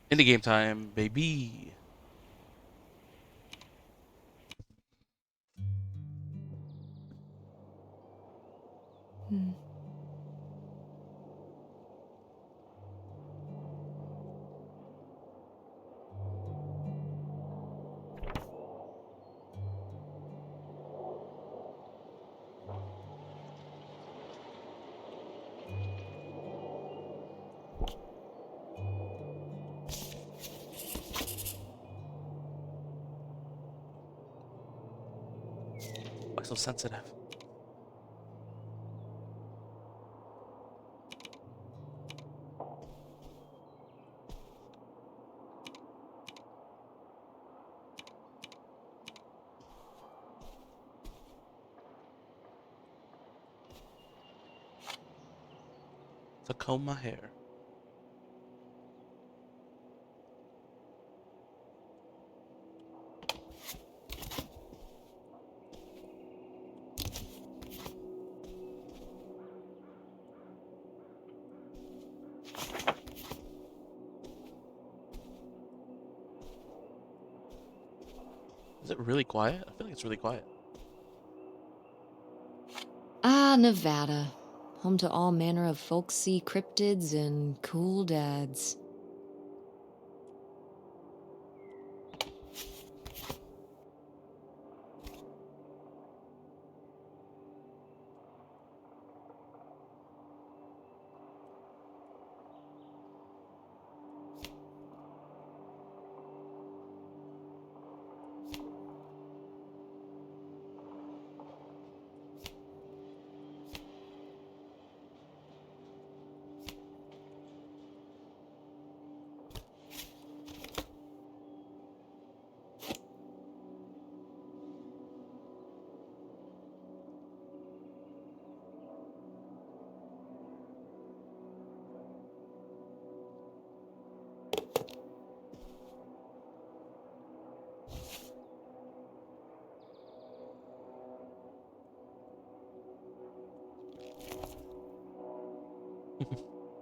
Indie game time, baby. Hmm. Why so sensitive? To comb my hair. Is it really quiet? I feel like it's really quiet. Ah, Nevada. Home to all manner of folksy cryptids and cool dads.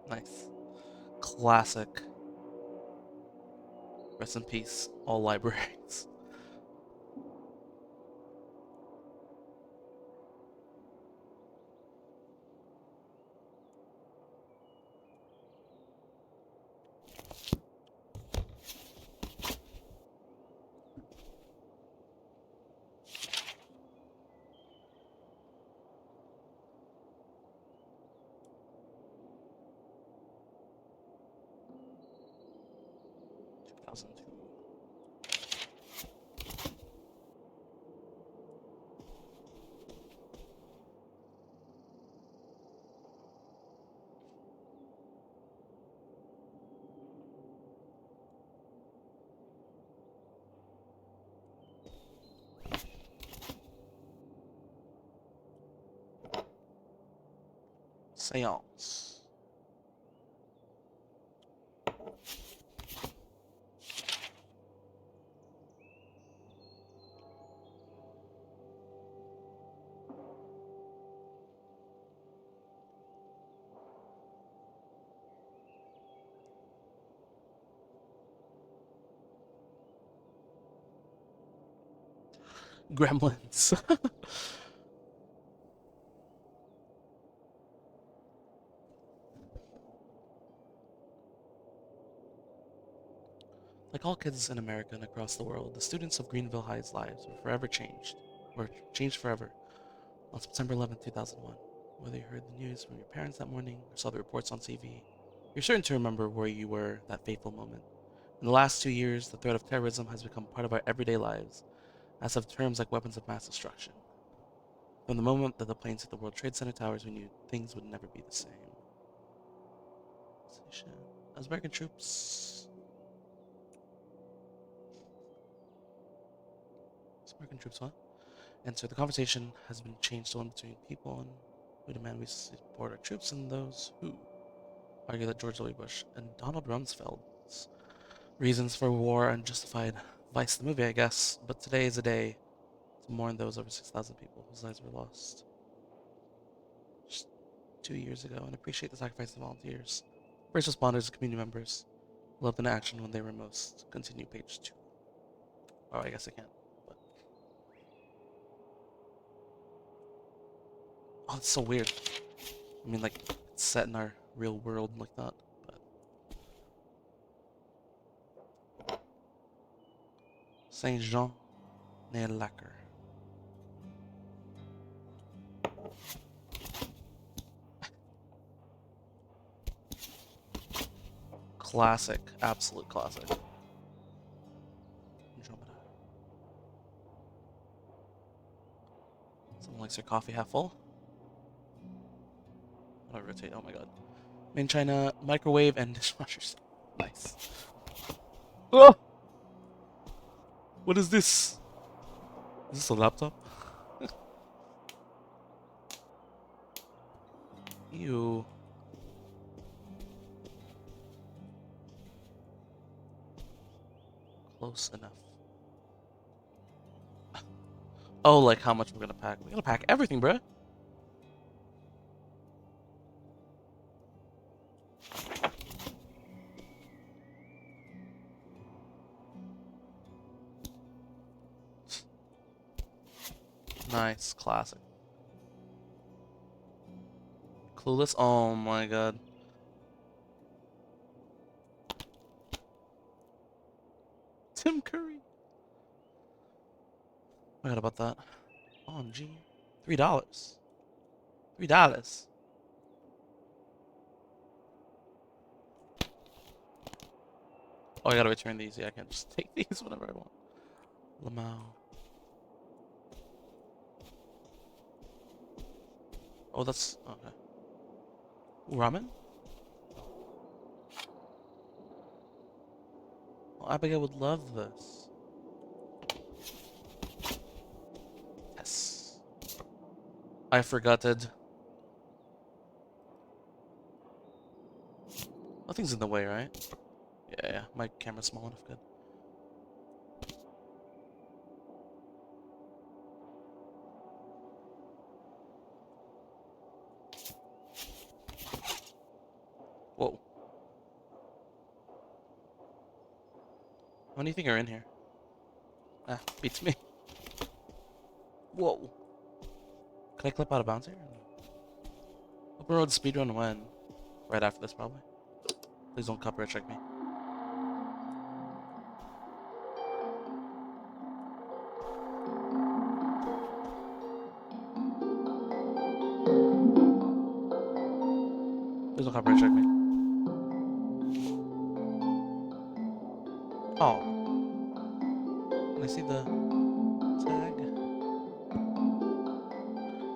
Nice. Classic. Rest in peace, all libraries. Two 2002. Seance. Gremlins. Like all kids in America and across the world, the students of Greenville High's lives were forever changed. Were changed forever on September 11th, 2001. Whether you heard the news from your parents that morning or saw the reports on TV, you're certain to remember where you were that fateful moment. In the last 2 years, the threat of terrorism has become part of our everyday lives, as have terms like weapons of mass destruction. From the moment that the planes hit the World Trade Center towers, we knew things would never be the same. As American troops. As American troops, what? And so the conversation has been changed to one between people and who demand we support our troops and those who argue that George W. Bush and Donald Rumsfeld's reasons for war are unjustified. Vice the movie, I guess, but today is a day to mourn those over 6,000 people whose lives were lost just 2 years ago and appreciate the sacrifice of volunteers, first responders, and community members. Loved in action when they were most. Continue page 2. Oh, I guess I can't. But... Oh, it's so weird. I mean, like, it's set in our real world like that. But... Saint Jean near Lacquer. Classic. Absolute classic. Andromeda. Someone likes their coffee half full. How do I rotate? Oh my god. Made in China, microwave and dishwasher set. Nice. Oh! What is this? Is this a laptop? Ew. Close enough. Oh, like how much we're gonna pack. We're gonna pack everything, bruh. Nice. Classic. Clueless. Oh my god. Tim Curry. Forgot about that. OMG. $3. $3. Oh, I gotta return these. Yeah, I can't just take these whenever I want. Lamau. Oh, that's... Okay. Ooh, ramen? Oh, Abigail would love this. Yes. I forgot it. Nothing's in the way, right? Yeah, my camera's small enough, good. Whoa. How many do you think are in here? Ah, beats me. Whoa. Can I clip out of bounds here? Open road speedrun when? Right after this, probably. Please don't copyright check me. Please don't copyright check me. Oh. Can I see the tag?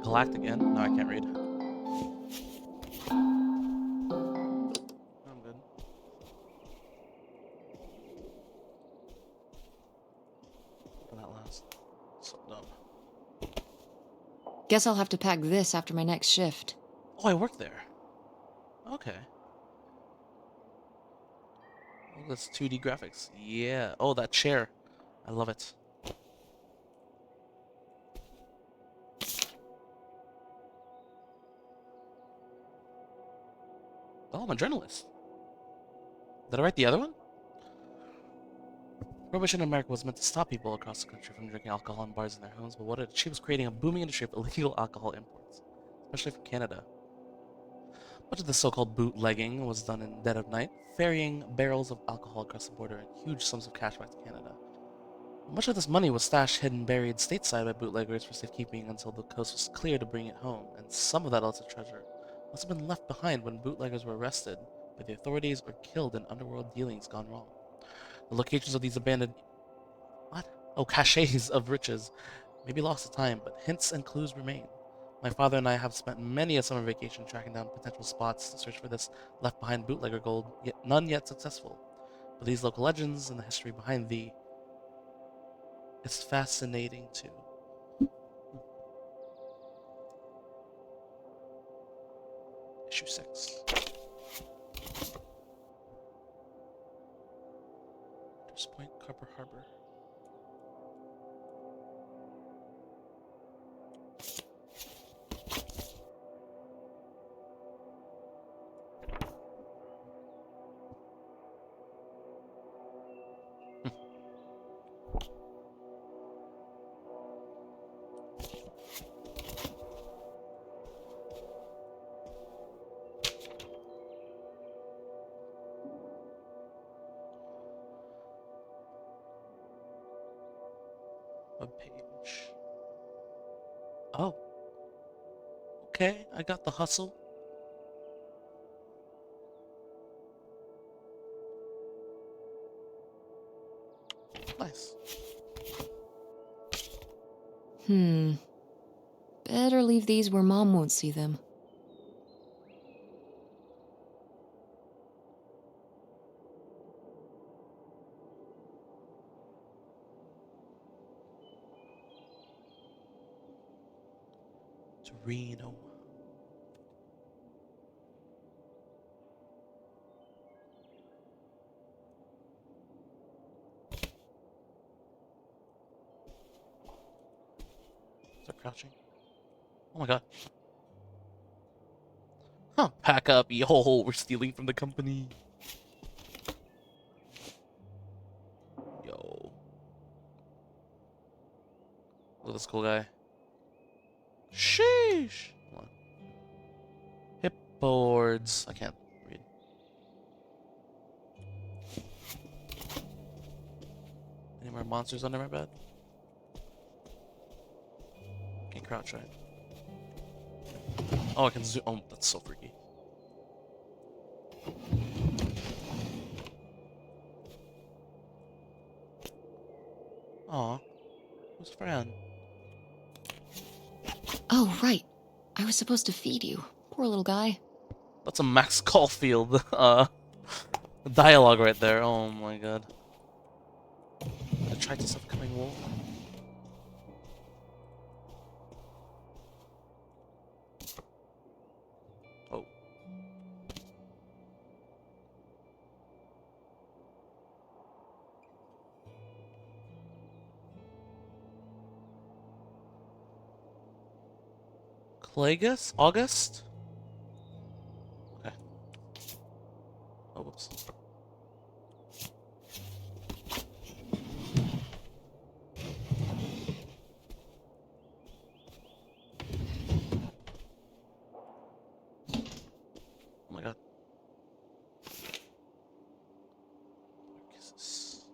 Galactic N? No, I can't read. I'm good. For that last. So dumb. Guess I'll have to pack this after my next shift. Oh, I work there. Okay. Oh, that's 2D graphics. Yeah. Oh, that chair. I love it. Oh, I'm a journalist. Did I write the other one? Prohibition in America was meant to stop people across the country from drinking alcohol in bars in their homes, but what it achieved was creating a booming industry of illegal alcohol imports, especially from Canada. Much of the so-called bootlegging was done in dead of night, ferrying barrels of alcohol across the border and huge sums of cash back to Canada. Much of this money was stashed, hidden, buried stateside by bootleggers for safekeeping until the coast was clear to bring it home, and some of that illicit treasure must have been left behind when bootleggers were arrested by the authorities or killed in underworld dealings gone wrong. The locations of these abandoned... What? Oh, caches of riches may be lost to time, but hints and clues remain. My father and I have spent many a summer vacation tracking down potential spots to search for this left-behind bootlegger gold, yet none yet successful. But these local legends and the history behind thee is fascinating too. Issue 6. Point, Copper Harbor. Webpage. Oh, okay. I got the hustle. Nice. Better leave these where Mom won't see them. Torino. Start crouching. Oh my god. Huh. Pack up, yo. We're stealing from the company. Yo. Look at this cool guy. Sheesh. Hold on. Hip boards. I can't read. Any more monsters under my bed? Can't crouch, right? Oh, I can zoom. Oh, that's so freaky. Aw. Who's Fran? Oh, right. I was supposed to feed you. Poor little guy. That's a Max Caulfield dialogue right there. Oh my god. I tried to stop becoming wolf. Oh. Clagus? August? Okay. Oh, whoops. Oh my god. Kisses.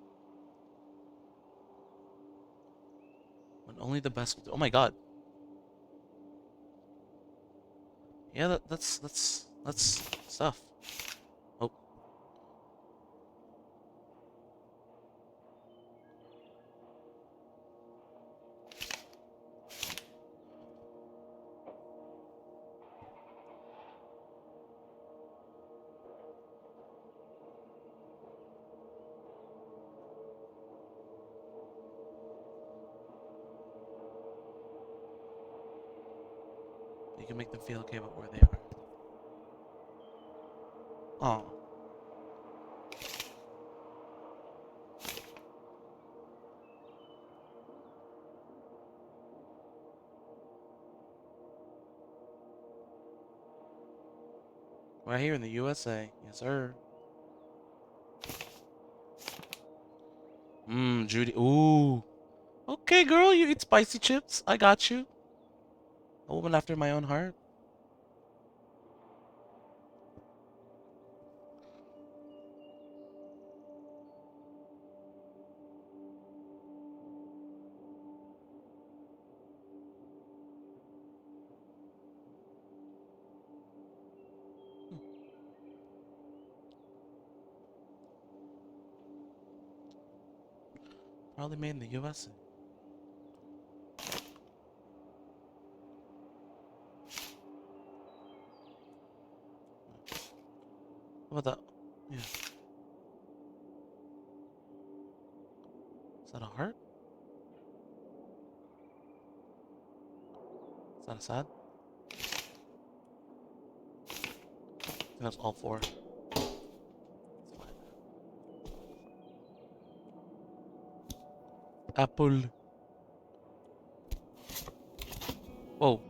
When only the best will do. Oh my god. Yeah, that's stuff. Oh. You can make them feel okay about where they are. Oh. Right here in the USA. Yes, sir. Mmm, Judy. Ooh. Okay, girl, you eat spicy chips. I got you. A woman after my own heart. Probably made in the USA. What about that? Yeah. Is that a heart? Is that a sad? I think that's all four. It's fine. Apple. Whoa.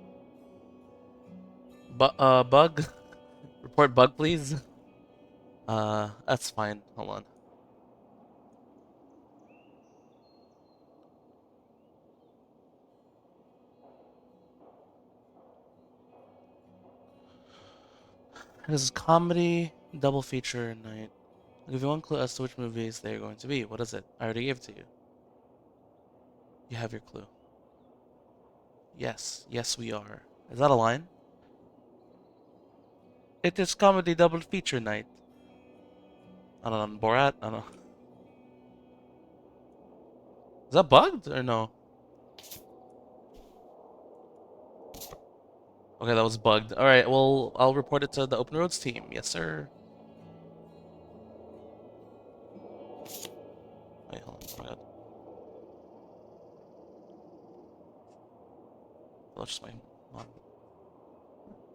Bug? Report bug, please. That's fine. Hold on. This is comedy, double feature night. I'll give you one clue as to which movies they are going to be. What is it? I already gave it to you. You have your clue. Yes, yes, we are. Is that a line? It is comedy double feature night. I don't know, Borat? I don't know. Is that bugged or no? Okay, that was bugged. Alright, well, I'll report it to the Open Roads team. Yes, sir. Wait, hold on. Oh my god. That's just my monitor.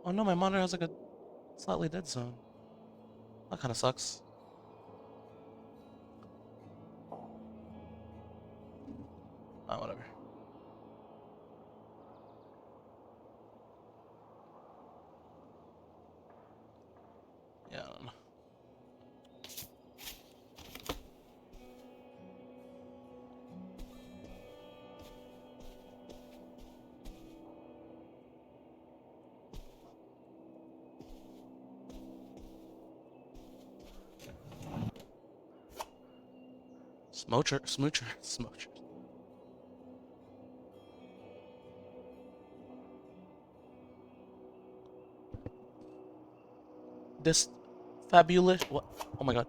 Oh no, my monitor has like a slightly dead zone. That kind of sucks. Ah, whatever. Yeah, I don't know. Smoocher, smoocher, smoocher. This fabulous. What? Oh my god.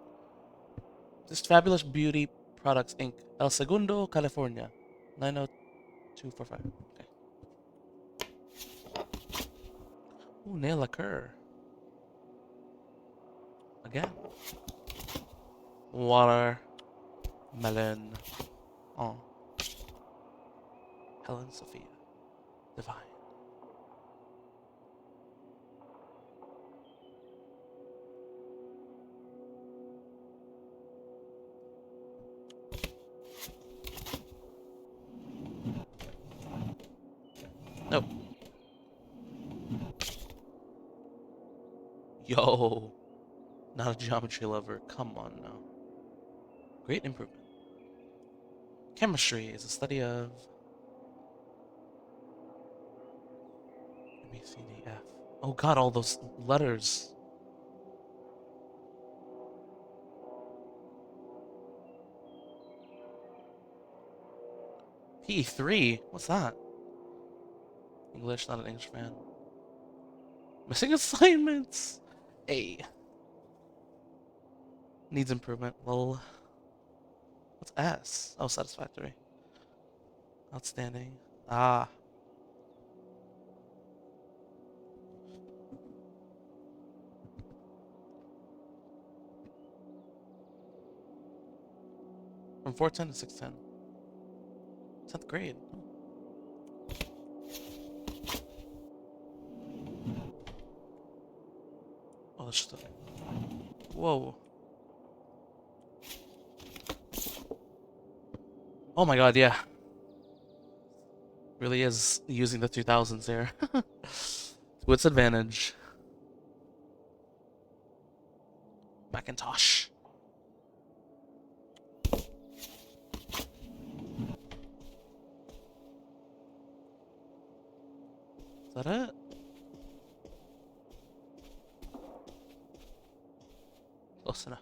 This fabulous beauty products Inc. El Segundo, California. 90245. Okay. Ooh, nail lacquer. Again. Water. Melon. Oh. Helen Sophia. Divine. Nope. Yo. Not a geometry lover. Come on now. Great improvement. Chemistry is a study of A, B, C, D, F. Oh god, all those letters. P3? What's that? English, not an English fan. Missing assignments! A. Needs improvement. Lol. What's S? Oh, satisfactory. Outstanding. Ah. From 410 to 610. 10th grade. Oh, that's just whoa. Oh my god, yeah. Really is using the 2000s there. To its advantage. Macintosh. Is that it? Close enough.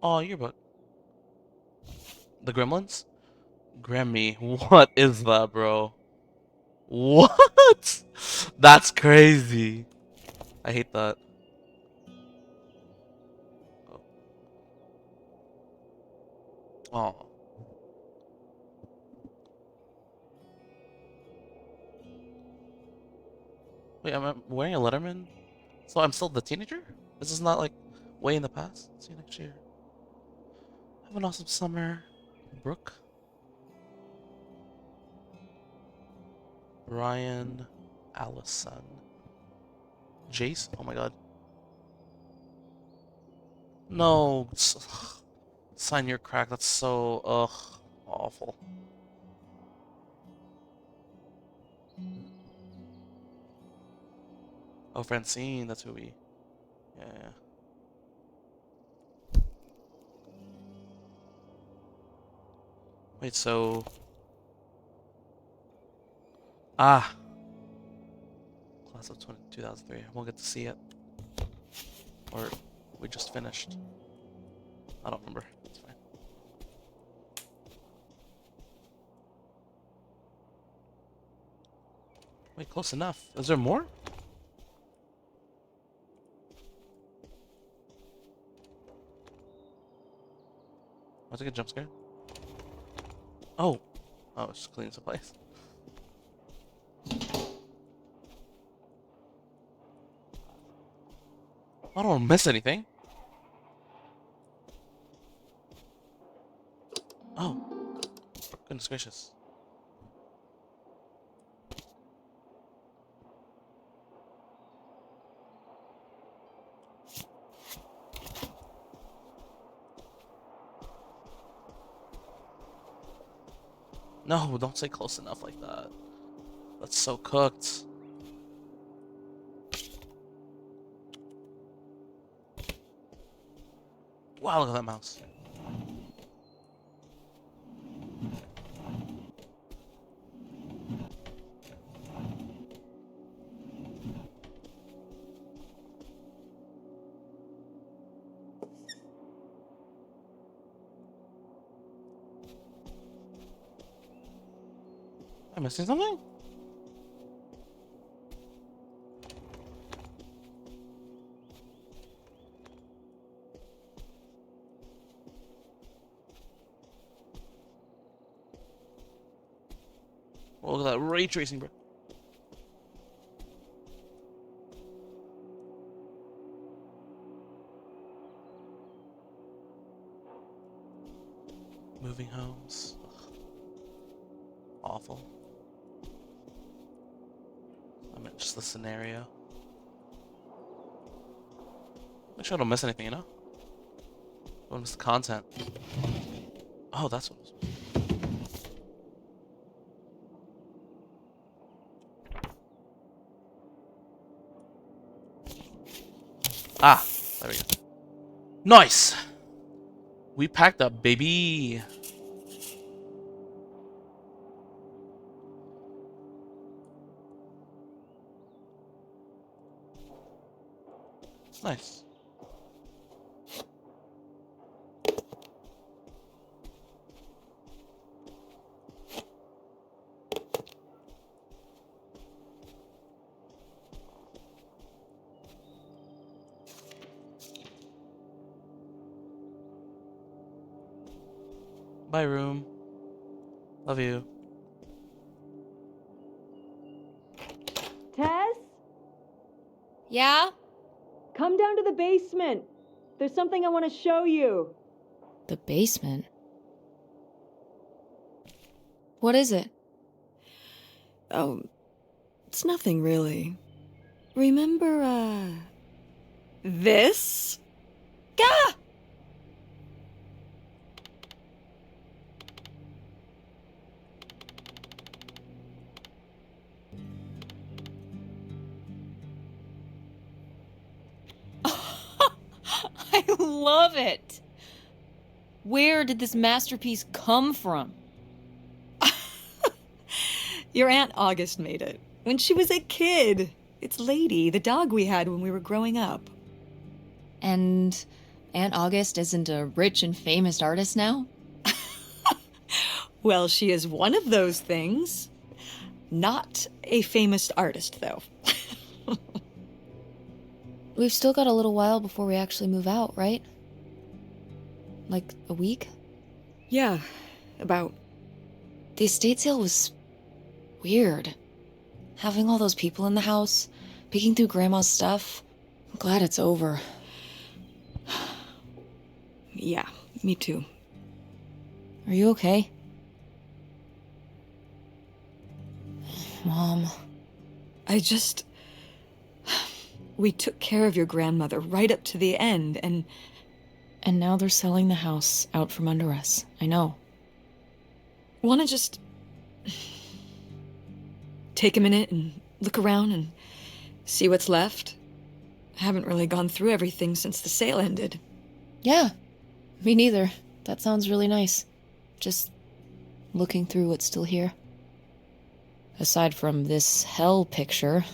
Oh, yearbook. The Gremlins? Grammy. What is that, bro? What? That's crazy. I hate that. Oh. Wait, am I wearing a Letterman? So I'm still the teenager? This is not like way in the past? See you next year. Have an awesome summer. Brooke? Ryan Allison. Jace? Oh my god. No. Sign your crack. That's so, awful. Oh, Francine. That's who we. Yeah, yeah. Wait, so. Ah. Class of 2003. I won't get to see it. Or we just finished. I don't remember. It's fine. Wait, close enough. Is there more? Was I get jump scared? Oh. Oh, it's just cleaning some place. I don't want to miss anything. Oh. Goodness gracious. No, don't say close enough like that. That's so cooked. Wow, look at that mouse. Am I missing something? Oh, look at that ray tracing, bro. Moving homes. Ugh. Awful. I meant just the scenario. Make sure I don't miss anything, you know? Don't miss the content. Oh, that's what it was. Ah, there we go. Nice! We packed up, baby! Nice. Bye, room. Love you. Tess, Yeah? come down to the basement. There's something I want to show you. The basement? What is it? Oh, it's nothing really. Remember, this? Gah! I love it! Where did this masterpiece come from? Your Aunt August made it. When she was a kid. It's Lady, the dog we had when we were growing up. And Aunt August isn't a rich and famous artist now? Well, she is one of those things. Not a famous artist, though. We've still got a little while before we actually move out, right? Like a week? Yeah, about. The estate sale was weird. Having all those people in the house, picking through Grandma's stuff. I'm glad it's over. Yeah, me too. Are you okay? Mom. We took care of your grandmother right up to the end, and And now they're selling the house out from under us. I know. want to just take a minute and look around and see what's left. I haven't really gone through everything since the sale ended. Yeah, me neither. That sounds really nice. Just looking through what's still here. Aside from this hell picture.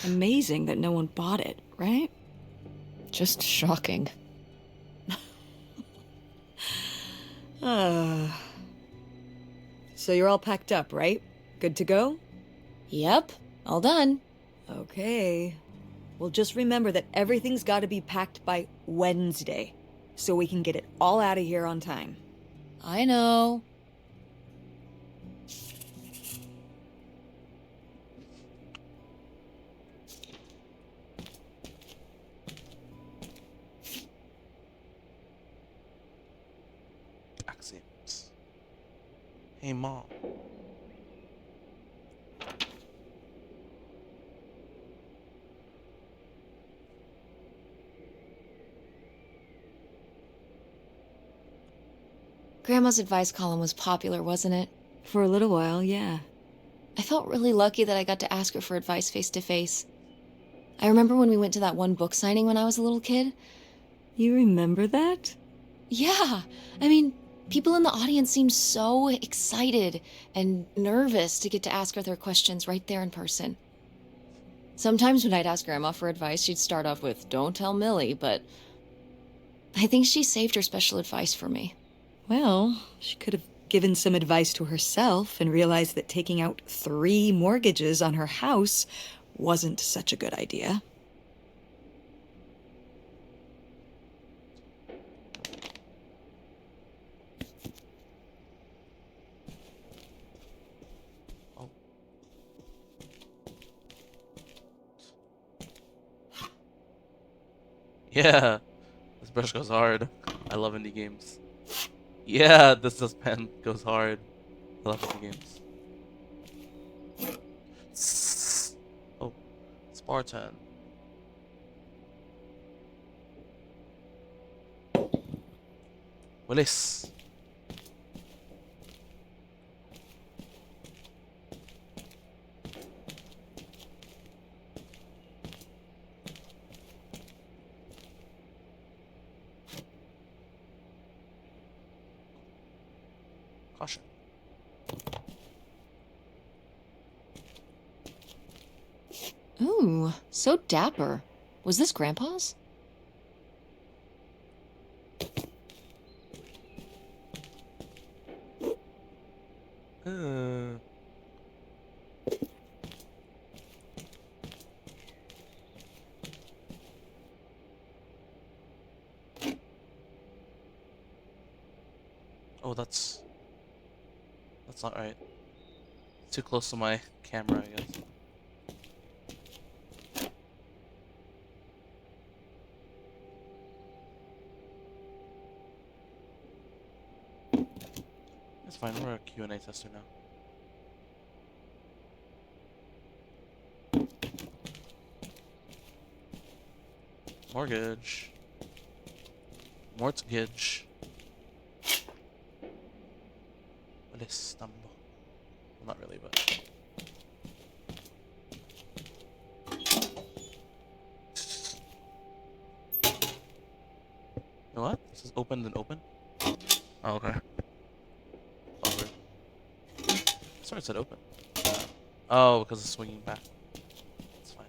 Amazing that no one bought it, right? Just shocking. Ah. So you're all packed up, right? Good to go? Yep, all done. Okay. Well, just remember that everything's got to be packed by Wednesday, so we can get it all out of here on time. I know. Axioms. Hey, Mom. Grandma's advice column was popular, wasn't it? For a little while, yeah. I felt really lucky that I got to ask her for advice face to face. I remember when we went to that one book signing when I was a little kid. You remember that? Yeah, I mean, people in the audience seemed so excited and nervous to get to ask her their questions right there in person. Sometimes when I'd ask Grandma for advice, she'd start off with, "Don't tell Millie," but I think she saved her special advice for me. Well, she could have given some advice to herself and realized that taking out 3 mortgages on her house wasn't such a good idea. Oh. Yeah, this brush goes hard. I love indie games. Yeah, this pen goes hard. I love indie games. Oh, Spartan. Willis. Caution. Ooh, so dapper. Was this Grandpa's? Uh, oh, that's not right. Too close to my camera, I guess. It's fine. We're a Q&A tester now. Mortgage. Mortgage. Willis Tambo. Well, not really, but. You know what? This is open then open. Oh, okay. Over. Sorry, it said open. Oh, because it's swinging back. It's fine.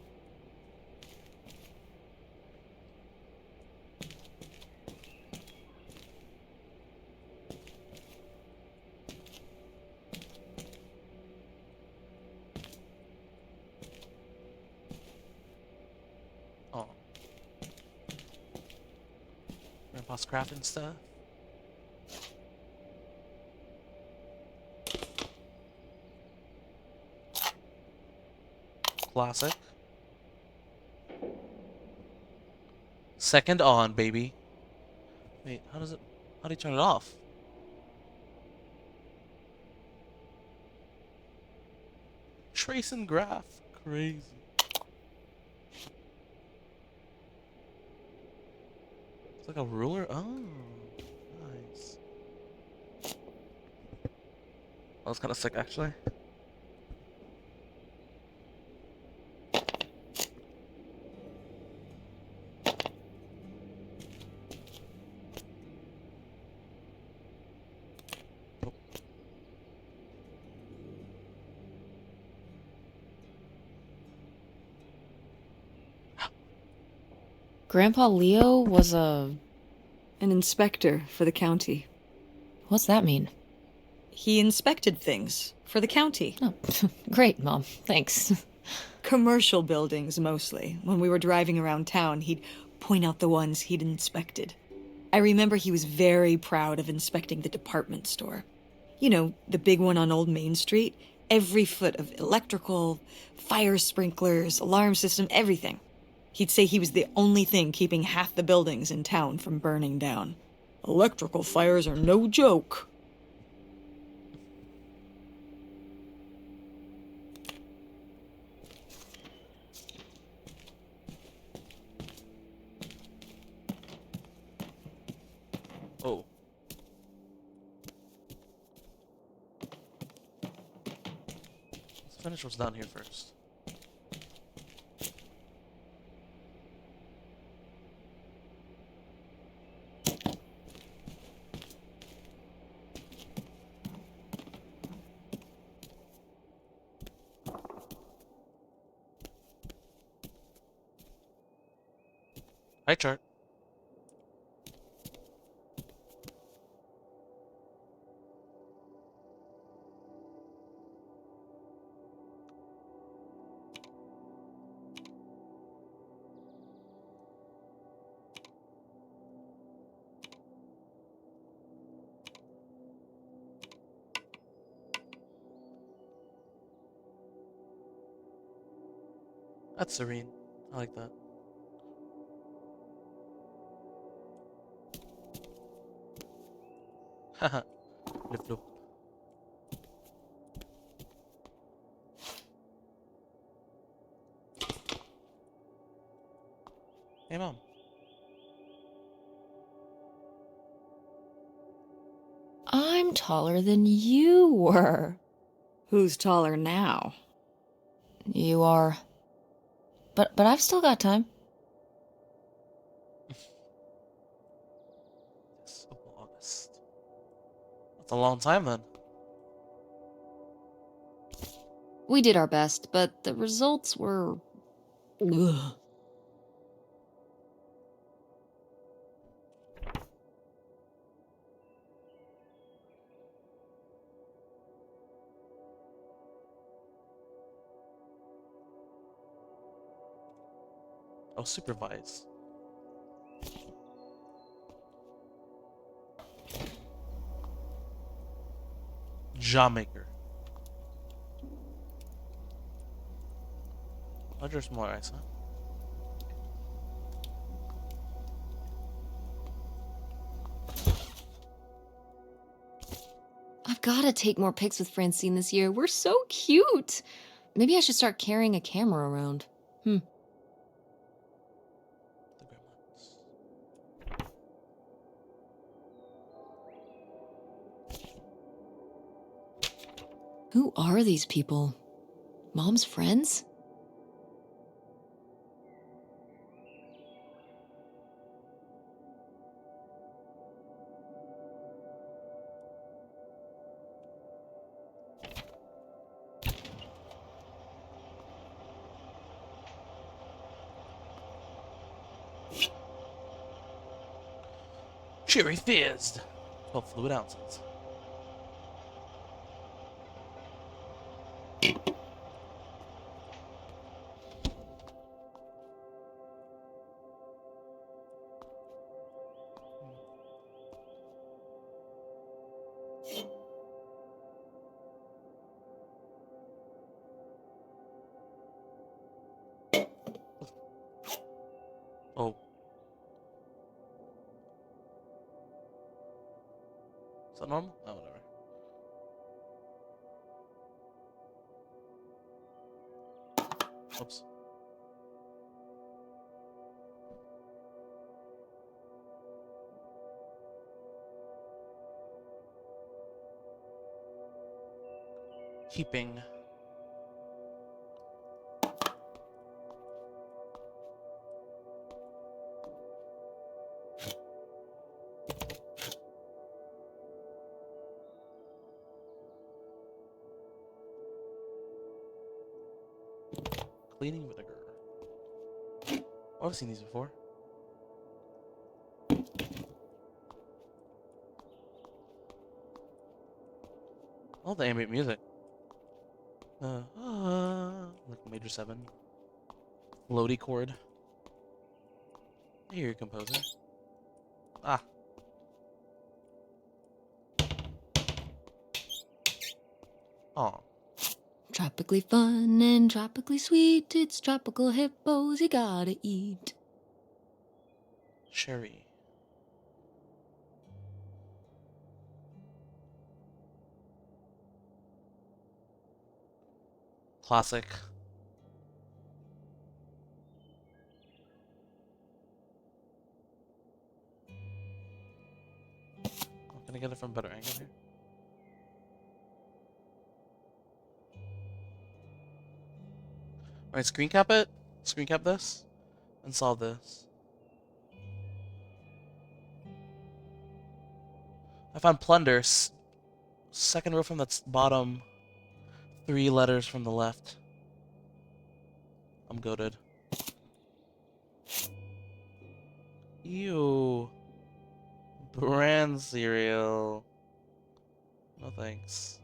Oh. Grandpa's crafting stuff. Classic. Second on, baby. Wait, how do you turn it off? Trace and graph. Crazy. It's like a ruler. Oh, nice. That was kind of sick, actually. Oh, Grandpa Leo was a... An inspector for the county. What's that mean? He inspected things for the county. Oh, great, Mom. Thanks. Commercial buildings, mostly. When we were driving around town, he'd point out the ones he'd inspected. I remember he was very proud of inspecting the department store. You know, the big one on Old Main Street. Every foot of electrical, fire sprinklers, alarm system, everything. He'd say he was the only thing keeping half the buildings in town from burning down. Electrical fires are no joke. Oh. Let's finish what's down here first. Hi, chart. That's serene. I like that. Haha. Flip flop. Hey, Mom. I'm taller than you were. Who's taller now? You are. But I've still got time. Yes, of August. That's a long time then. We did our best, but the results were... Ugh. I'll supervise. Jawmaker. Oh, there's more ice, huh? I've gotta take more pics with Francine this year. We're so cute. Maybe I should start carrying a camera around. The gremlins. Who are these people? Mom's friends? Cherry fizzed. 12 fluid ounces. Oh. Is that normal? Oh, whatever. Oops. Keeping. Cleaning vinegar. Oh, I've seen these before. Oh, the ambient music. Like major 7. Floaty chord. Here, composer. Ah. Oh. Tropically fun and tropically sweet. It's tropical hippos you gotta eat. Sherry. Classic. Oh, can I get it from a better angle here? Alright, screen cap it. Screen cap this. And solve this. I found plunder. Second row from the bottom. 3 letters from the left. I'm goated. Ew. Brand cereal. No thanks.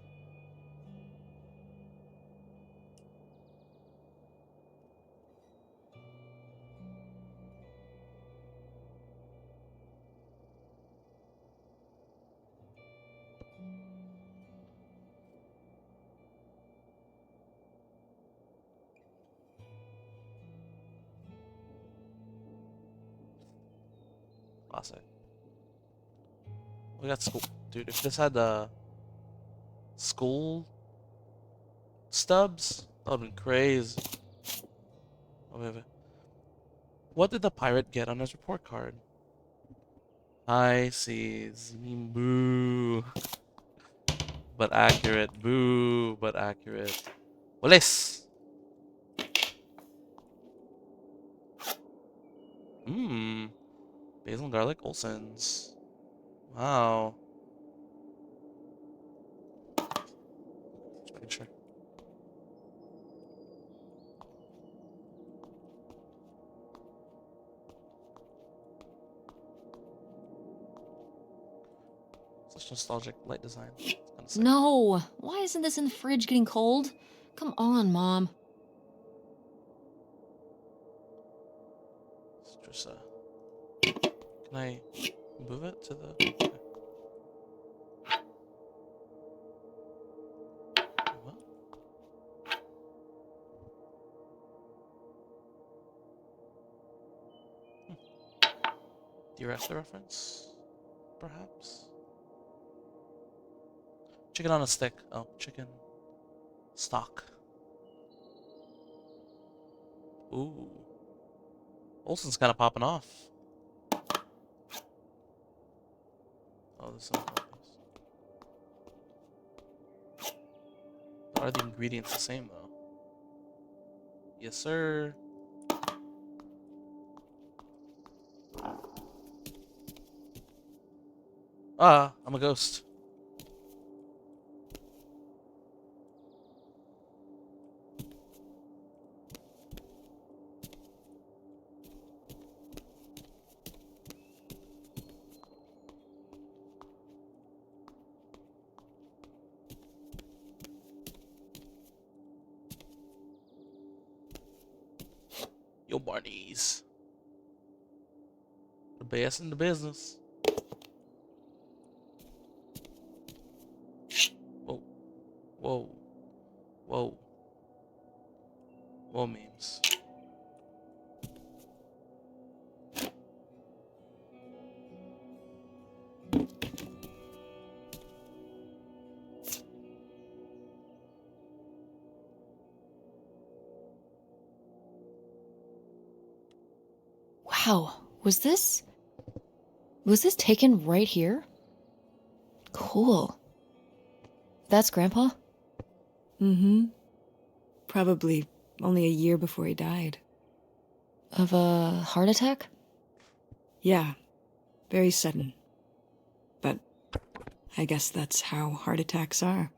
Classic. We got school. Dude, if this had school stubs, that would have been crazy. Oh, wait. What did the pirate get on his report card? I see. Boo. But accurate. Boo. But accurate. Wallace! Mmm. Basil and garlic Olsen's. Wow. Just making sure. Such nostalgic light design. It's kind of sick. No! Why isn't this in the fridge getting cold? Come on, Mom. It's just, can I move it to the... Okay. What? Do you rest the reference? Perhaps? Chicken on a stick. Oh, chicken stock. Ooh. Olsen's kind of popping off. Oh, this is are the ingredients the same though? Yes, sir. Ah, I'm a ghost. Yo, Barneys. The best in the business. Whoa. Whoa. Whoa. Whoa, memes. Wow, was this taken right here? Cool. That's Grandpa? Mm-hmm. Probably only a year before he died. Of a heart attack? Yeah, very sudden. But I guess that's how heart attacks are.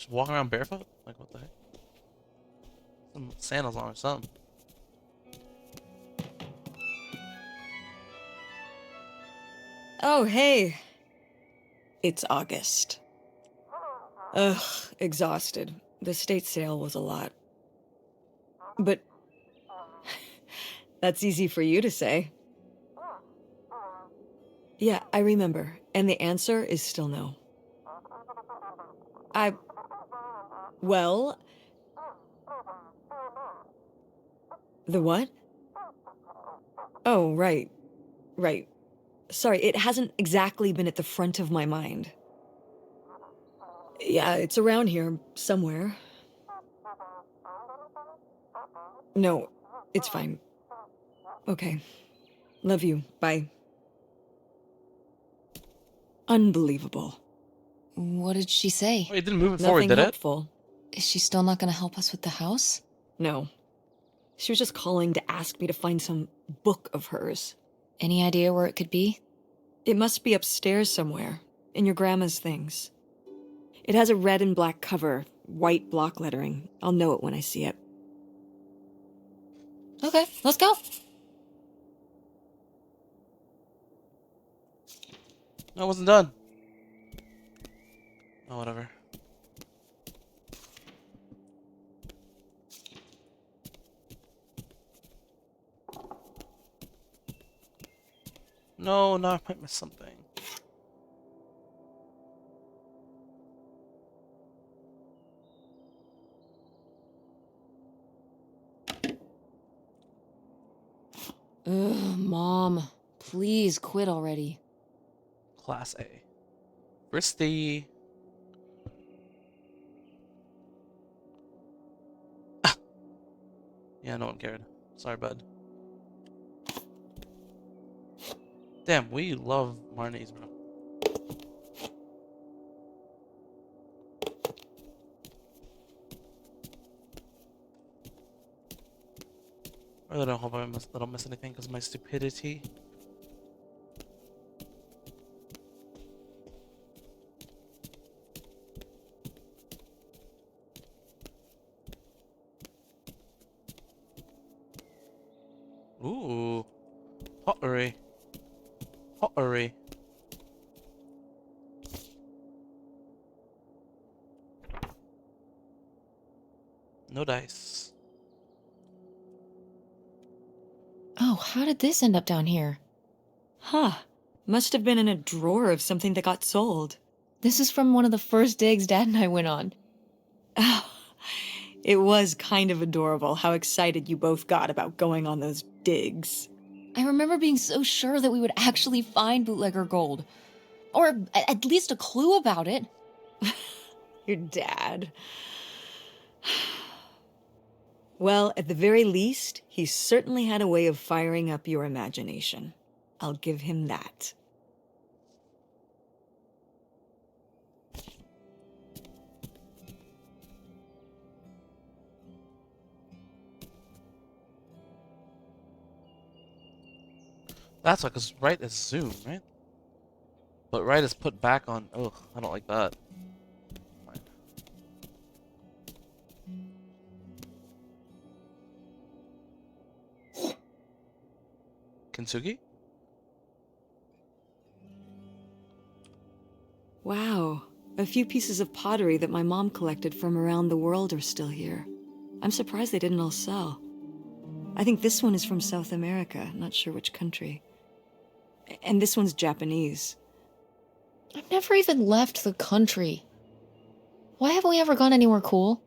Just walking around barefoot? Like, what the heck? Some sandals on or something. Oh, hey. It's August. Ugh, exhausted. The state sale was a lot. But that's easy for you to say. Yeah, I remember. And the answer is still no. Well... The what? Oh, right. Right. Sorry, it hasn't exactly been at the front of my mind. Yeah, it's around here, somewhere. No, it's fine. Okay. Love you. Bye. Unbelievable. What did she say? Oh, it didn't move it forward, Nothing did it? helpful. Is she still not gonna help us with the house? No. She was just calling to ask me to find some book of hers. Any idea where it could be? It must be upstairs somewhere, in your grandma's things. It has a red and black cover, white block lettering. I'll know it when I see it. Okay, let's go. No, it wasn't done. Oh, whatever. No, now I might miss something. Ugh, Mom. Please quit already. Class A. Risty. Yeah, no one cared. Sorry, bud. Damn, we love Marnies, bro. I really don't hope I don't miss anything because of my stupidity. Ooh. Pottery. Pottery. No dice. Oh, how did this end up down here? Huh. Must have been in a drawer of something that got sold. This is from one of the first digs Dad and I went on. Oh, it was kind of adorable how excited you both got about going on those digs. I remember being so sure that we would actually find bootlegger gold. Or at least a clue about it. Your dad. Well, at the very least, he certainly had a way of firing up your imagination. I'll give him that. That's why, because right is zoom, right? But right is put back on. Ugh, I don't like that. Fine. Kintsugi? Wow. A few pieces of pottery that my mom collected from around the world are still here. I'm surprised they didn't all sell. I think this one is from South America, not sure which country. And this one's Japanese. I've never even left the country. Why haven't we ever gone anywhere cool?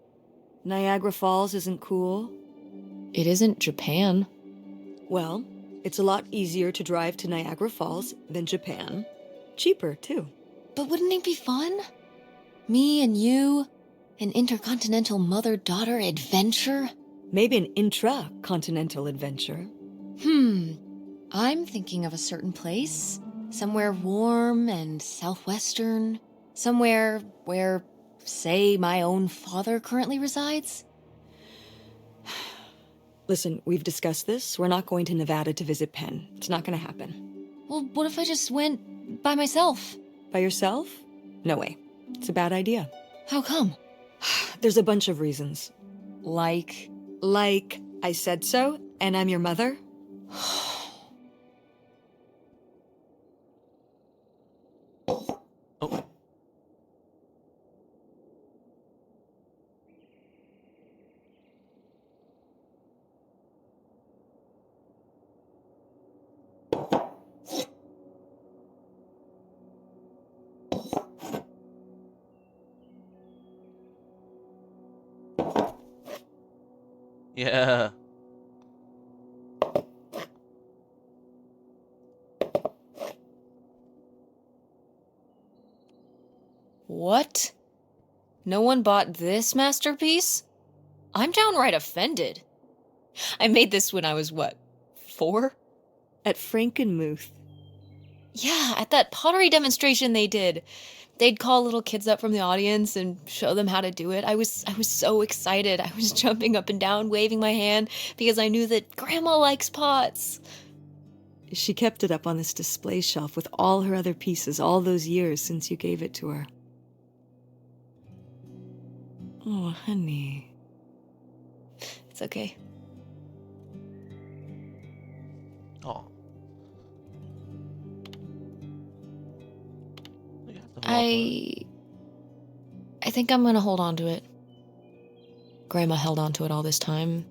Niagara Falls isn't cool. It isn't Japan. Well, it's a lot easier to drive to Niagara Falls than Japan. Cheaper, too. But wouldn't it be fun? Me and you, an intercontinental mother-daughter adventure? Maybe an intra-continental adventure. I'm thinking of a certain place. Somewhere warm and southwestern. Somewhere where, say, my own father currently resides. Listen, we've discussed this. We're not going to Nevada to visit Penn. It's not going to happen. Well, what if I just went by myself? By yourself? No way. It's a bad idea. How come? There's a bunch of reasons. Like, Like, I said so, and I'm your mother. Oh, yeah. what? No one bought this masterpiece? I'm downright offended. I made this when I was what, 4? At Frankenmuth. Yeah, at that pottery demonstration they did. They'd call little kids up from the audience and show them how to do it. I was so excited. I was jumping up and down, waving my hand because I knew that Grandma likes pots. She kept it up on this display shelf with all her other pieces all those years since you gave it to her. Oh, honey. It's okay. Oh. You have to hold on to it. I think I'm gonna hold on to it. Grandma held on to it all this time.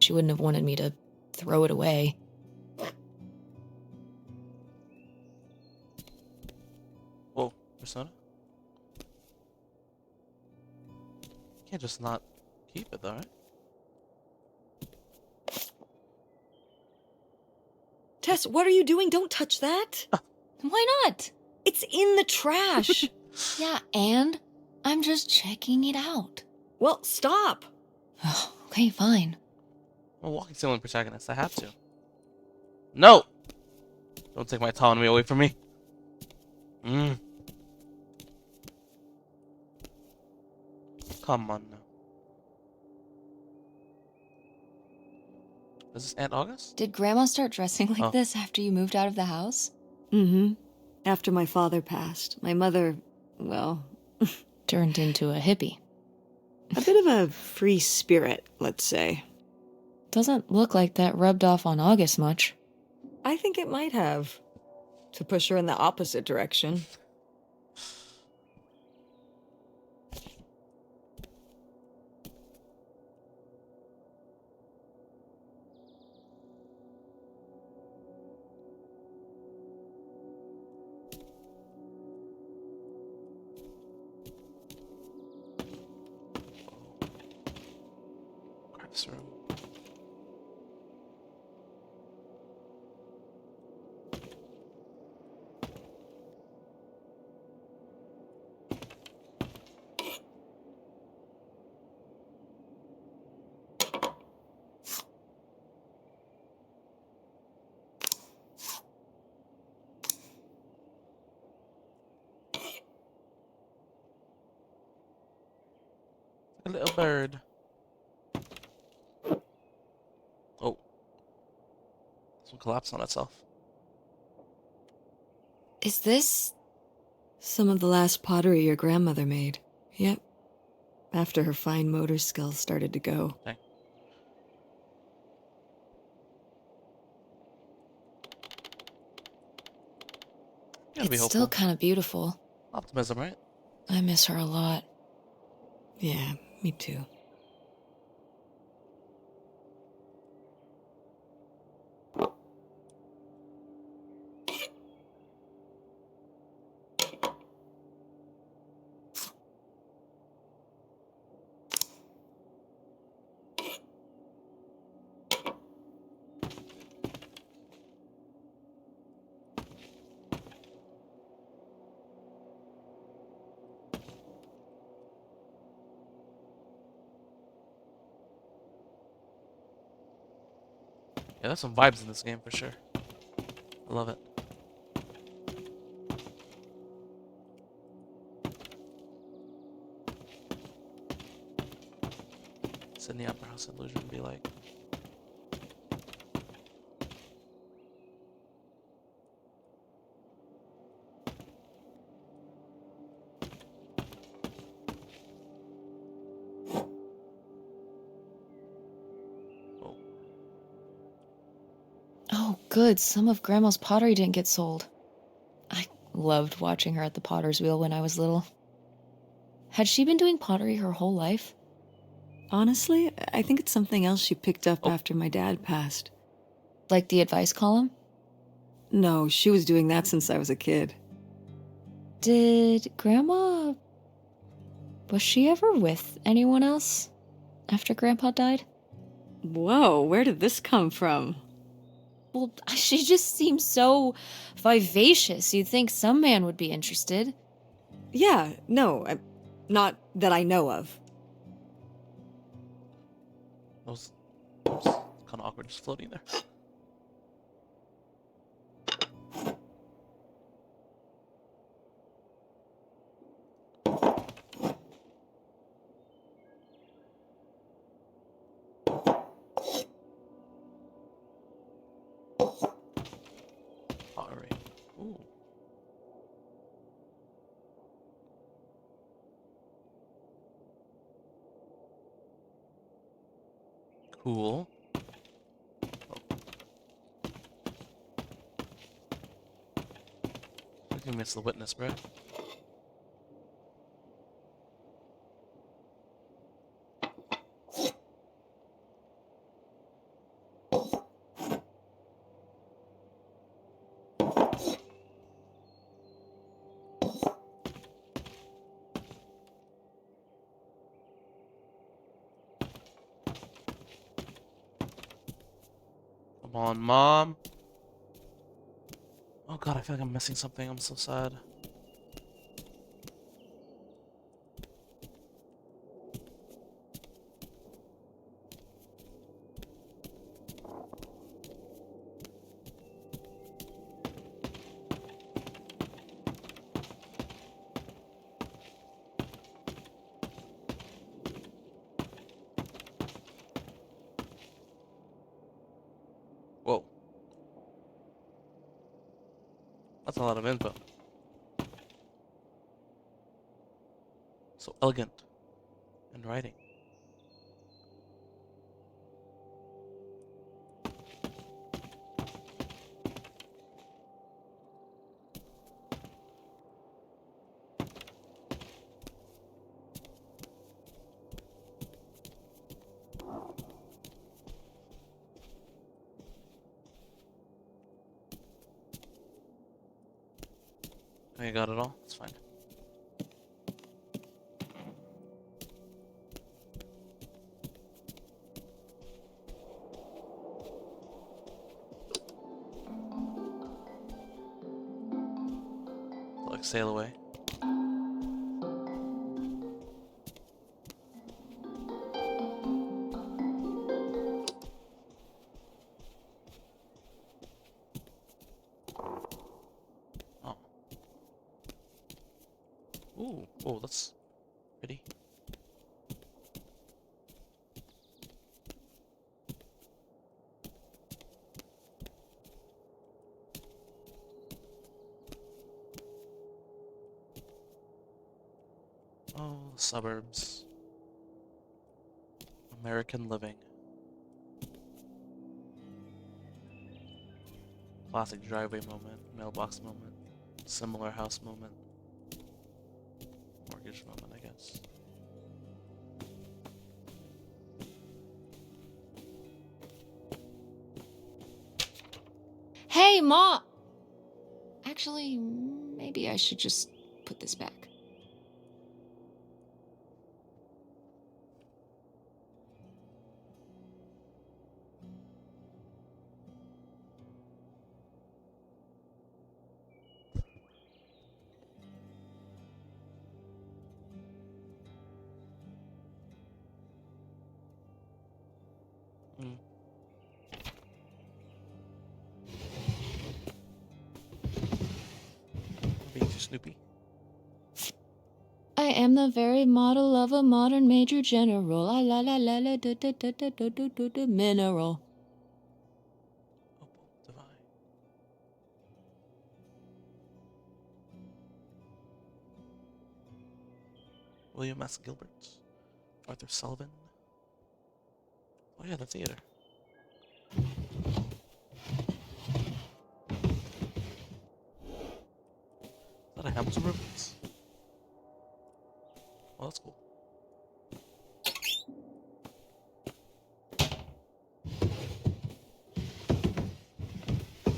She wouldn't have wanted me to throw it away. Whoa, Persona? Can't just not keep it though, right? Tess, what are you doing? Don't touch that. Why not? It's in the trash. Yeah, and I'm just checking it out. Well, stop. Okay, fine. I'm a walking ceiling protagonist. I have to. No! Don't take my autonomy away from me. Come on now. Is this Aunt August? Did Grandma start dressing like Oh. this after you moved out of the house? Mm-hmm. After my father passed, my mother, well, Turned into a hippie. a bit of a free spirit, let's say. Doesn't look like that rubbed off on August much. I think it might have. To push her in the opposite direction. Crafts room. A little bird. Oh. This one collapsed on itself. Is this... Some of the last pottery your grandmother made. Yep. After her fine motor skills started to go. Dang. Gotta be It's hopeful. still kind of beautiful. Optimism, right? I miss her a lot. Yeah, me too. Yeah, there's some vibes in this game for sure. I love it. Sydney Opera House illusion would be like. good some of Grandma's pottery didn't get sold. I loved watching her at the potter's wheel when I was little. Had she been doing pottery her whole life? Honestly, I think it's something else she picked up Oh. after my dad passed. Like the advice column? No, she was doing that since I was a kid. Did Grandma... Was she ever with anyone else after Grandpa died? Whoa, where did this come from? Well, she just seems so vivacious. You'd think some man would be interested. Yeah, no, not that I know of. That was kind of awkward just floating there. Alright. Ooh. Cool. I think it's the witness, bro. Come on, Mom. Oh god, I feel like I'm missing something. I'm so sad. Whoa. That's a lot of info. So elegant in writing. I got it all. It's fine. Like sail away. Oh. Ooh, oh, that's pretty. Oh, the suburbs. American living. Classic driveway moment, mailbox moment, similar house moment, mortgage moment, I guess. Hey, Ma! Actually, maybe I should just put this back. Mm. Being too snoopy. I am the very model of a modern major general. La la la la la da da da da da da da da mineral. Opal, divine. William S. Gilbert. Arthur Sullivan. Oh yeah, the theater. improvements. Well, that's cool.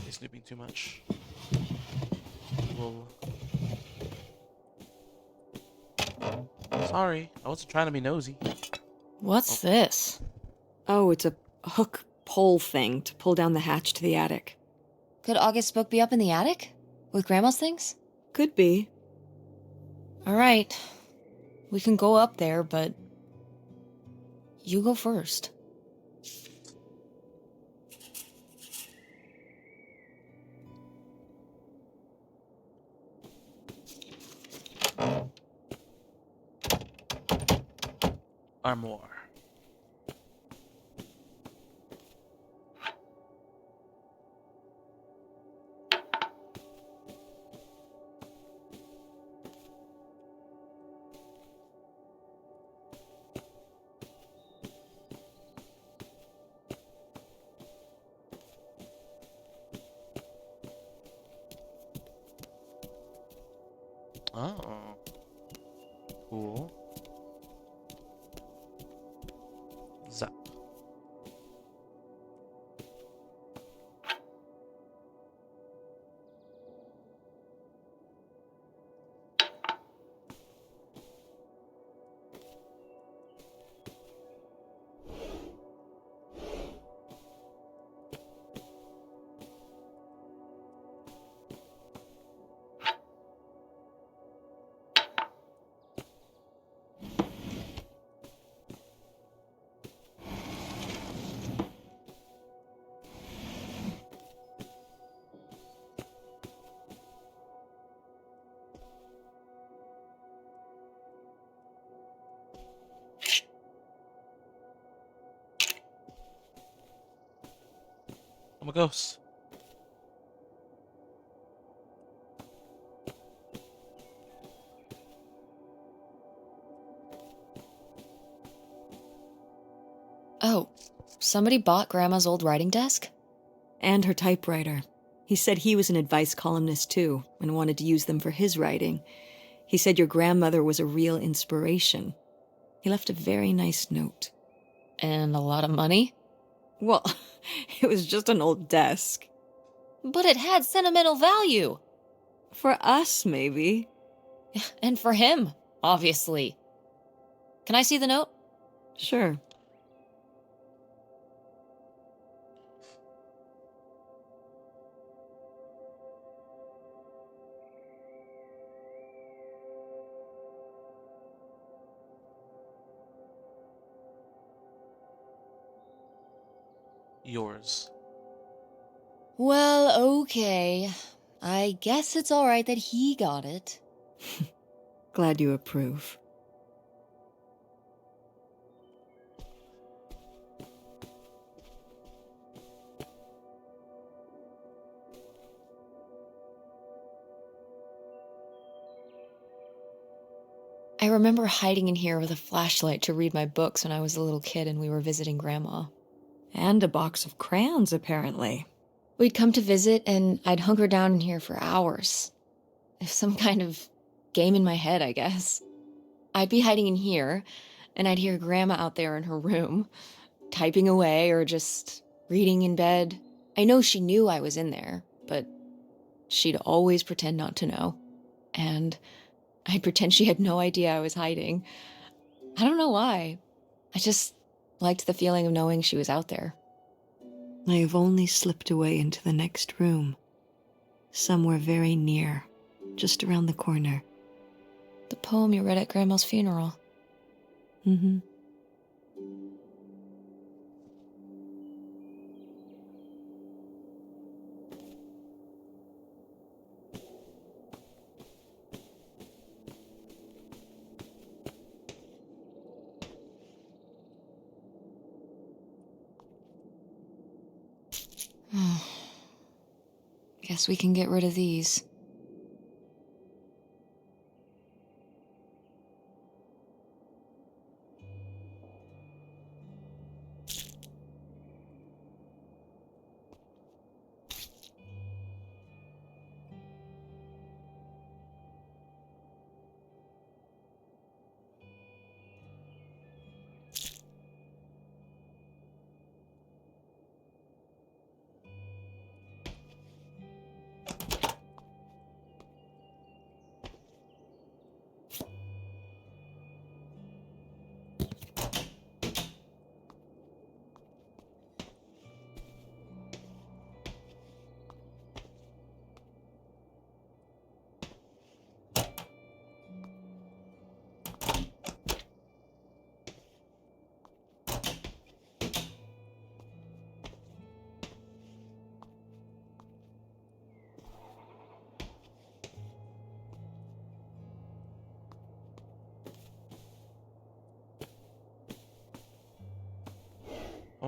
He's snooping too much. Well, sorry, I wasn't trying to be nosy. What's this? Oh, it's a hook pole thing to pull down the hatch to the attic. Could August's book be up in the attic? With Grandma's things? Could be. Alright. We can go up there, but... you go first. Armoire. Oh. Cool. Zap. I'm a ghost. Oh, somebody bought Grandma's old writing desk? And her typewriter. He said he was an advice columnist too, and wanted to use them for his writing. He said your grandmother was a real inspiration. He left a very nice note. And a lot of money? Well, it was just an old desk. But it had sentimental value! For us, maybe. And for him, obviously. Can I see the note? Sure. Yours. Well, okay. I guess it's alright that he got it. Glad you approve. I remember hiding in here with a flashlight to read my books when I was a little kid and we were visiting Grandma. And a box of crayons, apparently. We'd come to visit and I'd hunker down in here for hours. Some kind of game in my head, I guess. I'd be hiding in here, and I'd hear Grandma out there in her room, typing away or just reading in bed. I know she knew I was in there, but she'd always pretend not to know. And I'd pretend she had no idea I was hiding. I don't know why. I just liked the feeling of knowing she was out there. I have only slipped away into the next room. Somewhere very near, just around the corner. The poem you read at Grandma's funeral. Mm-hmm. Guess we can get rid of these.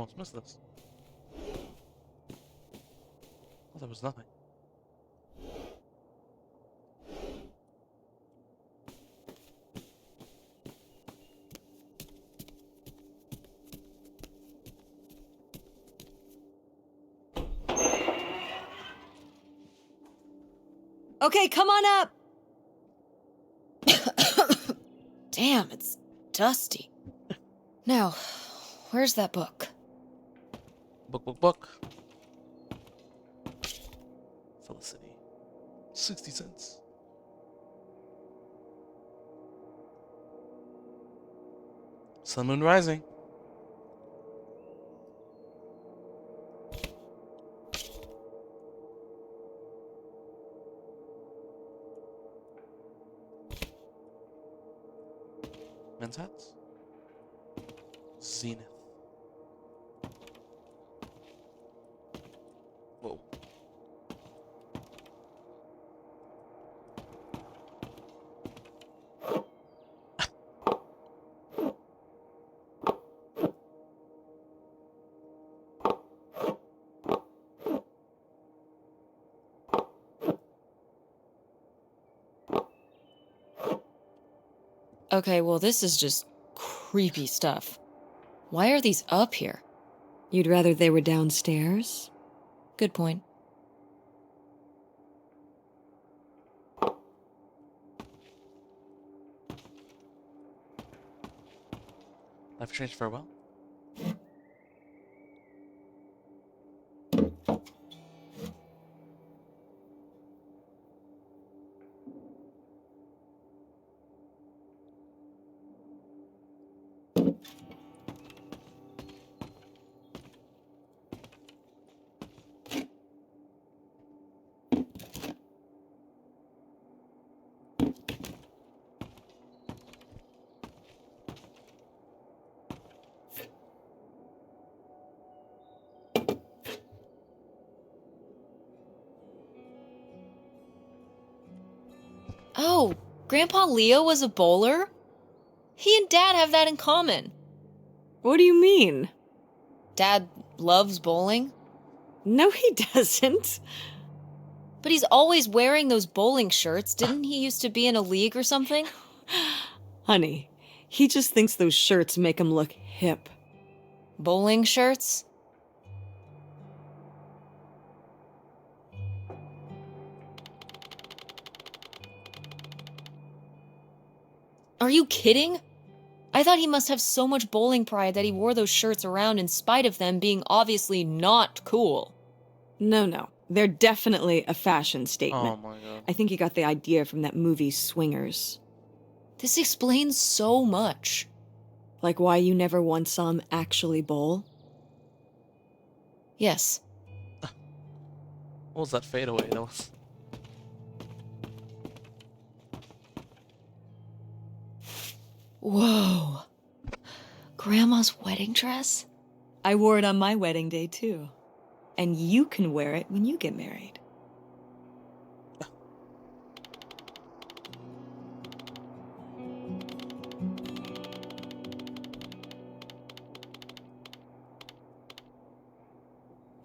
Almost missed this. Oh, there was nothing. Okay, come on up. Damn, it's dusty. Now, where's that book? Book. Felicity. 60 cents. Sun Moon Rising. Men's hats. Zenith. Whoa. Okay, well, this is just creepy stuff. Why are these up here? You'd rather they were downstairs? Good point. Life Change Farewell. Oh, Grandpa Leo was a bowler? He and Dad have that in common. What do you mean? Dad loves bowling, No, he doesn't. but he's always wearing those bowling shirts. Didn't he used to be in a league or something? Honey, he just thinks those shirts make him look hip. Bowling shirts? Are you kidding? I thought he must have so much bowling pride that he wore those shirts around in spite of them being obviously not cool. No. They're definitely a fashion Oh statement. my god. I think you got the idea from that movie Swingers. This explains so much. Like why you never once saw him actually bowl? Yes. What was that fadeaway? That was. Whoa. Grandma's wedding dress? I wore it on my wedding day too. And you can wear it when you get married.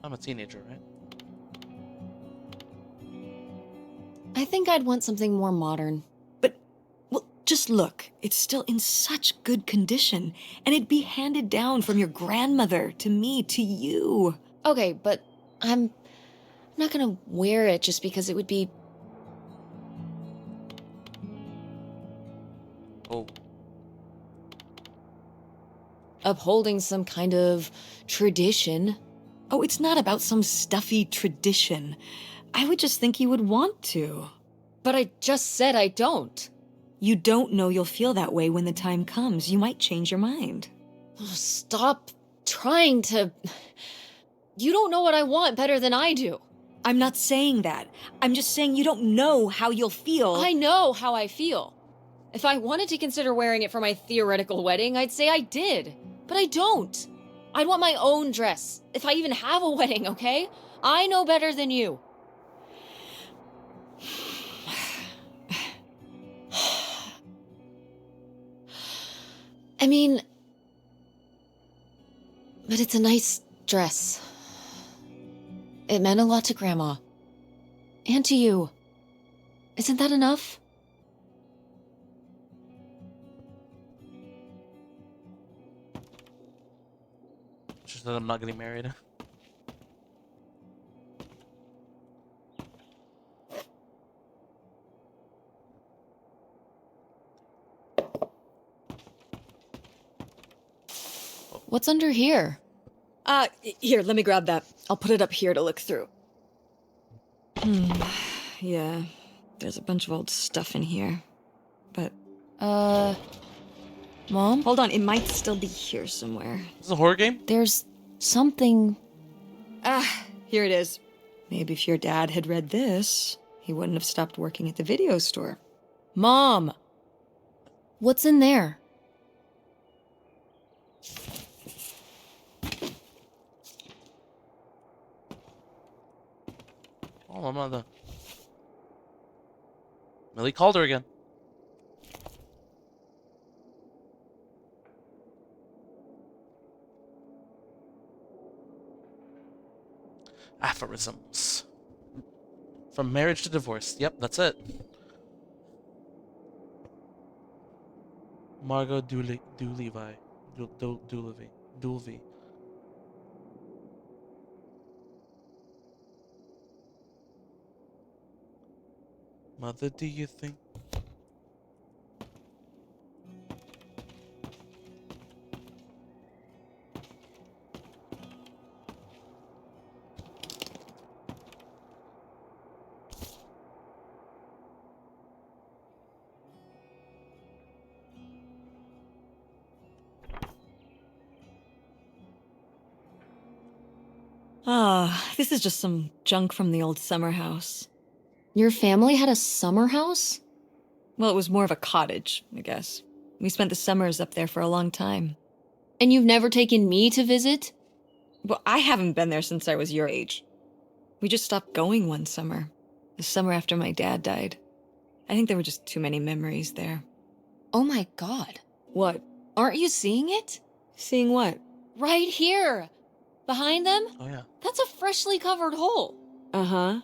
I'm a teenager, right? I think I'd want something more modern. Well, just look. It's still in such good condition. And it'd be handed down from your grandmother to me to you. Okay, but I'm not gonna wear it just because it would be... Oh. upholding some kind of tradition. Oh, it's not about some stuffy tradition. I would just think you would want to. But I just said I don't. You don't know you'll feel that way when the time comes. You might change your mind. Stop trying to... You don't know what I want better than I do. I'm not saying that. I'm just saying you don't know how you'll feel. I know how I feel. If I wanted to consider wearing it for my theoretical wedding, I'd say I did. But I don't. I'd want my own dress, if I even have a wedding, okay? I know better than you. I mean, But it's a nice dress. It meant a lot to Grandma. And to you. Isn't that enough? She said I'm not getting married. What's under here? Here, let me grab that. I'll put it up here to look through. Yeah, there's a bunch of old stuff in here. But, Mom? hold on, it might still be here somewhere. This is a horror game? There's something... Here it is. Maybe if your dad had read this, he wouldn't have stopped working at the video store. Mom! What's in there? Oh, my mother. Millie called her again. Aphorisms. From marriage to divorce. Yep, that's it. Margot Dulevy. Dulvey. Mother, do you think? This is just some junk from the old summer house. Your family had a summer house? Well, it was more of a cottage, I guess. We spent the summers up there for a long time. And you've never taken me to visit? Well, I haven't been there since I was your age. We just stopped going one summer. The summer after my dad died. I think there were just too many memories there. Oh my god. What? Aren't you seeing it? Seeing what? Right here! Behind them? Oh, yeah. That's a freshly covered hole. Uh-huh.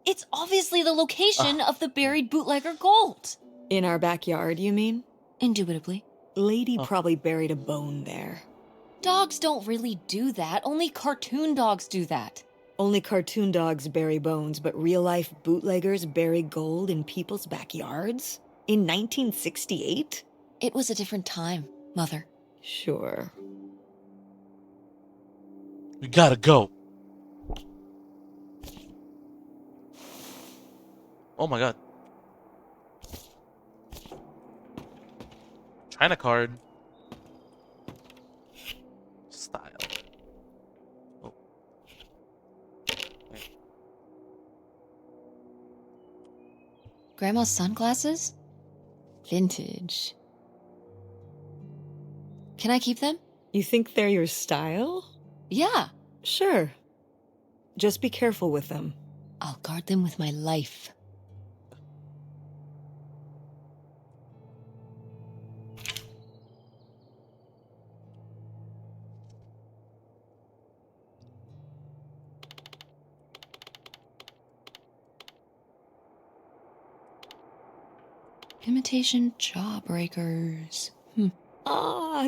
It's obviously the location of the buried bootlegger gold. In our backyard, you mean? Indubitably. Lady Oh. probably buried a bone there. Dogs don't really do that. Only cartoon dogs do that. Only cartoon dogs bury bones, but real-life bootleggers bury gold in people's backyards? In 1968? It was a different time, Mother. Sure. We gotta go. Oh my god. China card. Style. Oh. Okay. Grandma's sunglasses? Vintage. Can I keep them? You think they're your style? Yeah. Sure. Just be careful with them. I'll guard them with my life. Imitation jawbreakers.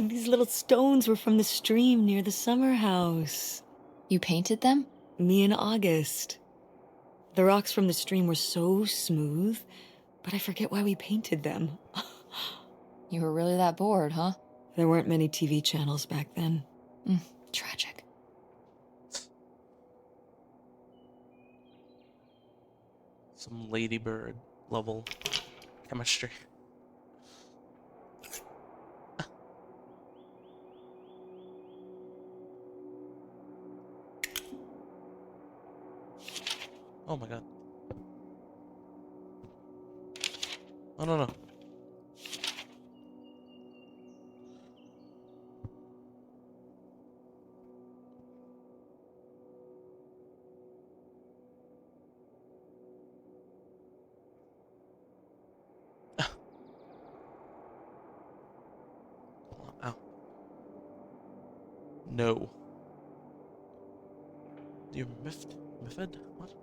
These little stones were from the stream near the summer house. You painted them? Me and August. The rocks from the stream were so smooth, but I forget why we painted them. You were really that bored, huh? There weren't many TV channels back then. Tragic. Some ladybird level chemistry. Oh my god. Oh no no. Ow. No. Dear Miffed? What?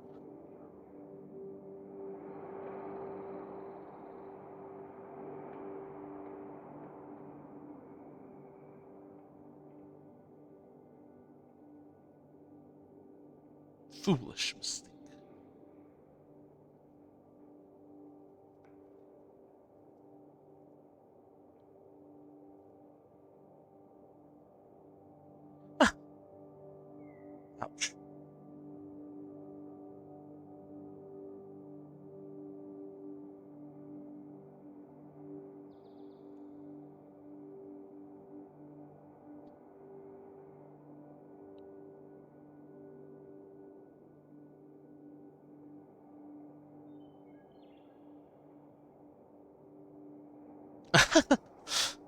Foolish mistake. Ah! Ouch.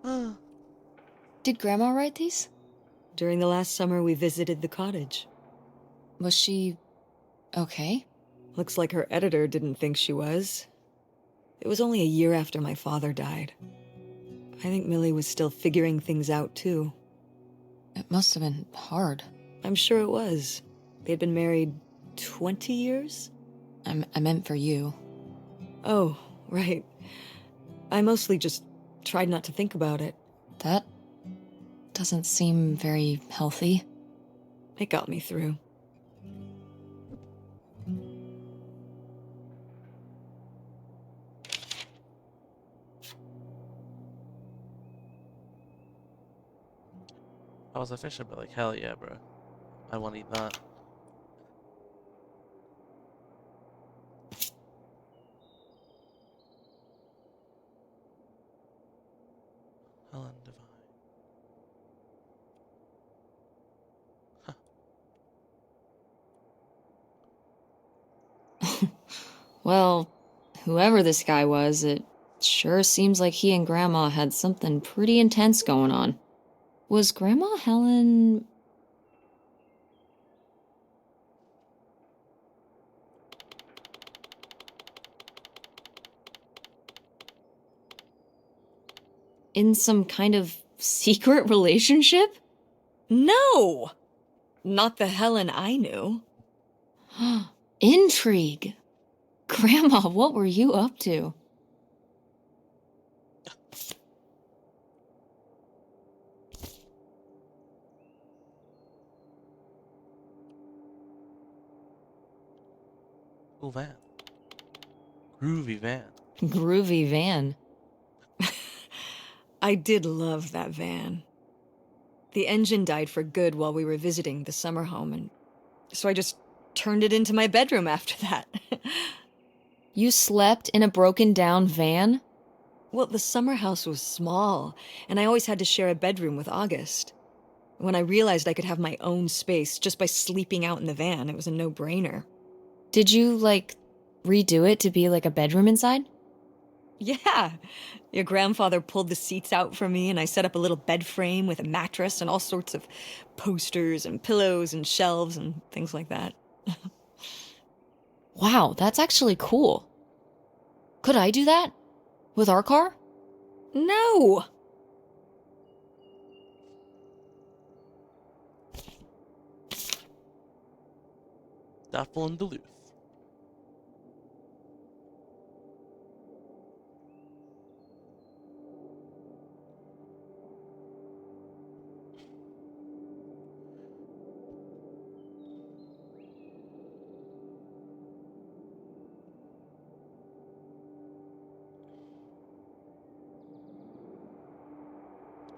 Ah. Did Grandma write these? During the last summer, we visited the cottage. Was she okay? Looks like her editor didn't think she was. It was only a year after my father died. I think Millie was still figuring things out, too. It must have been hard. I'm sure it was. They'd been married 20 years? I meant for you. Oh, right. I mostly just tried not to think about it. That doesn't seem very healthy. It got me through. I was a fisher, but like, hell yeah, bro. I want to eat that. Helen Divine. Well, whoever this guy was, it sure seems like he and Grandma had something pretty intense going on. Was Grandma Helen... in some kind of secret relationship? No! Not the Helen I knew. Intrigue. Grandma, what were you up to? Cool van. Groovy van. Groovy van. I did love that van. The engine died for good while we were visiting the summer home, and so I just turned it into my bedroom after that. You slept in a broken down van? Well, the summer house was small, and I always had to share a bedroom with August. When I realized I could have my own space just by sleeping out in the van, it was a no-brainer. Did you, redo it to be like a bedroom inside? Yeah. Your grandfather pulled the seats out for me, and I set up a little bed frame with a mattress and all sorts of posters and pillows and shelves and things like that. Wow, that's actually cool. Could I do that? With our car? No! Doubtful in Duluth.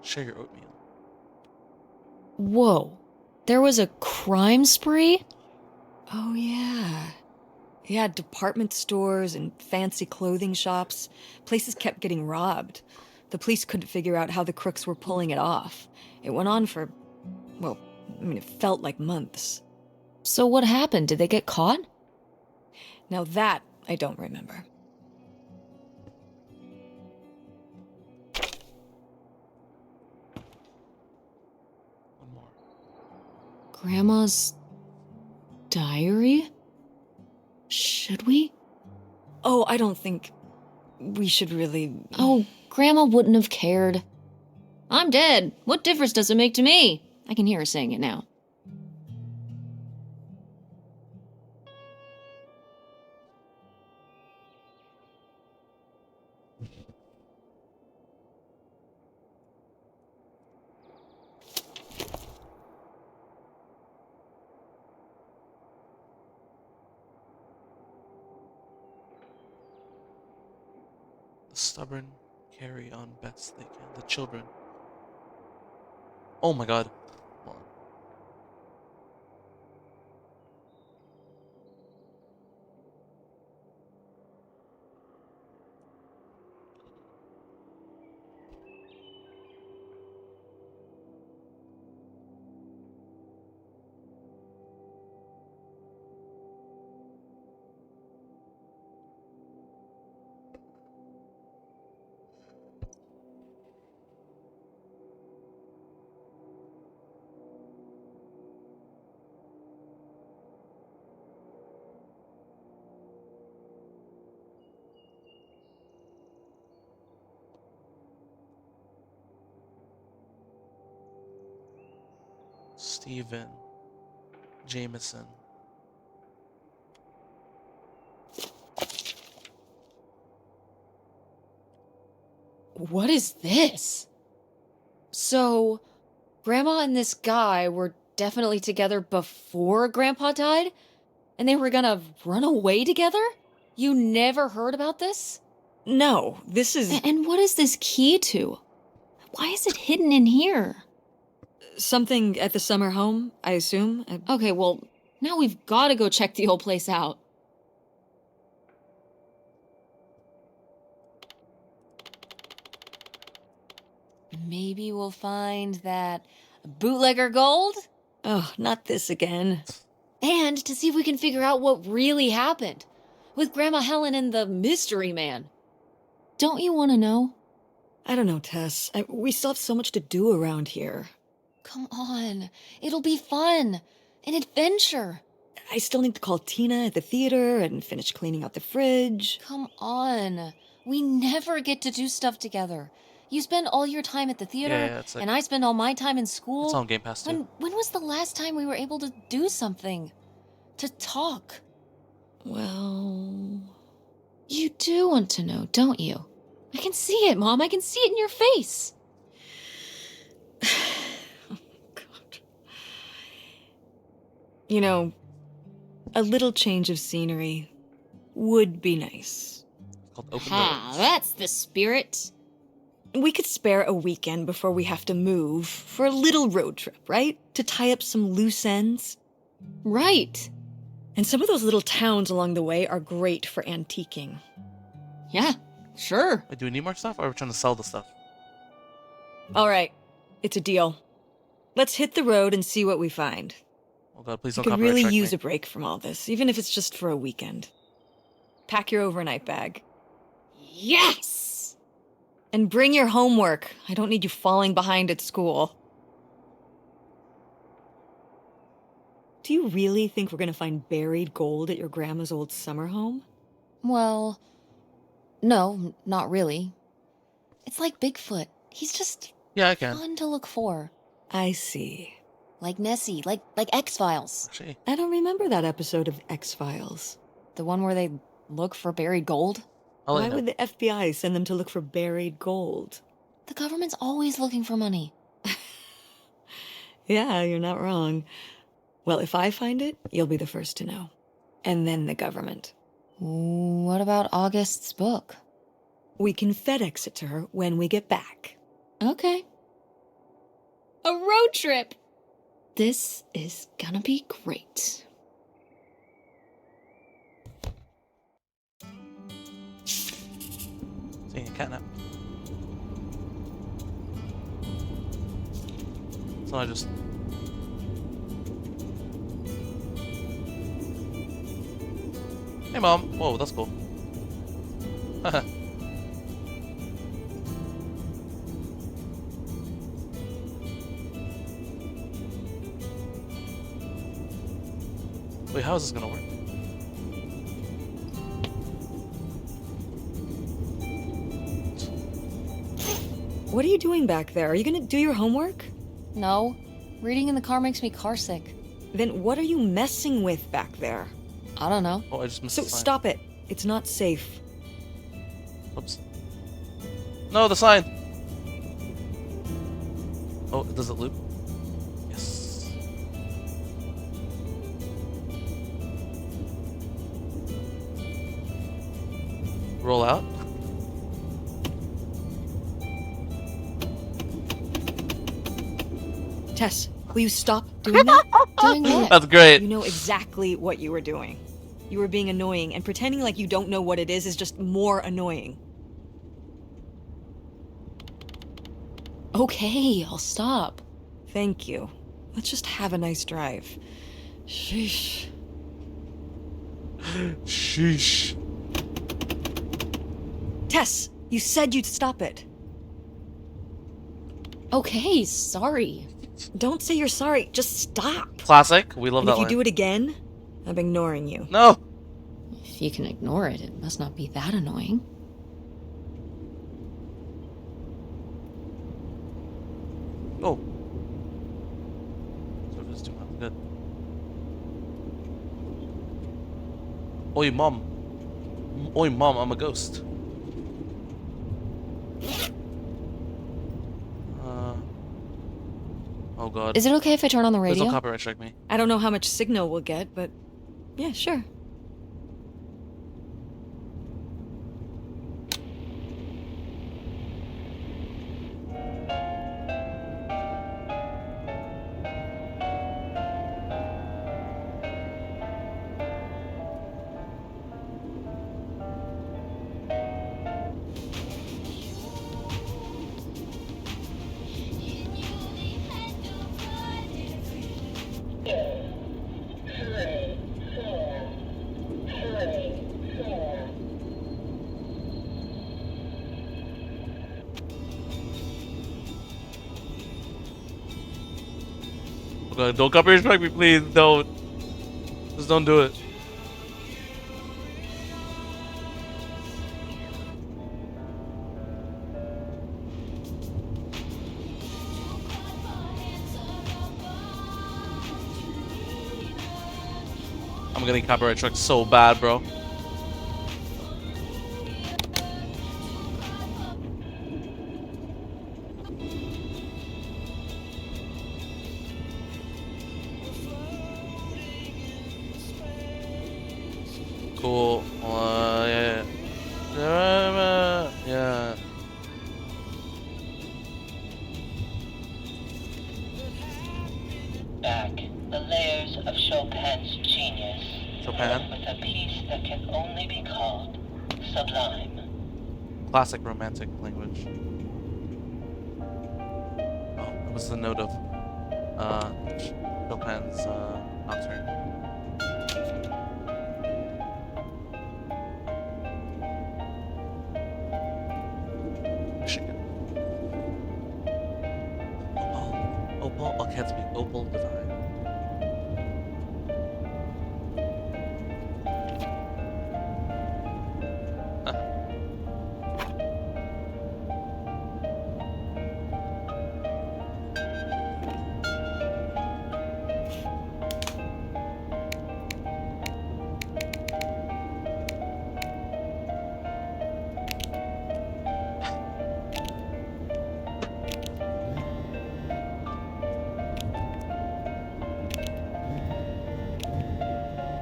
Share your oatmeal. Whoa. There was a crime spree? Oh, yeah. Yeah, department stores and fancy clothing shops. Places kept getting robbed. The police couldn't figure out how the crooks were pulling it off. It went on for, well, it felt like months. So what happened? Did they get caught? Now that I don't remember. One more. Grandma's diary? Should we? Oh, I don't think we should really... Oh, Grandma wouldn't have cared. I'm dead. What difference does it make to me? I can hear her saying it now. stubborn carry on best they can. The children. Oh my god. Hold on. Stephen Jameson. What is this? So, Grandma and this guy were definitely together before Grandpa died? And they were gonna run away together? You never heard about this? No, this is And what is this key to? Why is it hidden in here? something at the summer home, I assume. Okay, well, now we've gotta go check the old place out. Maybe we'll find that bootlegger gold? Oh, not this again. And to see if we can figure out what really happened with Grandma Helen and the mystery man. Don't you want to know? I don't know, Tess. We still have so much to do around here. Come on. It'll be fun. An adventure. I still need to call Tina at the theater and finish cleaning out the fridge. Come on. We never get to do stuff together. You spend all your time at the theater, Yeah, it's like, and I spend all my time in school. it's on Game Pass too. When was the last time we were able to do something? To talk? Well... You do want to know, don't you? I can see it, Mom. I can see it in your face. Oh, God. You know, a little change of scenery would be nice. It's called Open Ha, Roads. that's the spirit. We could spare a weekend before we have to move for a little road trip, right? To tie up some loose ends. Right. And some of those little towns along the way are great for antiquing. Yeah, sure. Wait, do we need more stuff, or are we trying to sell the stuff? All right, it's a deal. Let's hit the road and see what we find. Oh god, please You don't could copyright really strike use me. a break from all this, even if it's just for a weekend. Pack your overnight bag. Yes! And bring your homework. I don't need you falling behind at school. Do you really think we're gonna find buried gold at your grandma's old summer home? Well, no, not really. It's like Bigfoot. He's just Yeah, I can. fun to look for. I see. Like Nessie, like X-Files. Actually, I don't remember that episode of X-Files. The one where they look for buried gold. I'll let Why you know. would the FBI send them to look for buried gold? The government's always looking for money. Yeah, you're not wrong. Well, if I find it, you'll be the first to know. And then the government. What about August's book? We can FedEx it to her when we get back. Okay. A road trip! This is gonna be great. Seeing a catnap. So I just... Hey mom! Whoa, that's cool. Haha. Wait, how is this gonna work? What are you doing back there? Are you gonna do your homework? No, reading in the car makes me carsick. Then what are you messing with back there? I don't know. Oh, I just missed So the sign. stop it. It's not safe. Oops. No, the sign! Oh, does it loop? Yes. Roll out. Tess, will you stop doing that? Doing what? That's great. You know exactly what you were doing. You were being annoying, and pretending like you don't know what it is just more annoying. Okay, I'll stop. Thank you. Let's just have a nice drive. Sheesh. Sheesh. Tess, you said you'd stop it. Okay, sorry. Don't say you're sorry, just stop. Classic. We love And that if you line. do it again, I'm ignoring you. No. If you can ignore it, it must not be that annoying. Oh. Surface 2 miles. Good. Oi, mom. Oi, mom, I'm a ghost. Oh god. Is it okay if I turn on the Please radio? don't copyright strike me. I don't know how much signal we'll get, but yeah, sure. Oh god, don't copyright strike me, please. Don't. Just don't do it. I'm getting copyright struck so bad, bro. Cool. Yeah. Yeah. Back, the layers of Chopin's genius. Chopin? With a piece that can only be called sublime. Classic romantic language. Oh, that was the note of Chopin's nocturne. Michigan. Opal. I can't speak. Opal divine.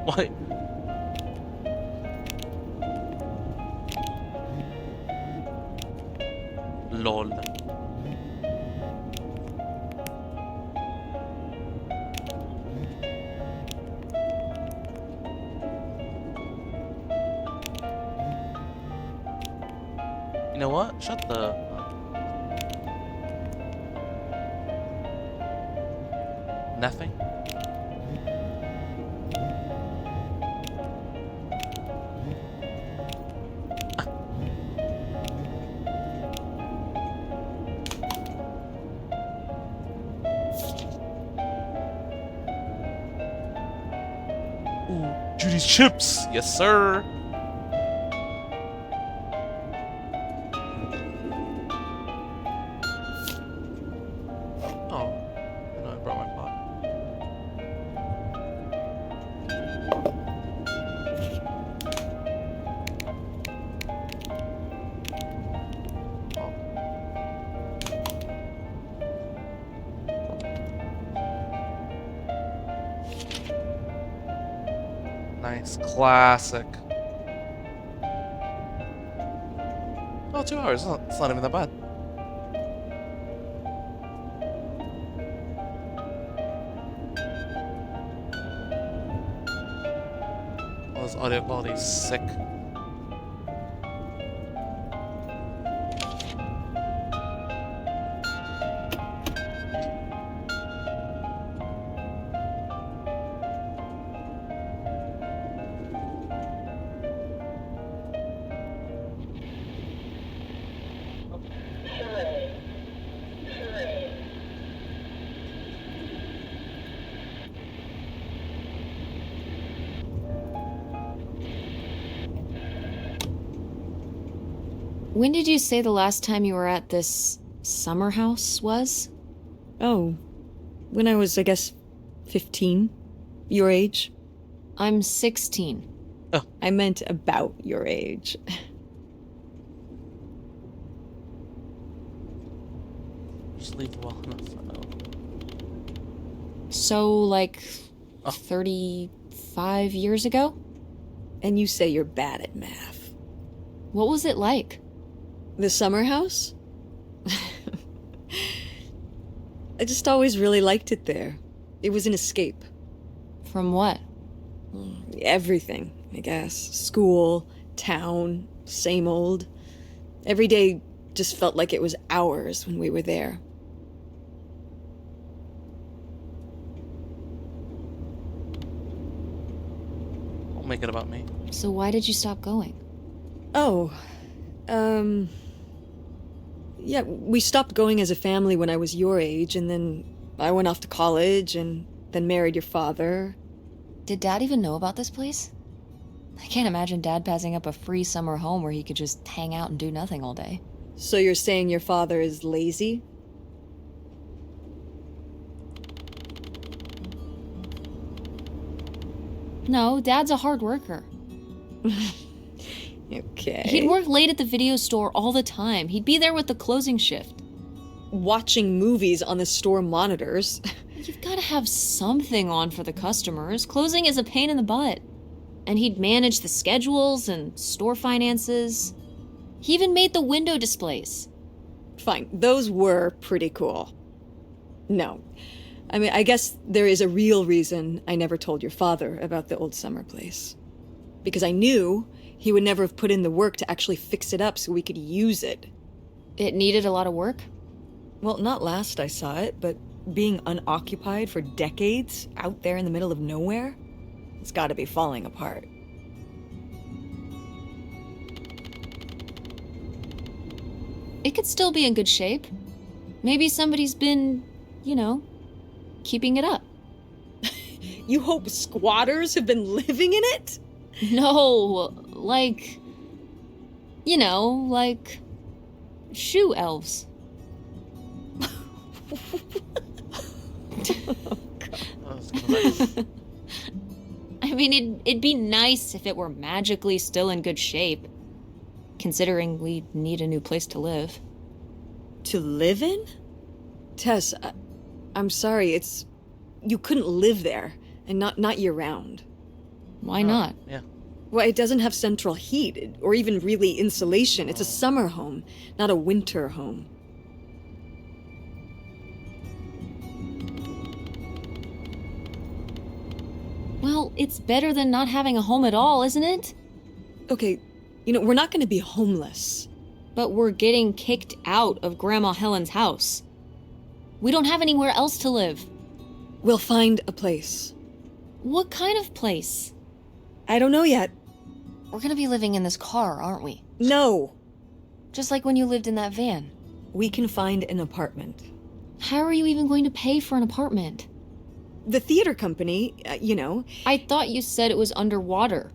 What? LOL. You know what? Shut the... Nothing? Ooh, Judy's chips! Yes, sir! Oh, I know I brought my pot. Oh. Nice, classic. Oh, 2 hours. It's not even that bad. Audio quality is sick. Hooray. Hooray. When did you say the last time you were at this summer house was? Oh, when I was, I guess, 15. Your age. I'm 16. I meant about your age. Just leave well enough. So, like, Oh. 35 years ago? And you say you're bad at math. What was it like? The summer house? I just always really liked it there. It was an escape. From what? Everything, I guess. School, town, same old. Every day just felt like it was hours when we were there. Don't make it about me. So why did you stop going? Oh, yeah, we stopped going as a family when I was your age, and then I went off to college and then married your father. Did Dad even know about this place? I can't imagine Dad passing up a free summer home where he could just hang out and do nothing all day. So you're saying your father is lazy? No, Dad's a hard worker. Okay. He'd work late at the video store all the time. He'd be there with the closing shift. Watching movies on the store monitors. You've got to have something on for the customers. Closing is a pain in the butt. And he'd manage the schedules and store finances. He even made the window displays. Fine, those were pretty cool. No. I mean, I guess there is a real reason I never told your father about the old summer place. Because I knew he would never have put in the work to actually fix it up so we could use it. It needed a lot of work. Well, not last I saw it, but being unoccupied for decades out there in the middle of nowhere, it's gotta be falling apart. It could still be in good shape. Maybe somebody's been, keeping it up. You hope squatters have been living in it? No, like shoe elves. Oh, it's gonna wreck. I mean, it'd be nice if it were magically still in good shape, considering we need a new place to live. To live in? Tess, I'm sorry, you couldn't live there, and not year-round. Why not? Yeah. Well, it doesn't have central heat, or even really insulation. It's a summer home, not a winter home. Well, it's better than not having a home at all, isn't it? Okay, we're not gonna be homeless. But we're getting kicked out of Grandma Helen's house. We don't have anywhere else to live. We'll find a place. What kind of place? I don't know yet. We're gonna be living in this car, aren't we? No! Just like when you lived in that van. We can find an apartment. How are you even going to pay for an apartment? The theater company, I thought you said it was underwater.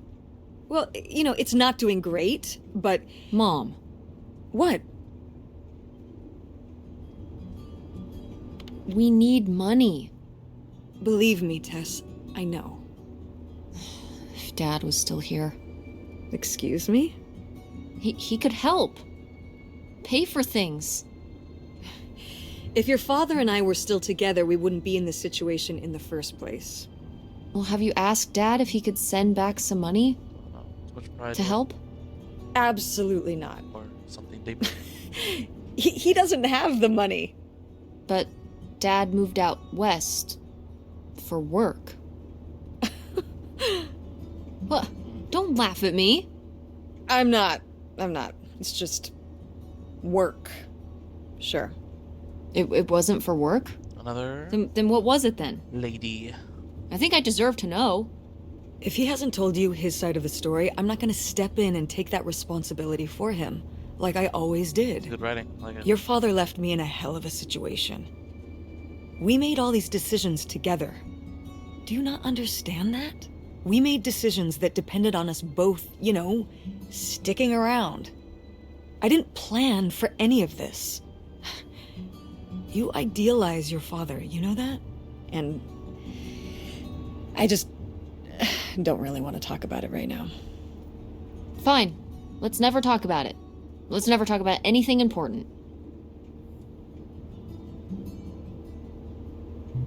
well, it's not doing great, but Mom, what? we need money. Believe me, Tess, I know. If Dad was still here, Excuse me? he could help. Pay for things. If your father and I were still together, we wouldn't be in this situation in the first place. Well, have you asked Dad if he could send back some money Too much pride to help? Absolutely not. or something deeper. He doesn't have the money. But Dad moved out west for work. What? Don't laugh at me. I'm not. It's just work. Sure. It wasn't for work? Another Then what was it then? lady. I think I deserve to know. If he hasn't told you his side of the story, I'm not gonna step in and take that responsibility for him, like I always did. Good writing. I like it. Your father left me in a hell of a situation. We made all these decisions together. Do you not understand that? We made decisions that depended on us both, sticking around. I didn't plan for any of this. You idealize your father, you know that? And I just don't really want to talk about it right now. Fine. Let's never talk about it. Let's never talk about anything important.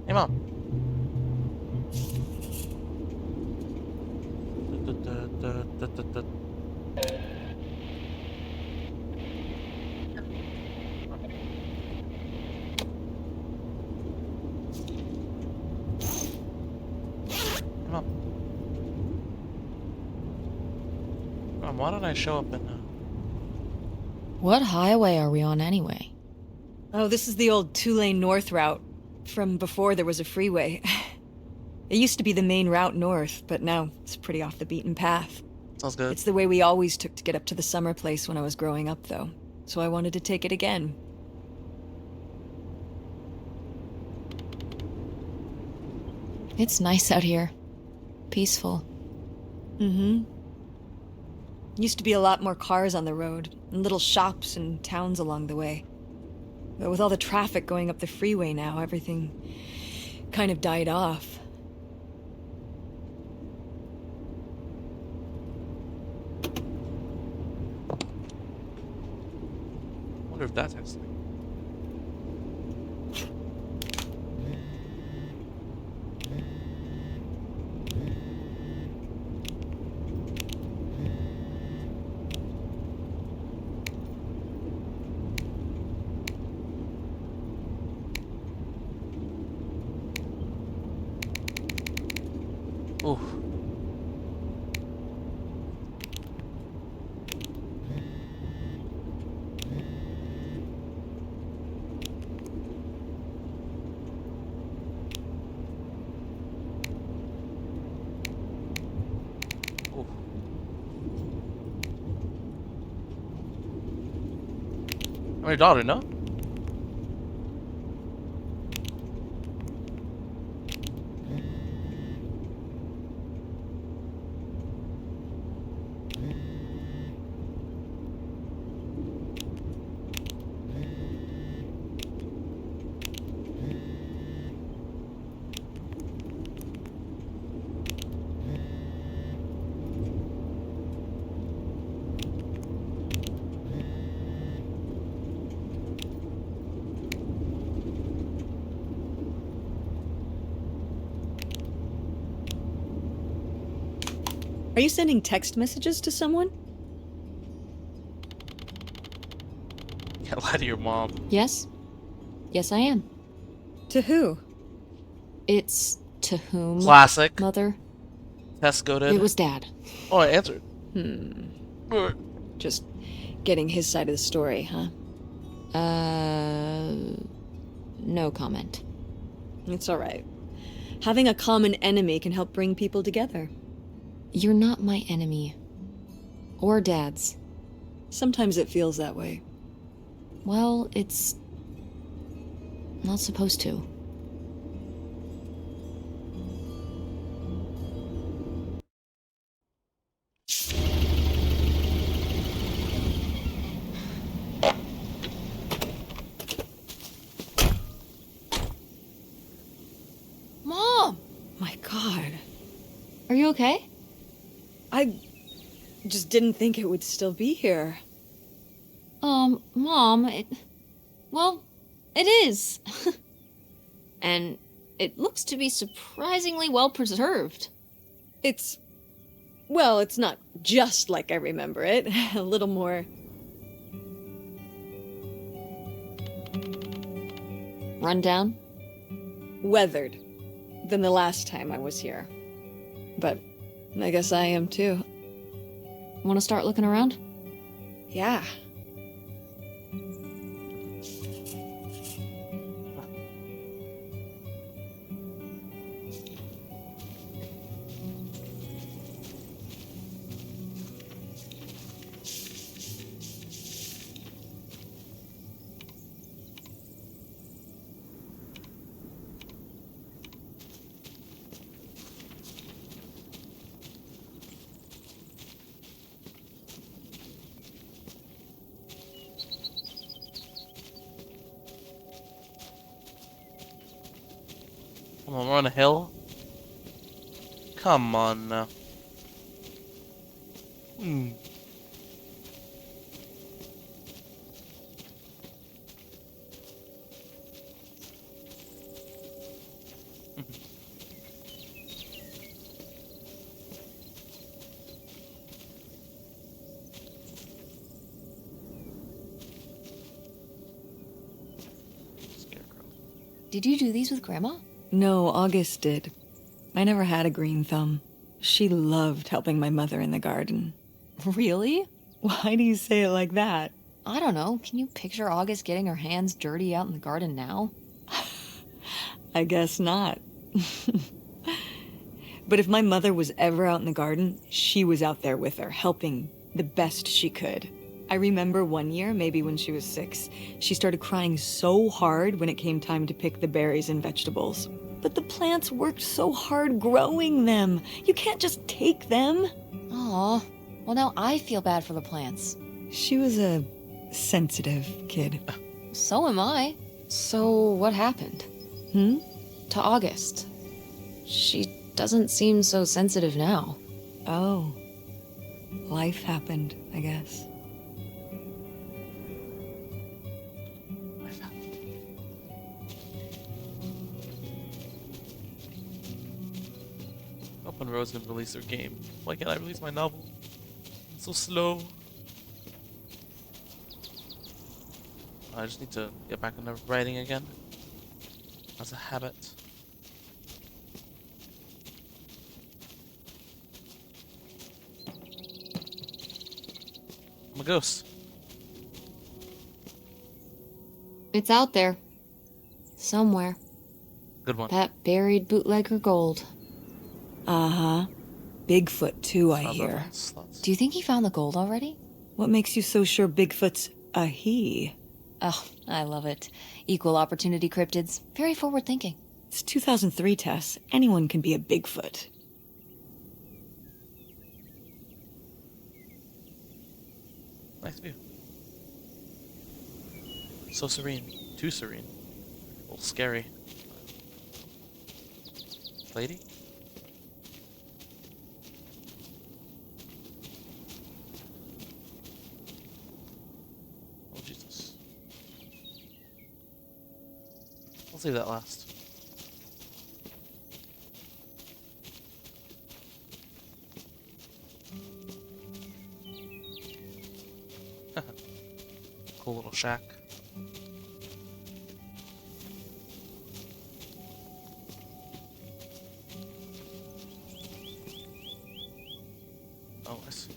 Hey, Mom. Mom. Mom, why don't I show up in What highway are we on anyway? Oh, this is the old two-lane north route, from before there was a freeway. It used to be the main route north, but now it's pretty off the beaten path. Sounds good. It's the way we always took to get up to the summer place when I was growing up, though. So I wanted to take it again. It's nice out here. Peaceful. Mm-hmm. Used to be a lot more cars on the road, and little shops and towns along the way. But with all the traffic going up the freeway now, everything kind of died off. Wonder if that's actually. Ooh. Ooh. I'm your daughter, no? Are you sending text messages to someone? Can't lie to your mom. Yes? Yes, I am. To who? It's to whom, Classic. Mother? Test goated. It was Dad. Oh, I answered. Just getting his side of the story, huh? No comment. It's all right. Having a common enemy can help bring people together. You're not my enemy. Or Dad's. Sometimes it feels that way. Well, it's not supposed to. Mom! My God. Are you okay? I just didn't think it would still be here. Mom, well, it is. And it looks to be surprisingly well preserved. Well, it's not just like I remember it. A little more Rundown? weathered than the last time I was here. But I guess I am too. Want to start looking around? Yeah. Come on, we're on a hill. Come on now. Scarecrow. Did you do these with Grandma? No, August did. I never had a green thumb. She loved helping my mother in the garden. Really? Why do you say it like that? I don't know. Can you picture August getting her hands dirty out in the garden now? I guess not. But if my mother was ever out in the garden, she was out there with her, helping the best she could. I remember one year, maybe when she was 6, she started crying so hard when it came time to pick the berries and vegetables. But the plants worked so hard growing them. You can't just take them. Aw. Well, now I feel bad for the plants. She was a sensitive kid. So am I. So what happened? To August. She doesn't seem so sensitive now. Oh. Life happened, I guess. Open Rose gonna release their game. Why can't I release my novel? It's so slow. I just need to get back into writing again. As a habit. I'm a ghost. It's out there. Somewhere. Good one. That buried bootlegger gold. Uh-huh. Bigfoot, too, I Sounds hear. like sluts. Do you think he found the gold already? What makes you so sure Bigfoot's a he? Oh, I love it. Equal opportunity cryptids. Very forward thinking. It's 2003, Tess. Anyone can be a Bigfoot. Nice view. So serene. Too serene. A little scary. Lady? Oh, Jesus. I'll save that last. Cool little shack. Oh, I see.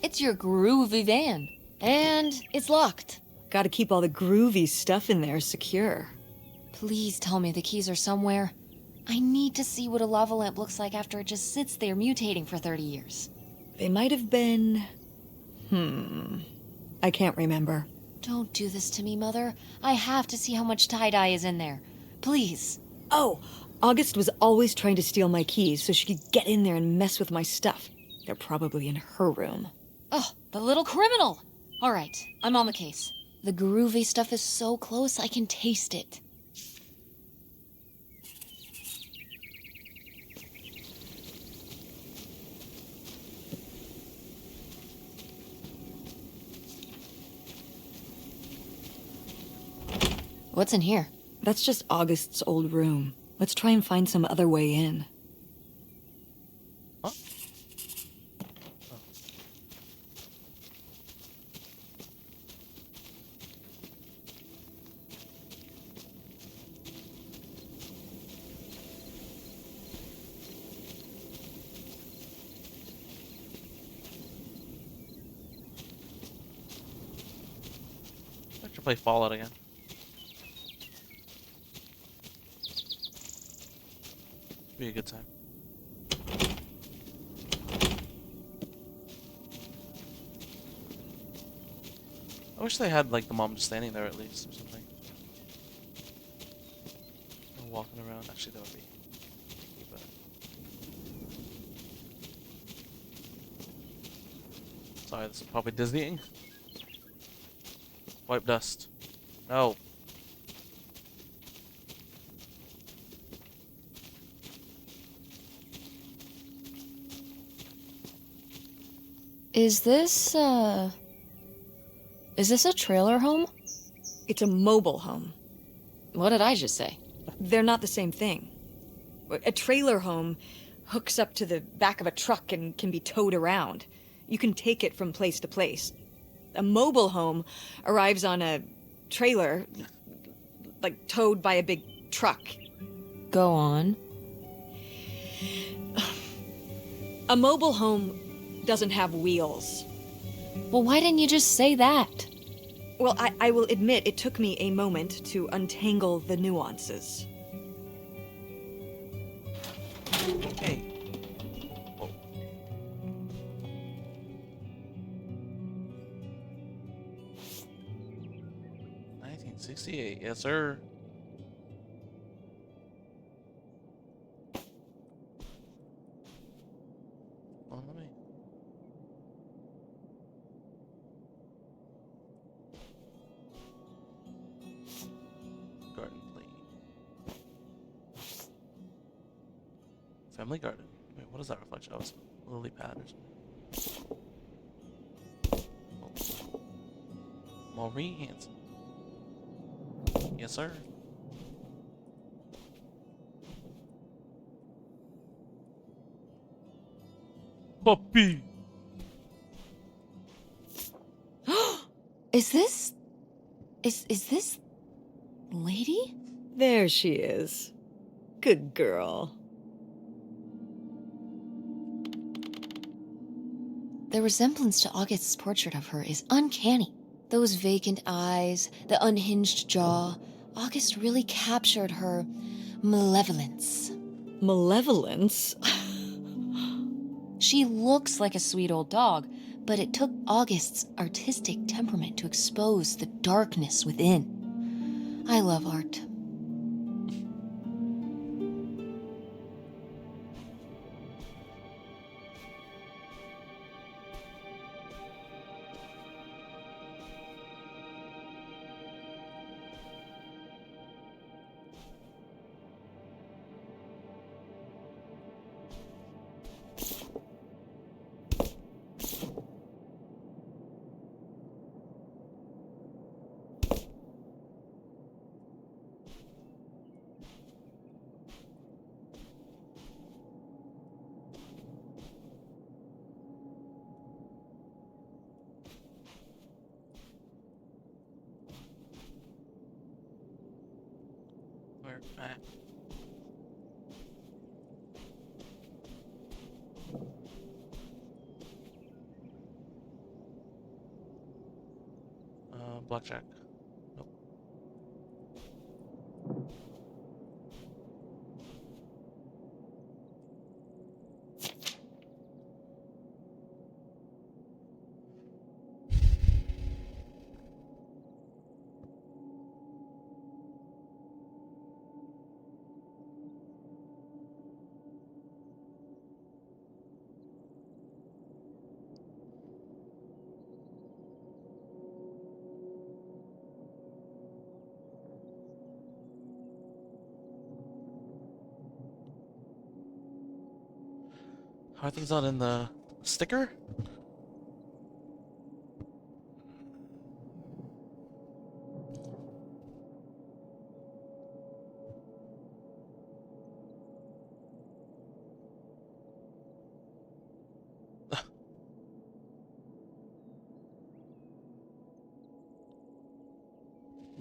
It's your groovy van. And it's locked. Gotta keep all the groovy stuff in there secure. Please tell me the keys are somewhere. I need to see what a lava lamp looks like after it just sits there mutating for 30 years. They might have been... I can't remember. Don't do this to me, Mother. I have to see how much tie-dye is in there. Please. Oh, August was always trying to steal my keys so she could get in there and mess with my stuff. They're probably in her room. Oh, the little criminal! All right, I'm on the case. The groovy stuff is so close I can taste it. What's in here? That's just August's old room. Let's try and find some other way in. Huh? I should play Fallout again. Be a good time. I wish they had like the mom just standing there at least or something. Or walking around. Actually, that would be. But... Sorry, this is probably Disneying. Wipe dust. No. Is this a trailer home? It's a mobile home. What did I just say? They're not the same thing. A trailer home hooks up to the back of a truck and can be towed around. You can take it from place to place. A mobile home arrives on a trailer, like towed by a big truck. Go on. A mobile home doesn't have wheels. Well, why didn't you just say that? Well, I will admit it took me a moment to untangle the nuances. Hey. Whoa. $1968, yes sir. Well, let me. Garden plane. Family garden. Wait, what is that reflection? Oh, it's a lily pad or something. Oh. Maureen Hanson. Yes, sir. Puppy. Is this lady? There she is. Good girl. The resemblance to August's portrait of her is uncanny. Those vacant eyes, the unhinged jaw. August really captured her malevolence. Malevolence? She looks like a sweet old dog, but it took August's artistic temperament to expose the darkness within. I love art. Where at? Blackjack. Nope. How are things not in the sticker?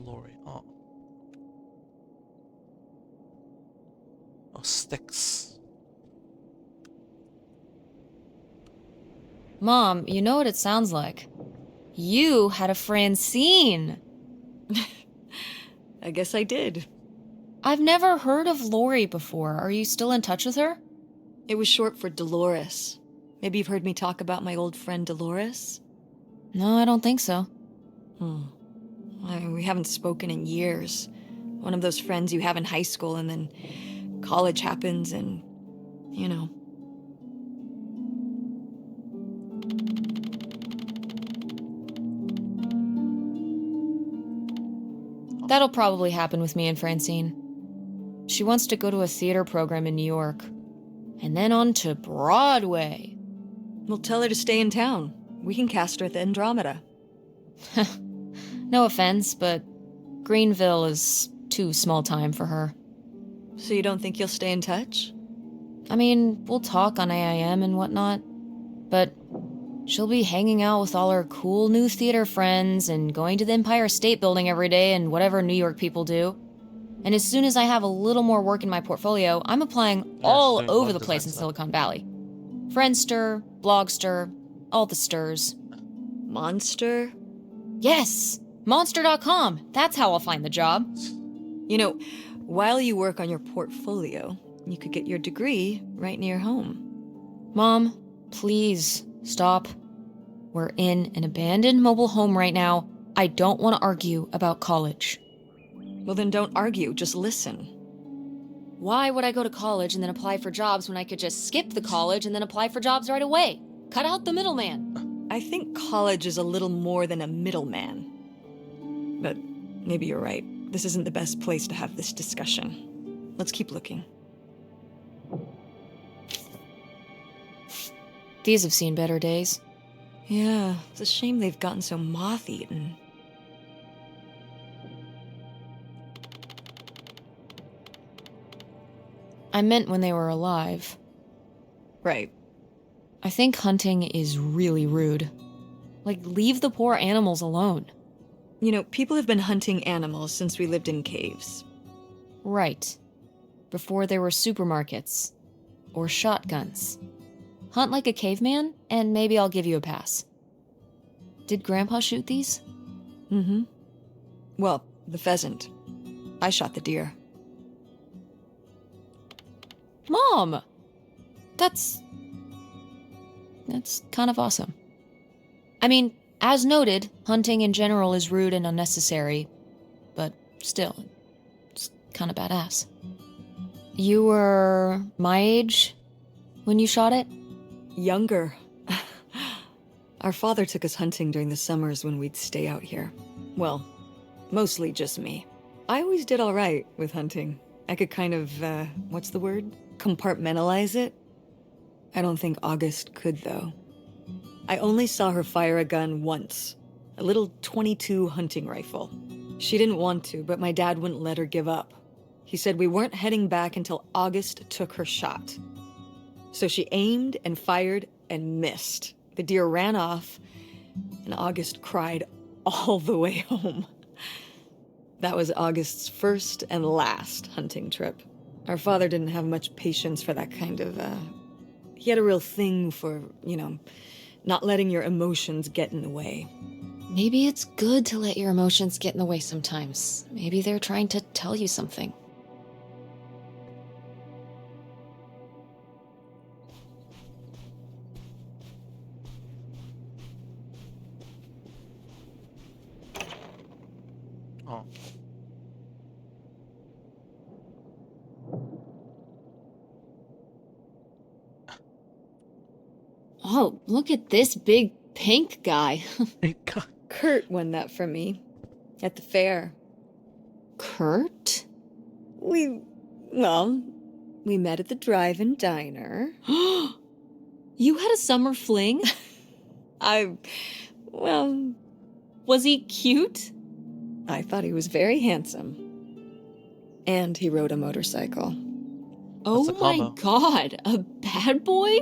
Lori. Oh. Oh, Styx. Mom, you know what it sounds like. You had a Francine. I guess I did. I've never heard of Lori before. Are you still in touch with her? It was short for Dolores. Maybe you've heard me talk about my old friend Dolores? No, I don't think so. We haven't spoken in years. One of those friends you have in high school and then college happens and, you know. That'll probably happen with me and Francine. She wants to go to a theater program in New York. And then on to Broadway. We'll tell her to stay in town. We can cast her at the Andromeda. No offense, but Greenville is too small time for her. So you don't think you'll stay in touch? I mean, we'll talk on AIM and whatnot, but she'll be hanging out with all her cool new theater friends and going to the Empire State Building every day and whatever New York people do. And as soon as I have a little more work in my portfolio, I'm applying all doing over blog the place in design stuff. Silicon Valley. Friendster, Blogster, all the stirs. Monster? Yes! Monster.com! That's how I'll find the job. You know, while you work on your portfolio, you could get your degree right near home. Mom, please, stop. We're in an abandoned mobile home right now. I don't want to argue about college. Well, then don't argue, just listen. Why would I go to college and then apply for jobs when I could just skip the college and then apply for jobs right away? Cut out the middleman. I think college is a little more than a middleman. But maybe you're right. This isn't the best place to have this discussion. Let's keep looking. These have seen better days. Yeah, it's a shame they've gotten so moth-eaten. I meant when they were alive. Right. I think hunting is really rude. Like, leave the poor animals alone. You know, people have been hunting animals since we lived in caves. Right. Before there were supermarkets. Or shotguns. Hunt like a caveman, and maybe I'll give you a pass. Did Grandpa shoot these? Mm-hmm. Well, the pheasant. I shot the deer. Mom! That's kind of awesome. I mean, as noted, hunting in general is rude and unnecessary, but still, it's kind of badass. You were my age when you shot it? Younger. Our father took us hunting during the summers when we'd stay out here. Well, mostly just me. I always did all right with hunting. I could kind of, what's the word? Compartmentalize it? I don't think August could, though. I only saw her fire a gun once. A little .22 hunting rifle. She didn't want to, but my dad wouldn't let her give up. He said we weren't heading back until August took her shot. So she aimed and fired and missed. The deer ran off, and August cried all the way home. That was August's first and last hunting trip. Our father didn't have much patience for that kind of, he had a real thing for, you know, not letting your emotions get in the way. Maybe it's good to let your emotions get in the way sometimes. Maybe they're trying to tell you something. Oh. Oh, look at this big pink guy. Thank God. Kurt won that from me. At the fair. Kurt? We met at the drive-in diner. You had a summer fling? Was he cute? I thought he was very handsome. And he rode a motorcycle. Oh That's a my combo. god, a bad boy?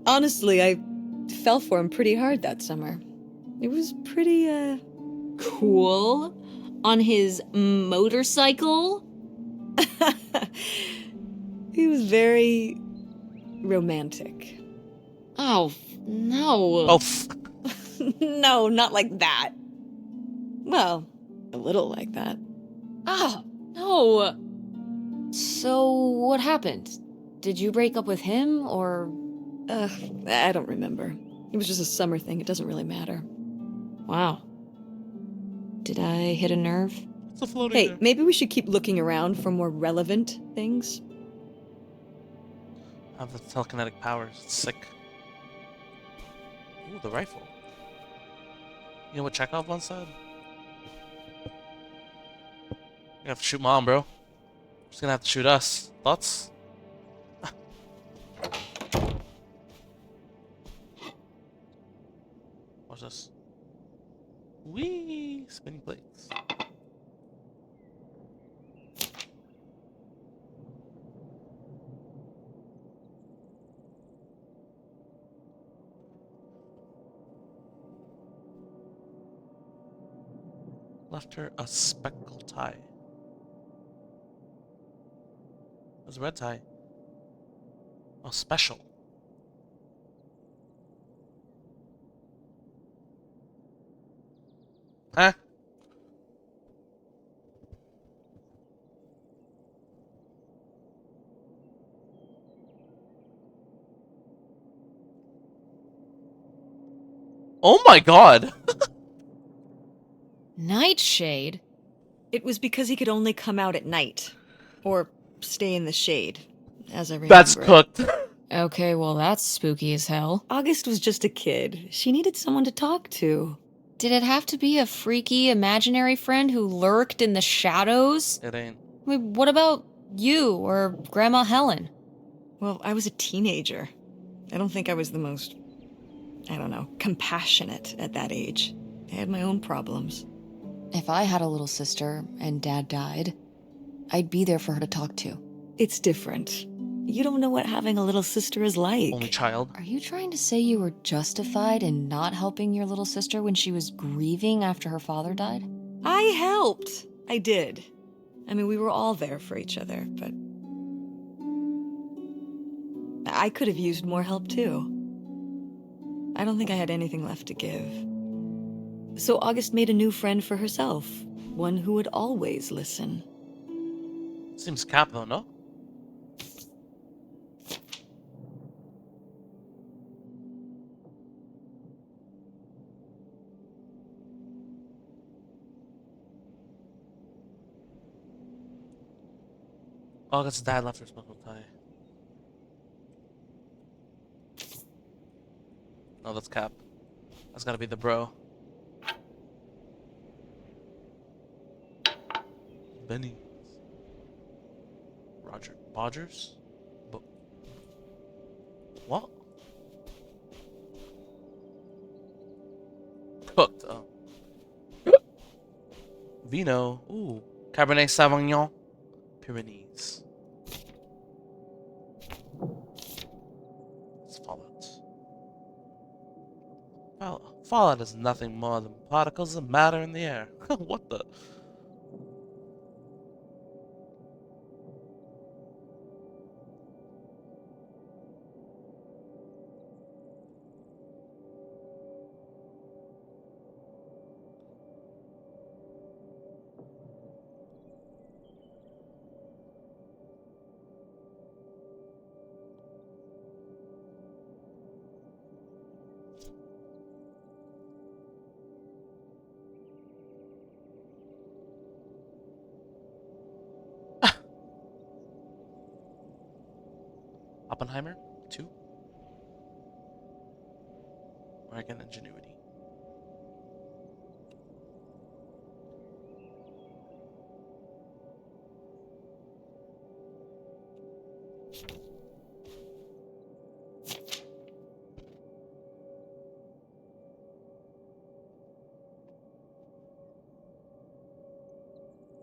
Honestly, I fell for him pretty hard that summer. It was pretty, Cool. On his motorcycle? he was very romantic. Oh, no. Oh, No, not like that. Well, a little like that. Oh, no. So, what happened? Did you break up with him, or... I don't remember. It was just a summer thing, it doesn't really matter. Wow. Did I hit a nerve? it's a floating. Hey, there. maybe we should keep looking around for more relevant things. I have the telekinetic powers. It's sick. Ooh, the rifle. You know what Chekhov once said? You have to shoot mom, bro. She's gonna have to shoot us. Thoughts? Watch this. Whee! Spinning plates. Left her a speckle tie. There's a red tie. Oh, special. Huh? Oh my god! Nightshade? It was because he could only come out at night. Or stay in the shade, as I remember. That's cooked. Okay, well, that's spooky as hell. August was just a kid. She needed someone to talk to. Did it have to be a freaky imaginary friend who lurked in the shadows? It ain't. I mean, what about you or Grandma Helen? Well, I was a teenager. I don't think I was the most, compassionate at that age. I had my own problems. If I had a little sister and Dad died, I'd be there for her to talk to. It's different. You don't know what having a little sister is like. Only child. Are you trying to say you were justified in not helping your little sister when she was grieving after her father died? I helped. I did. I mean, we were all there for each other, but I could have used more help too. I don't think I had anything left to give. So August made a new friend for herself, one who would always listen. Seems cap though, no? August's dad left her special tie. No, that's cap. That's gotta be the bro. Benny. Roger. Bodgers? What? Cooked. Oh. Vino. Ooh. Cabernet Sauvignon. Pyrenees. It's Fallout. Fallout is nothing more than particles of matter in the air. What the? Oppenheimer 2. American Ingenuity.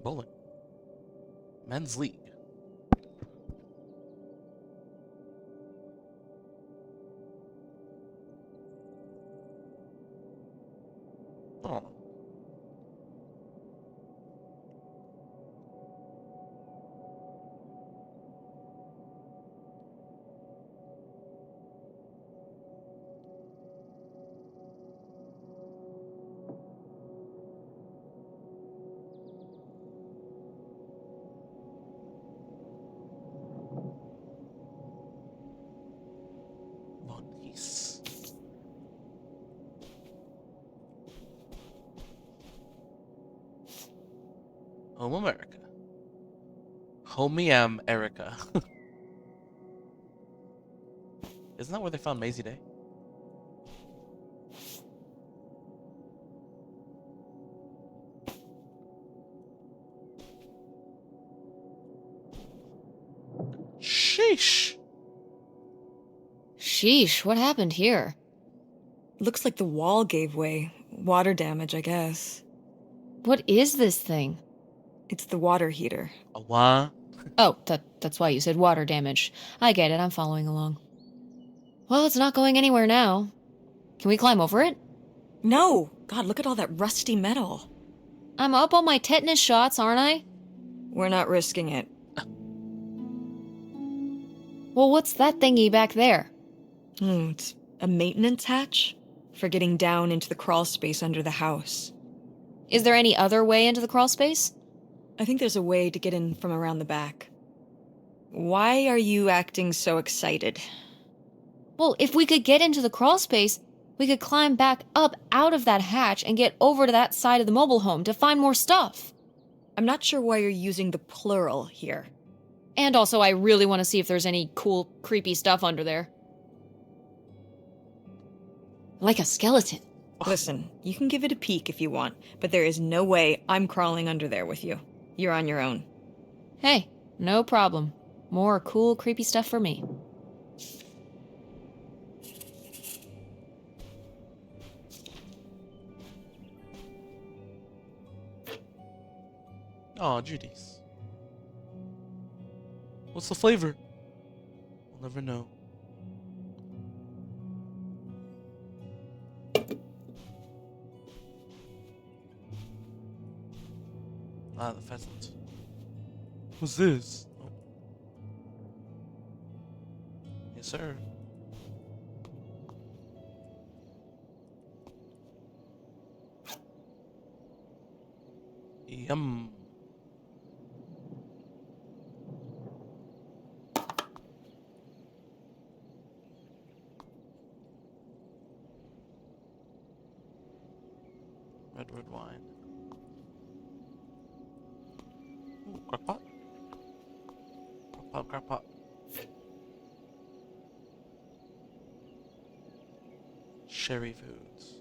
Bowling. Men's League. Judy's. Home America. Homie am Erica. Isn't that where they found Maisie Day? Sheesh. Sheesh, what happened here? Looks like the wall gave way. Water damage, I guess. What is this thing? It's the water heater. A what? Oh, that's why you said water damage. I get it, I'm following along. Well, it's not going anywhere now. Can we climb over it? No! God, look at all that rusty metal. I'm up on my tetanus shots, aren't I? We're not risking it. Well, what's that thingy back there? It's a maintenance hatch for getting down into the crawl space under the house. Is there any other way into the crawl space? I think there's a way to get in from around the back. Why are you acting so excited? Well, if we could get into the crawl space, we could climb back up out of that hatch and get over to that side of the mobile home to find more stuff. I'm not sure why you're using the plural here. And also, I really want to see if there's any cool, creepy stuff under there. Like a skeleton. Listen, you can give it a peek if you want, but there is no way I'm crawling under there with you. You're on your own. Hey, no problem. More cool, creepy stuff for me. Oh, Judy's. What's the flavor? We'll never know. Ah, the pheasant. What's this? Oh. Yes, sir. Yum. Redwood wine. Ooh, crock pot. Crock pot, crock pot. Sherry foods.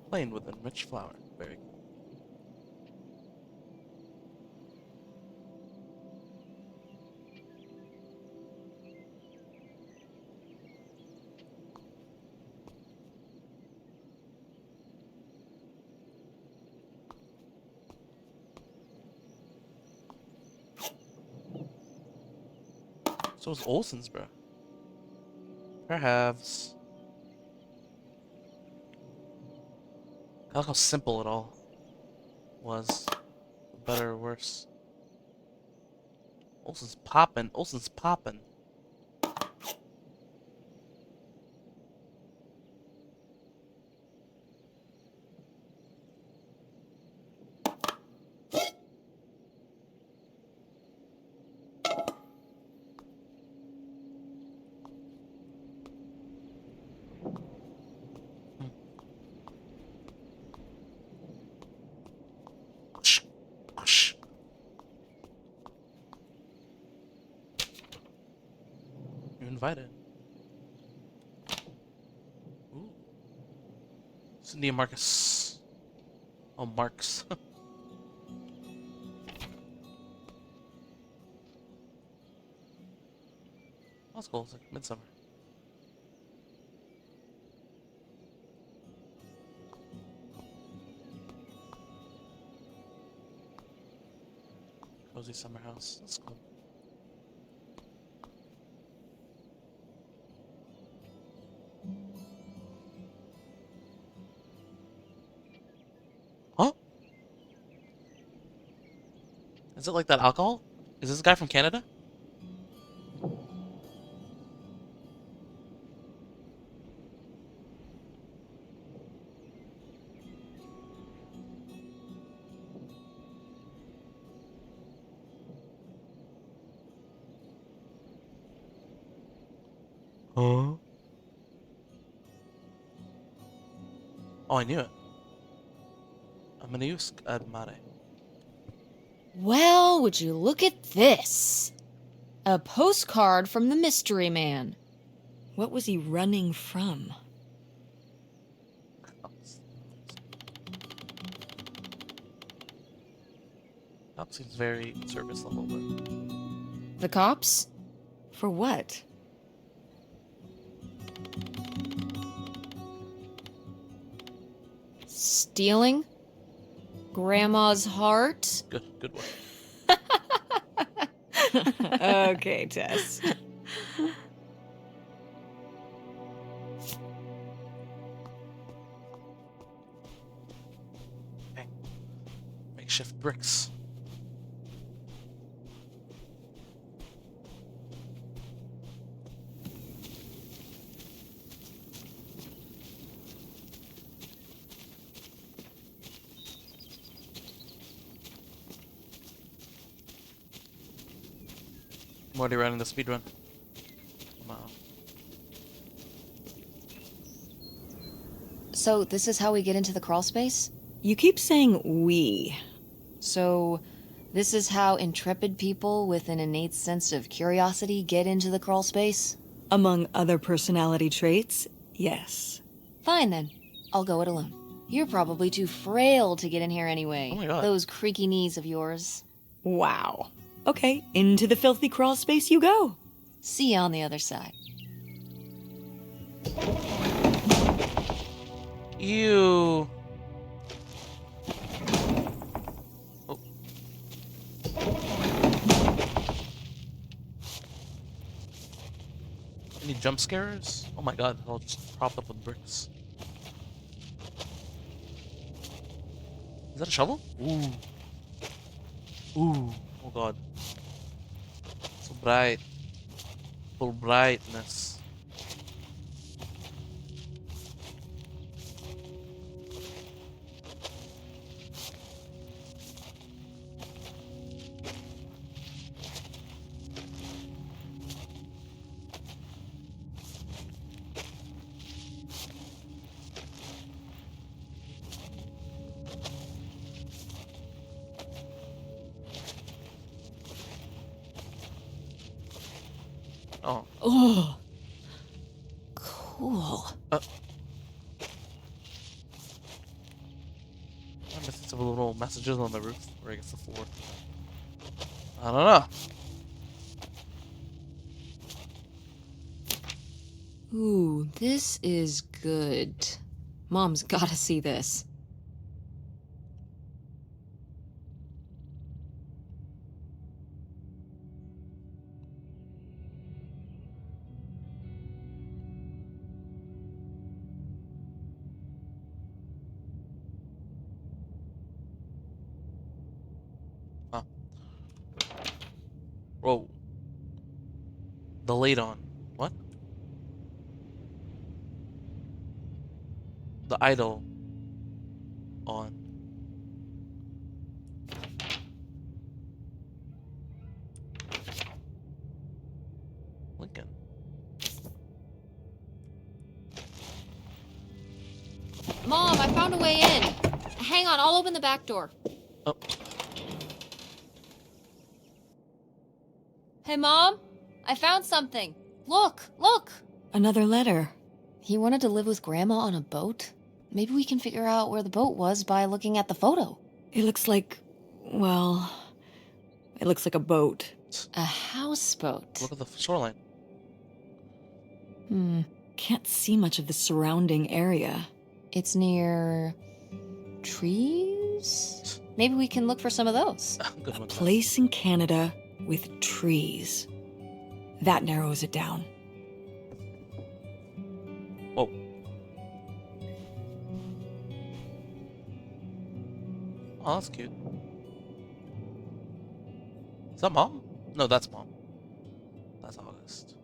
Plain with enriched flour. Very good. So is Olsen's, bro. Perhaps. I like how simple it all was. Better or worse. Olsen's poppin'. Olsen's poppin'. You're invited. Ooh. Cindy and Marcus. Oh, Marks. That's cool. It's like midsummer. Cozy summer house. That's cool. Huh? Is it like that alcohol? Is this guy from Canada? Huh? Oh, I knew it. Amaniusk ad mare. Well, would you look at this? A postcard from the mystery man. What was he running from? That seems very service level, but The cops? For what? Stealing? Grandma's heart? good one. Okay, Tess. Hey, makeshift bricks. I'm already running the speed run. Wow. So, this is how we get into the crawl space? You keep saying we. So, this is how intrepid people with an innate sense of curiosity get into the crawl space? Among other personality traits, yes. Fine then. I'll go it alone. You're probably too frail to get in here anyway. Oh my God. Those creaky knees of yours. Wow. Okay, into the filthy crawl space you go. See you on the other side. Ew. Oh. Any jump scares? Oh my god, it's all just propped up with bricks. Is that a shovel? Ooh. Ooh. Oh god. So bright. Full brightness. Oh. Oh. Cool. I'm missing some little messages on the roof, or I guess the floor. I don't know. Ooh, this is good. Mom's gotta see this. Huh. Whoa. The late on. What? The idol on. Lincoln. Mom, I found a way in. Hang on, I'll open the back door. Oh. Hey, Mom? I found something. Look, look! Another letter. He wanted to live with Grandma on a boat? Maybe we can figure out where the boat was by looking at the photo. It looks like, well, it looks like a boat. A houseboat. Look at the shoreline. Can't see much of the surrounding area. It's near trees? Maybe we can look for some of those. Good A one. place in Canada with trees. That narrows it down. Whoa. Oh, that's cute. Is that Mom? No, that's Mom. That's August.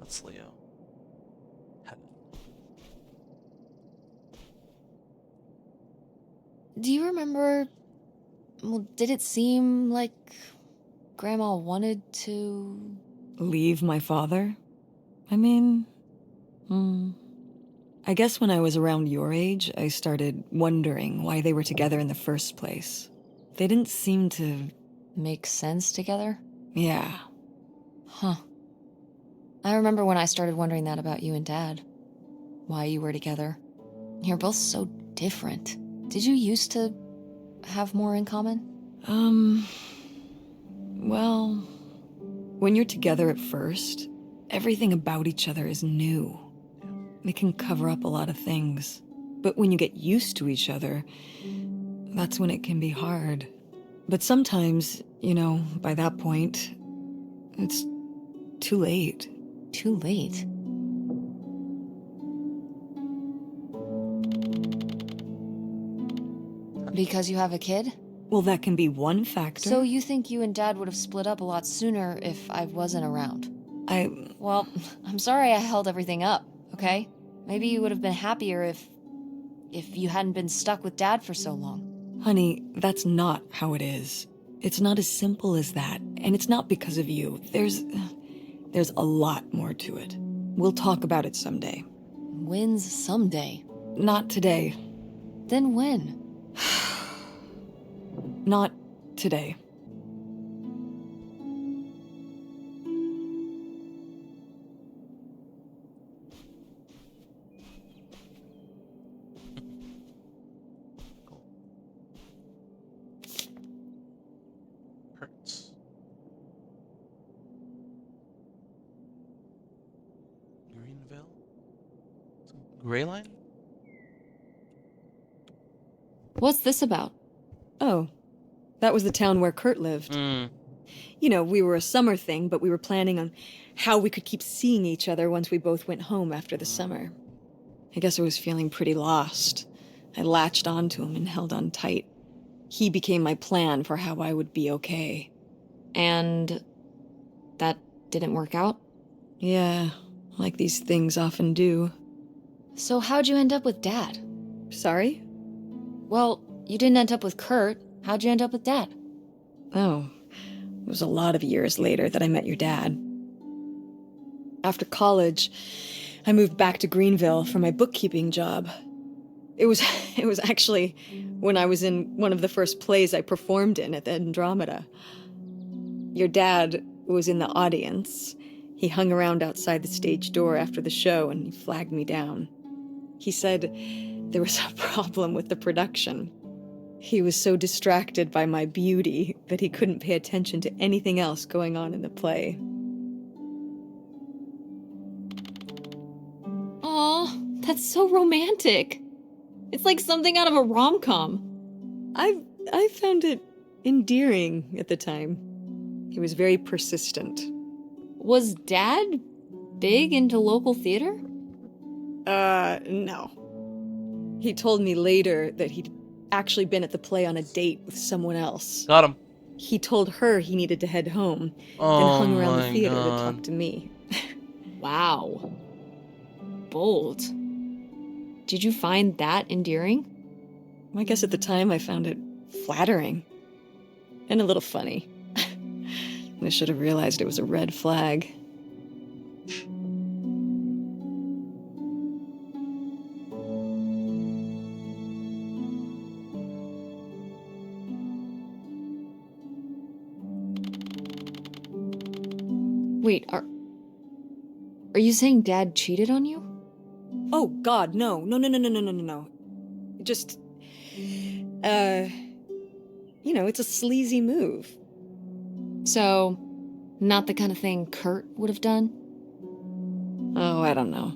That's Leo. Heaven. Do you remember... Well, did it seem like Grandma wanted to... Leave my father? I mean, I guess when I was around your age, I started wondering why they were together in the first place. They didn't seem to... Make sense together? Yeah. Huh. I remember when I started wondering that about you and Dad. Why you were together. You're both so different. Did you used to have more in common? Well, when you're together at first, everything about each other is new. It can cover up a lot of things. But when you get used to each other, that's when it can be hard. But sometimes, by that point, it's too late. Too late. Because you have a kid? Well, that can be one factor. So you think you and Dad would have split up a lot sooner if I wasn't around? Well, I'm sorry I held everything up, okay? Maybe you would have been happier if you hadn't been stuck with Dad for so long. Honey, that's not how it is. It's not as simple as that, and it's not because of you. There's a lot more to it. We'll talk about it someday. When's someday? Not today. Then when? Not today. Hurts. Greenville? Gray Line? What's this about? Oh, that was the town where Kurt lived. We were a summer thing, but we were planning on how we could keep seeing each other once we both went home after the summer. I guess I was feeling pretty lost. I latched onto him and held on tight. He became my plan for how I would be okay. And that didn't work out? Yeah, like these things often do. So how'd you end up with Dad? Sorry? Well, you didn't end up with Kurt. How'd you end up with Dad? Oh, it was a lot of years later that I met your dad. After college, I moved back to Greenville for my bookkeeping job. It was actually when I was in one of the first plays I performed in at the Andromeda. Your dad was in the audience. He hung around outside the stage door after the show and he flagged me down. He said there was a problem with the production. He was so distracted by my beauty that he couldn't pay attention to anything else going on in the play. Aw, that's so romantic. It's like something out of a rom-com. I found it endearing at the time. He was very persistent. Was Dad big into local theater? No. He told me later that he'd actually been at the play on a date with someone else. Got him. He told her he needed to head home, Oh, then hung around the my theater to God. talk to me. Wow. Bold. Did you find that endearing? I guess at the time I found it flattering. And a little funny. I should have realized it was a red flag. Wait, are you saying Dad cheated on you? Oh, God, no. No. Just, it's a sleazy move. So, not the kind of thing Kurt would have done? Oh, I don't know.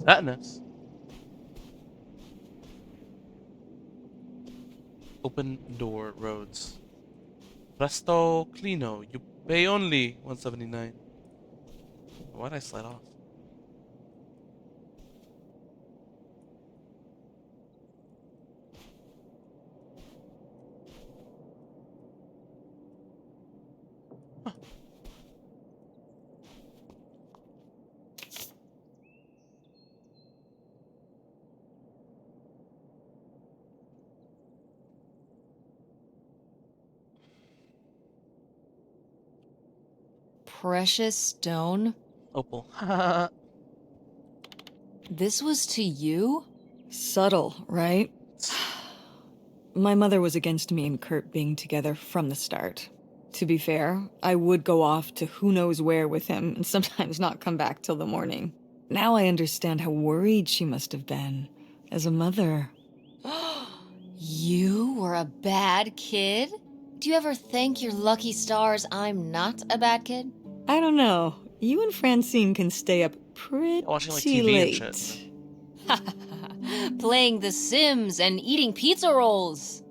Sadness. Open door roads. Presto Clino. You pay only 179. Why'd I slide off? Huh. precious stone? Opal. This was to you? Subtle, right? My mother was against me and Kurt being together from the start. To be fair, I would go off to who knows where with him and sometimes not come back till the morning. Now I understand how worried she must have been as a mother. You were a bad kid? Do you ever thank your lucky stars I'm not a bad kid? I don't know. You and Francine can stay up pretty Watching, like, TV and late. shit. Playing The Sims and eating pizza rolls.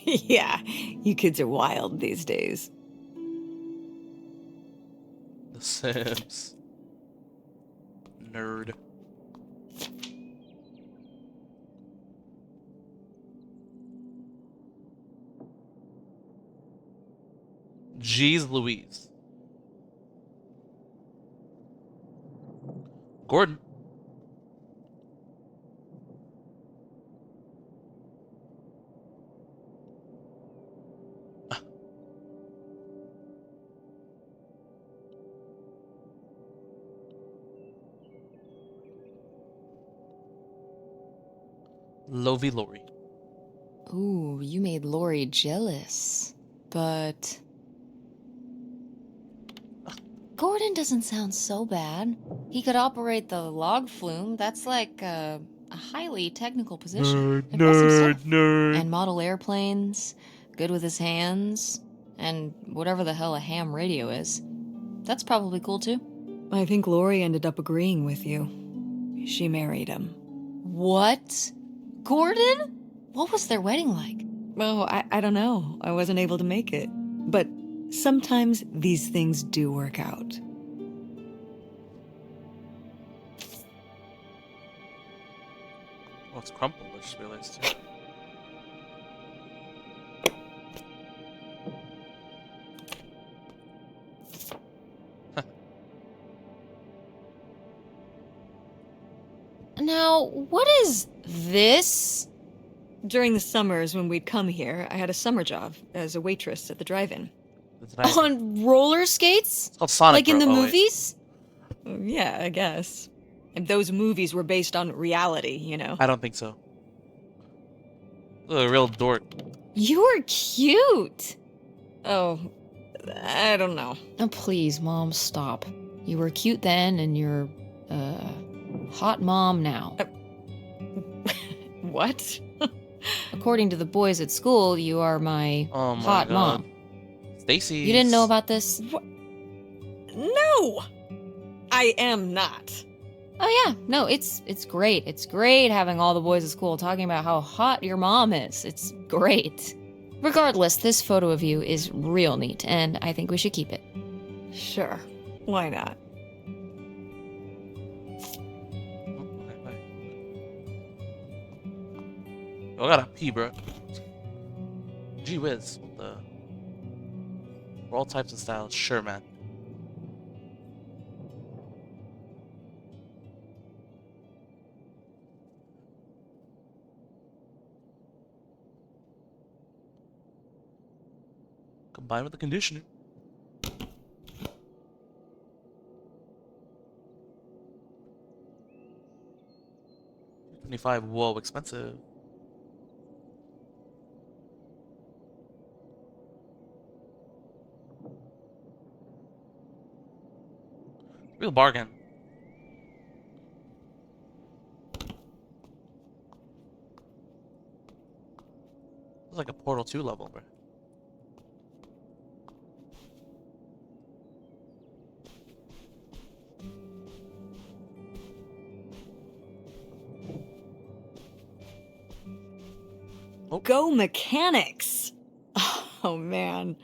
Yeah, you kids are wild these days. The Sims. Nerd. Jeez Louise. Gordon. Lovey Lori. Ooh, you made Lori jealous. But Gordon doesn't sound so bad. He could operate the log flume. That's like a highly technical position. Impressive stuff. nerd. And model airplanes, good with his hands, and whatever the hell a ham radio is. That's probably cool too. I think Lori ended up agreeing with you. She married him. What? Gordon? What was their wedding like? Oh, I don't know. I wasn't able to make it. But sometimes these things do work out. Oh, it's crumpled, I just realized too. Now, what is this? During the summers when we'd come here, I had a summer job as a waitress at the drive-in. It's nice. On roller skates? It's called Sonic. Like in the Bro. Oh, wait. movies? Yeah, I guess. And those movies were based on reality, you know? I don't think so. A real dork. You were cute. Oh, I don't know. Oh, please, Mom, stop. You were cute then, and you're, hot mom now. What? According to the boys at school, you are my Oh my hot god. mom. Stacy. You didn't know about this? No! I am not. Oh yeah, no, it's great. It's great having all the boys at school talking about how hot your mom is. It's great. Regardless, this photo of you is real neat, and I think we should keep it. Sure. Why not? Oh, okay, bye. I gotta pee, bro. Gee whiz. What the? For all types of styles, sure, man. Combined with the conditioner. $25. Whoa, expensive. Real bargain. It's like a Portal 2 level, bro. Go mechanics! Oh man,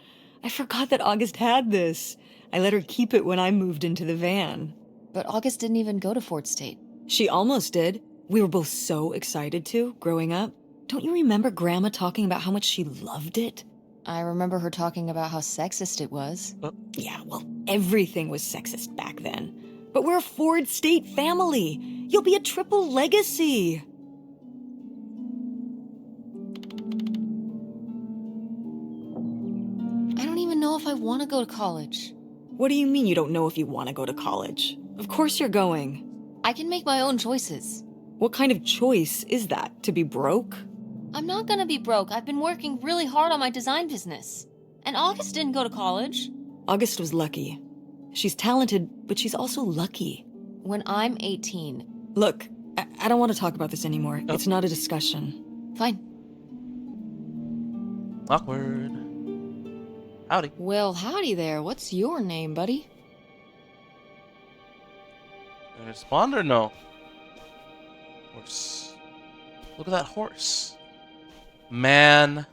I forgot that August had this. I let her keep it when I moved into the van. But August didn't even go to Fort State. She almost did. We were both so excited to, growing up. Don't you remember Grandma talking about how much she loved it? I remember her talking about how sexist it was. Yeah, well, everything was sexist back then. But we're a Ford State family. You'll be a triple legacy. I don't even know if I want to go to college. What do you mean you don't know if you want to go to college? Of course you're going. I can make my own choices. What kind of choice is that? To be broke? I'm not gonna be broke. I've been working really hard on my design business. And August didn't go to college. August was lucky. She's talented, but she's also lucky. When I'm 18. Look, I don't want to talk about this anymore. It's not a discussion. Fine. Awkward. Howdy. Well, howdy there. What's your name, buddy? Gonna respond or no? Horse. Look at that horse. Man.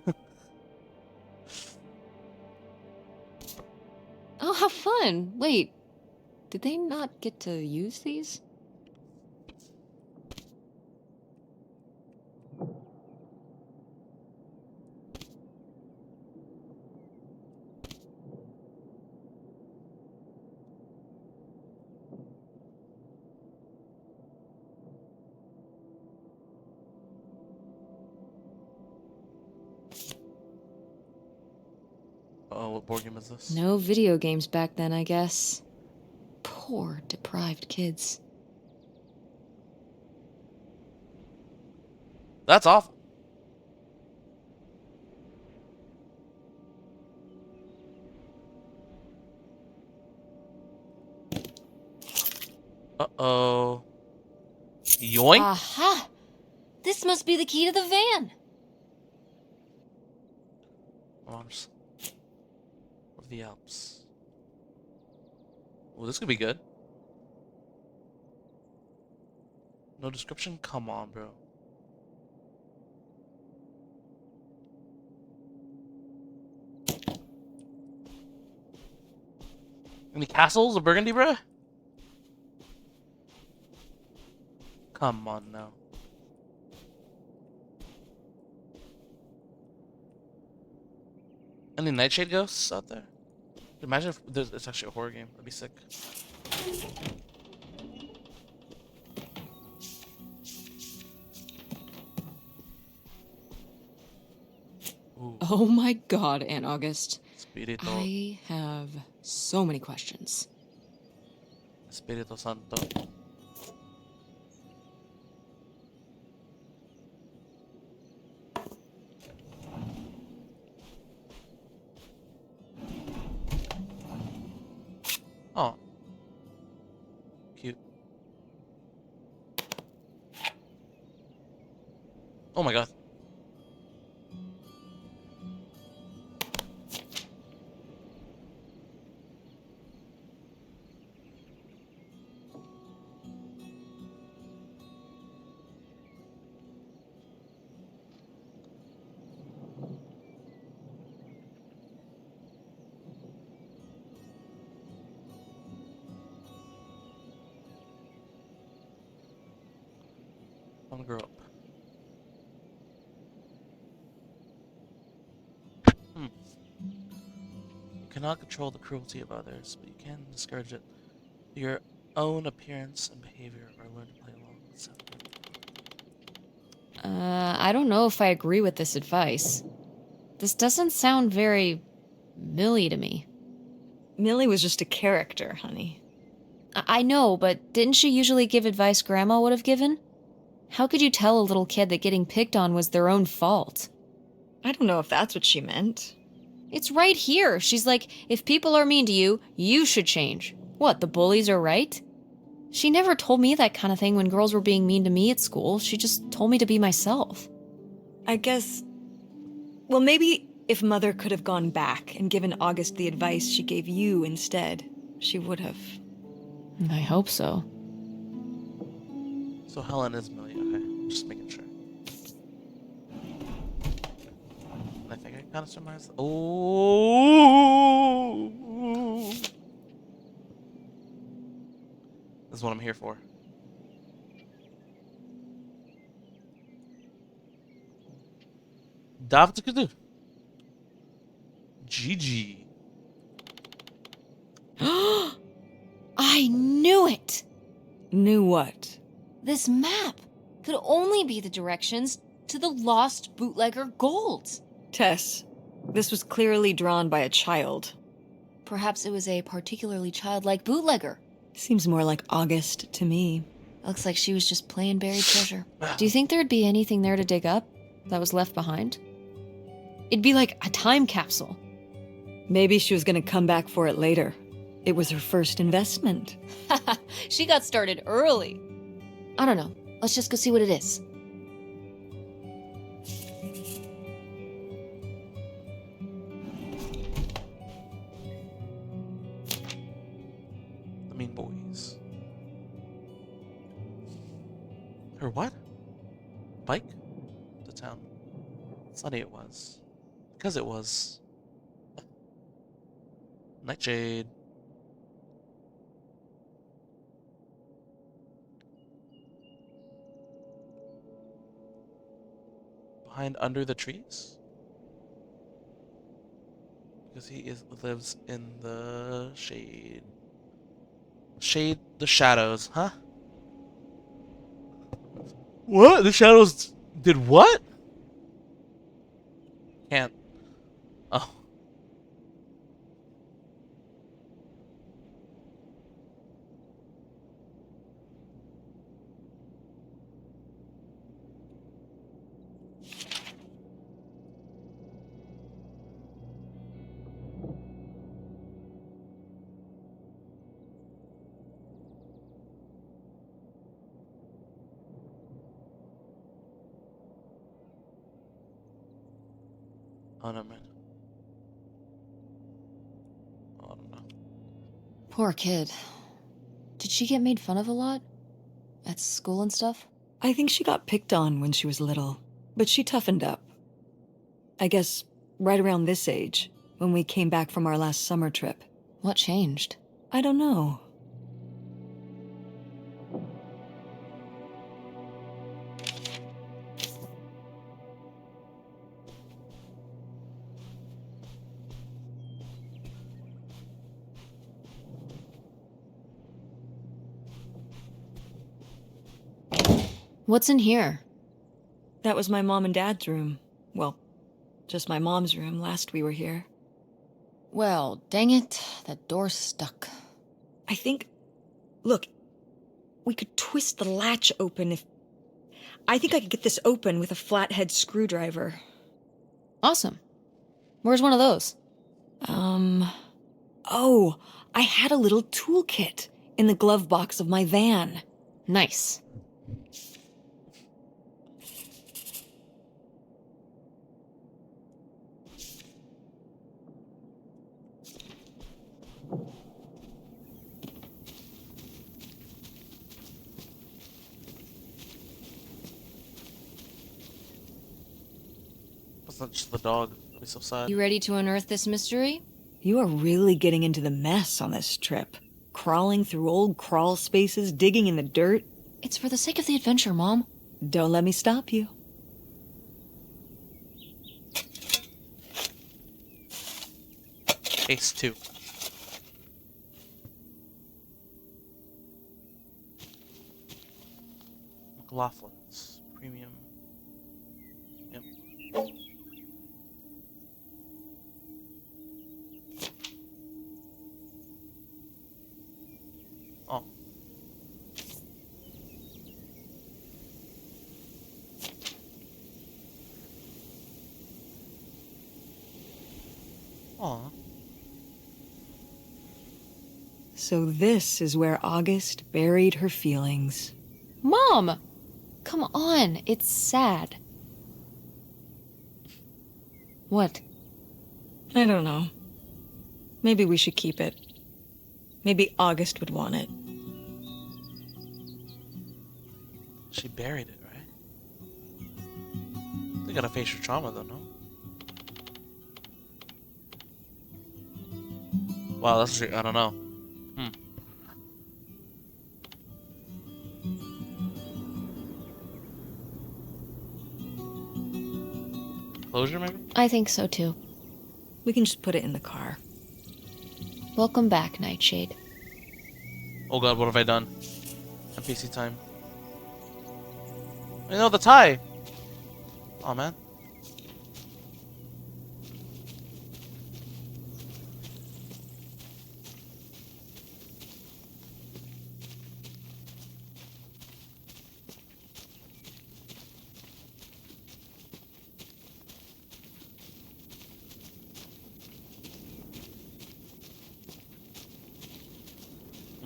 Oh, how fun. Wait, did they not get to use these? Oh, what board game is this? No video games back then, I guess. Poor, deprived kids. That's awful. Uh-oh. Yoink. Aha! This must be the key to the van. Arms of the Alps. Well, this could be good. No description? Come on, bro. Any castles of Burgundy, bro? Come on now. Any Nightshade ghosts out there? Imagine if it's actually a horror game. That'd be sick. Ooh, Oh my god, Aunt August. Espíritu, I have so many questions. Espíritu Santo. Oh. Cute. Oh my god. I want to grow up. You cannot control the cruelty of others, but you can discourage it through your own appearance and behavior, or learn to play along with it. I don't know if I agree with this advice. This doesn't sound very Millie to me. Millie was just a character, honey. I know, but didn't she usually give advice Grandma would have given? How could you tell a little kid that getting picked on was their own fault? I don't know if that's what she meant. It's right here. She's like, if people are mean to you, you should change. What, the bullies are right? She never told me that kind of thing when girls were being mean to me at school. She just told me to be myself. I guess... Well, maybe if Mother could have gone back and given August the advice she gave you instead, she would have. I hope so. So Helen is Millie, okay. Just making sure. And I think I kind of surmised. Oh! This is what I'm here for. Davtikudu. GG. I knew it! Knew what? This map could only be the directions to the lost bootlegger gold. Tess, this was clearly drawn by a child. Perhaps it was a particularly childlike bootlegger. Seems more like August to me. Looks like she was just playing buried treasure. Do you think there'd be anything there to dig up that was left behind? It'd be like a time capsule. Maybe she was gonna come back for it later. It was her first investment. She got started early. I don't know. Let's just go see what it is. The Mean Boys. Her what? Bike? To town. Sunny it was. Because it was. Nightshade. Behind under the trees? Because he lives in the shade. Shade the shadows, huh? What? The shadows did what? Can't. Oh. Oh no, man. Oh, I don't know. Poor kid. Did she get made fun of a lot? At school and stuff? I think she got picked on when she was little, but she toughened up. I guess right around this age, when we came back from our last summer trip. What changed? I don't know. What's in here? That was my mom and dad's room. Well, just my mom's room last we were here. Well, dang it, that door's stuck. I think... Look, we could twist the latch open if... I think I could get this open with a flathead screwdriver. Awesome. Where's one of those? Oh, I had a little toolkit in the glove box of my van. Nice. That's not just the dog. That'd be so sad. You ready to unearth this mystery? You are really getting into the mess on this trip. Crawling through old crawl spaces, digging in the dirt. It's for the sake of the adventure, Mom. Don't let me stop you. Ace 2. McLaughlin's premium. Yep. Oh. Aw. So this is where August buried her feelings. Mom! Come on, it's sad. What? I don't know. Maybe we should keep it. Maybe August would want it. She buried it, right? They gotta face your trauma though, no? Wow, that's I don't know. Closure, maybe? I think so too. We can just put it in the car. Welcome back, Nightshade. Oh god, what have I done? NPC time. I know the tie! Oh man.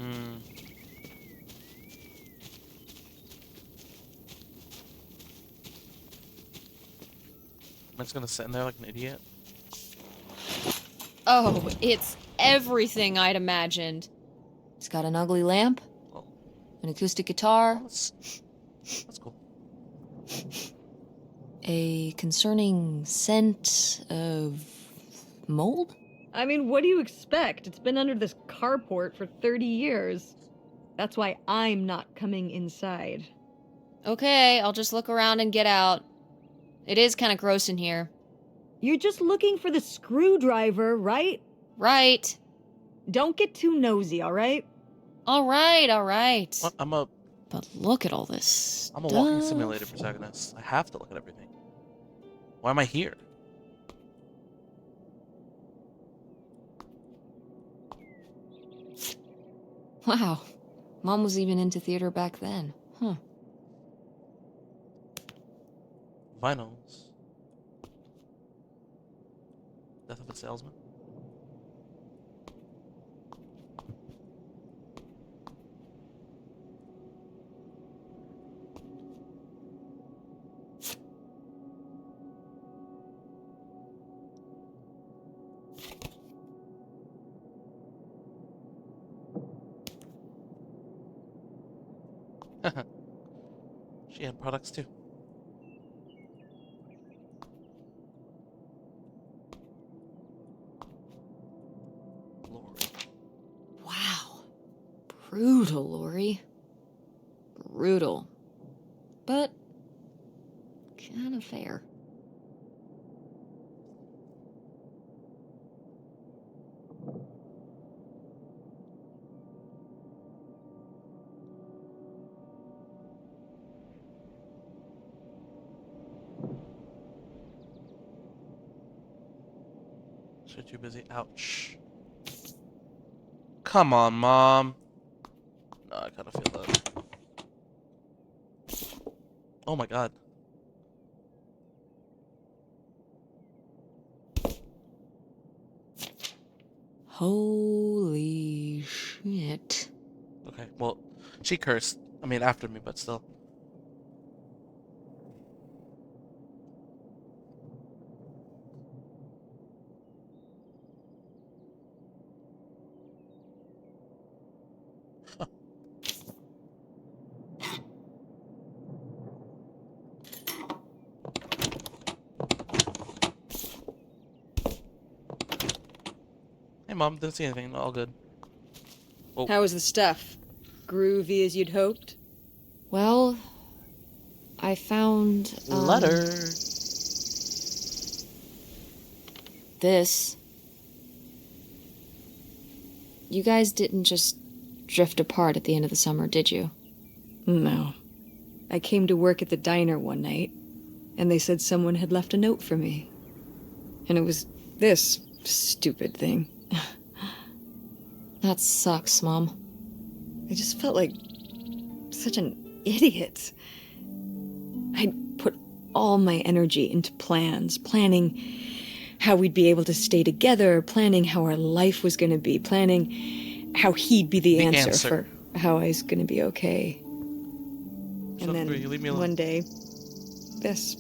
Hmm. I'm just gonna sit in there like an idiot. Oh, it's everything I'd imagined. It's got an ugly lamp, Well, an acoustic guitar, that's cool. a concerning scent of mold? I mean, what do you expect? It's been under this carport for 30 years. That's why I'm not coming inside. Okay, I'll just look around and get out. It is kind of gross in here. You're just looking for the screwdriver, right? Right. Don't get too nosy, all right? All right, all right. What? But look at all this I'm a walking simulator protagonist. I have to look at everything. Why am I here? Wow. Mom was even into theater back then. Huh. Vinyls. Death of a Salesman. She had products too. Lord. Wow. Brutal, Lori. Brutal. But kind of fair. She's too busy. Ouch. Come on, Mom. No, I kind of feel that. Oh my god. Holy shit. Okay, well, she cursed. I mean, after me, but still. Hey, Mom, didn't see anything. All good. Oh, How was the stuff? Groovy as you'd hoped? Well, I found letter. this. You guys didn't just drift apart at the end of the summer, did you? No. I came to work at the diner one night, and they said someone had left a note for me. And it was this stupid thing. That sucks, Mom. I just felt like such an idiot. I'd put all my energy into planning how we'd be able to stay together, planning how our life was going to be, planning how he'd be the answer for how I was going to be okay. And then You leave me alone. one day, this.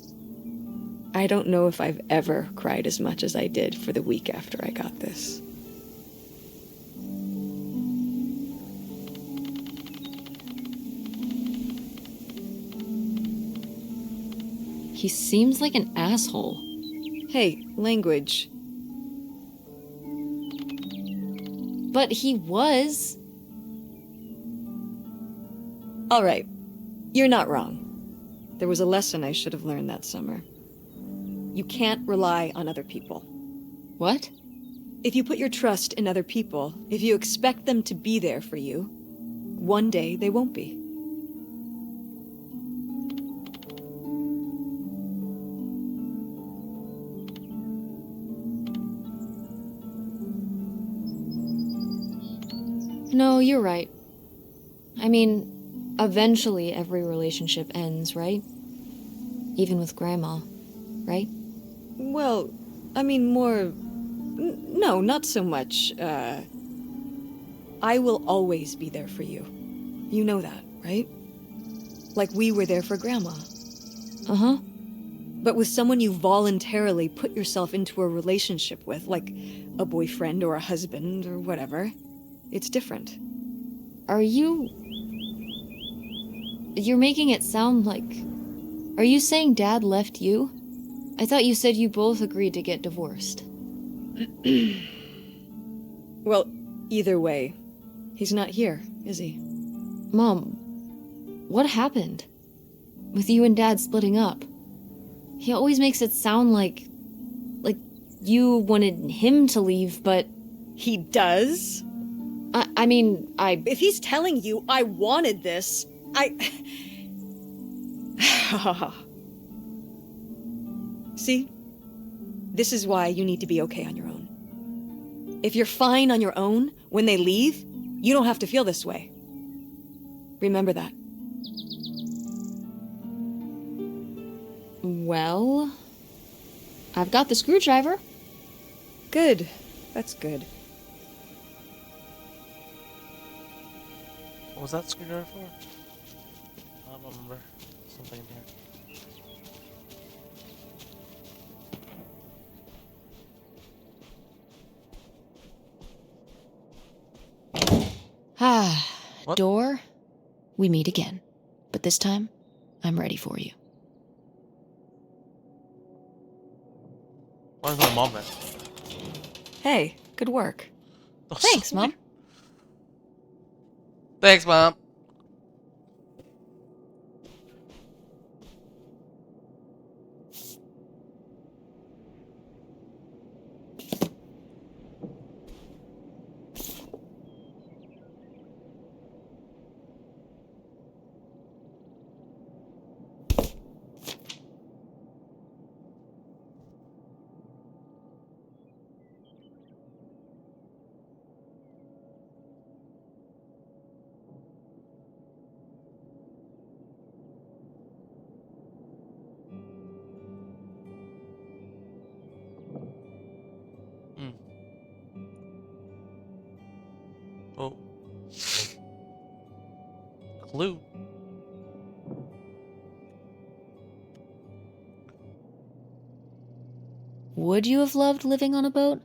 I don't know if I've ever cried as much as I did for the week after I got this. He seems like an asshole. Hey, language. But he was. All right, you're not wrong. There was a lesson I should have learned that summer. You can't rely on other people. What? If you put your trust in other people, if you expect them to be there for you, one day they won't be. No, you're right. I mean, eventually every relationship ends, right? Even with Grandma, right? Well, I mean more... No, not so much, I will always be there for you. You know that, right? Like we were there for Grandma. Uh-huh. But with someone you voluntarily put yourself into a relationship with, like a boyfriend or a husband or whatever, it's different. You're making it sound like... Are you saying Dad left you? I thought you said you both agreed to get divorced. Well, either way, he's not here, is he? Mom, what happened? With you and Dad splitting up? He always makes it sound like you wanted him to leave, but... He does? I mean, If he's telling you I wanted this, See? This is why you need to be okay on your own. If you're fine on your own, when they leave, you don't have to feel this way. Remember that. Well... I've got the screwdriver. Good. That's good. What was that screwdriver for? I don't remember. Something in here. Ah, What? Door, we meet again. But this time, I'm ready for you. Where's my mom at? Hey, good work. Oh, Thanks, so Mom. weird. Thanks, Mom. Oh. Clue. Would you have loved living on a boat?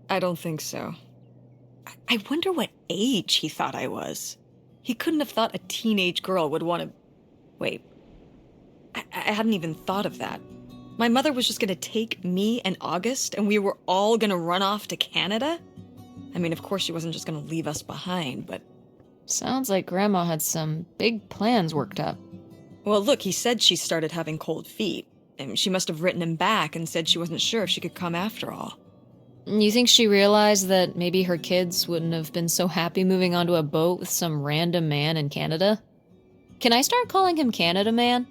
I don't think so. I wonder what age he thought I was. He couldn't have thought a teenage girl would want to... Wait. I hadn't even thought of that. My mother was just gonna take me and August, and we were all gonna run off to Canada? I mean, of course she wasn't just gonna leave us behind, but... Sounds like Grandma had some big plans worked up. Well, look, he said she started having cold feet. And she must have written him back and said she wasn't sure if she could come after all. You think she realized that maybe her kids wouldn't have been so happy moving onto a boat with some random man in Canada? Can I start calling him Canada Man?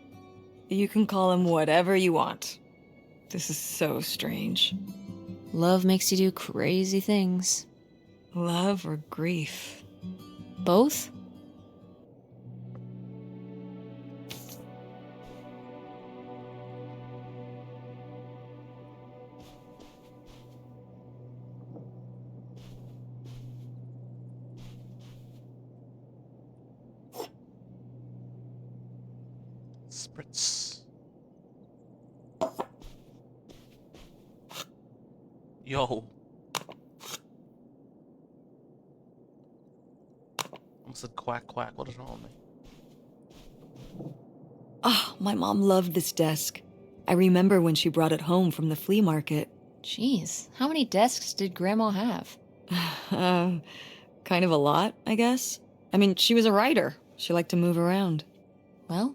You can call him whatever you want. This is so strange. Love makes you do crazy things. Love or grief? Both? Spritz. Yo. Almost said quack quack. What is wrong with me? Oh, my mom loved this desk. I remember when she brought it home from the flea market. Jeez, how many desks did Grandma have? Kind of a lot, I guess. I mean, she was a writer. She liked to move around. Well,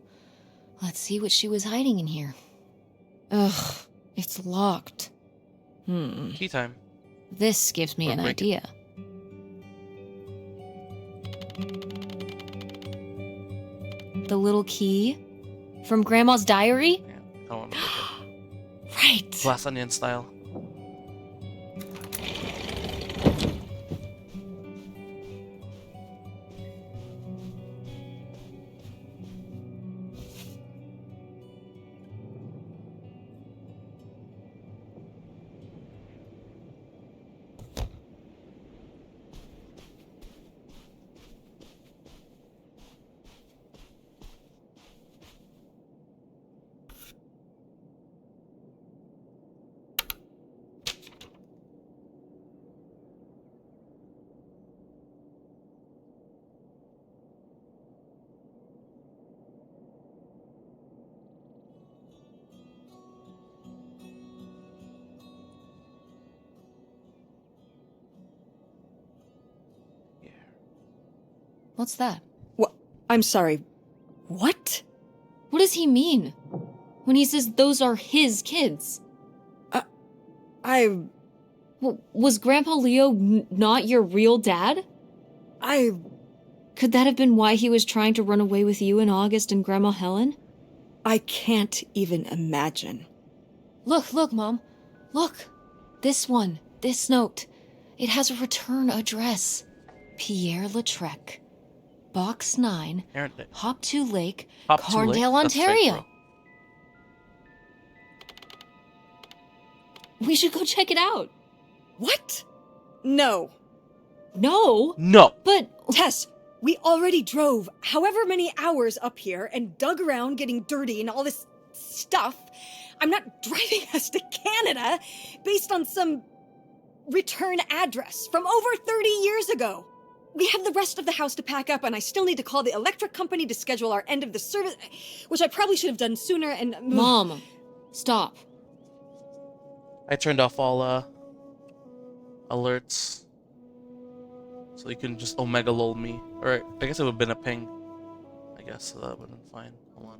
let's see what she was hiding in here. Ugh, it's locked. Key time. This gives me Or an break it. idea. The little key? From Grandma's diary? Yeah, I want to break it. Right. Glass onion style. What's that? What? I'm sorry. What? What does he mean? When he says those are his kids? I... Was Grandpa Leo not your real dad? Could that have been why he was trying to run away with you and August and Grandma Helen? I can't even imagine. Look, Mom. Look. This one. This note. It has a return address. Pierre Lautrec. Box 9. Parent Day. Hop to Lake, Hop to Lake? Carndale, That's fake, Ontario. bro. We should go check it out. What? No. No, No. but Tess, we already drove however many hours up here and dug around getting dirty and all this stuff. I'm not driving us to Canada based on some return address from over 30 years ago. We have the rest of the house to pack up, and I still need to call the electric company to schedule our end of the service, which I probably should have done sooner, and... Mom, stop. I turned off all alerts so you can just omega lol me. Or I guess it would have been a ping. I guess so that would have been fine. Hold on.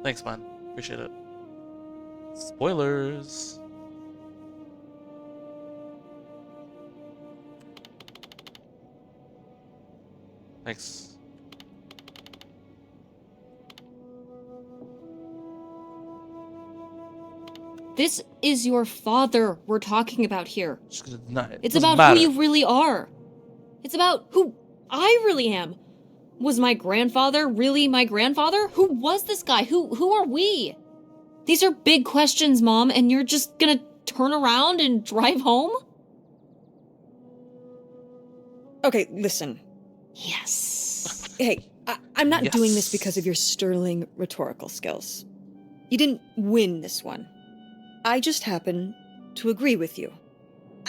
Thanks, man. Appreciate it. Spoilers. Thanks. This is your father we're talking about here. Just gonna deny it. It's Doesn't about matter. who you really are. It's about who I really am. Was my grandfather really my grandfather? Who was this guy? Who are we? These are big questions, Mom, and you're just gonna turn around and drive home? Okay, listen. Yes. Hey, I'm not doing this Yes. because of your sterling rhetorical skills. You didn't win this one. I just happen to agree with you.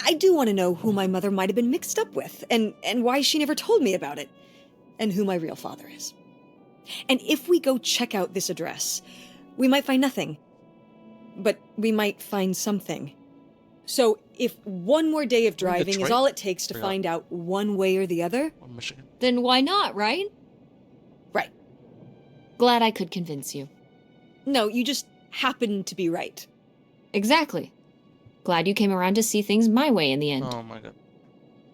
I do want to know who my mother might have been mixed up with, and why she never told me about it, and who my real father is. And if we go check out this address, we might find nothing. But we might find something. So if one more day of We're in driving is Detroit? all it takes to Yeah. find out one way or the other, Or Michigan. Then why not, right? right. Glad I could convince you. No, you just happen to be right. Exactly. Glad you came around to see things my way in the end. Oh my god.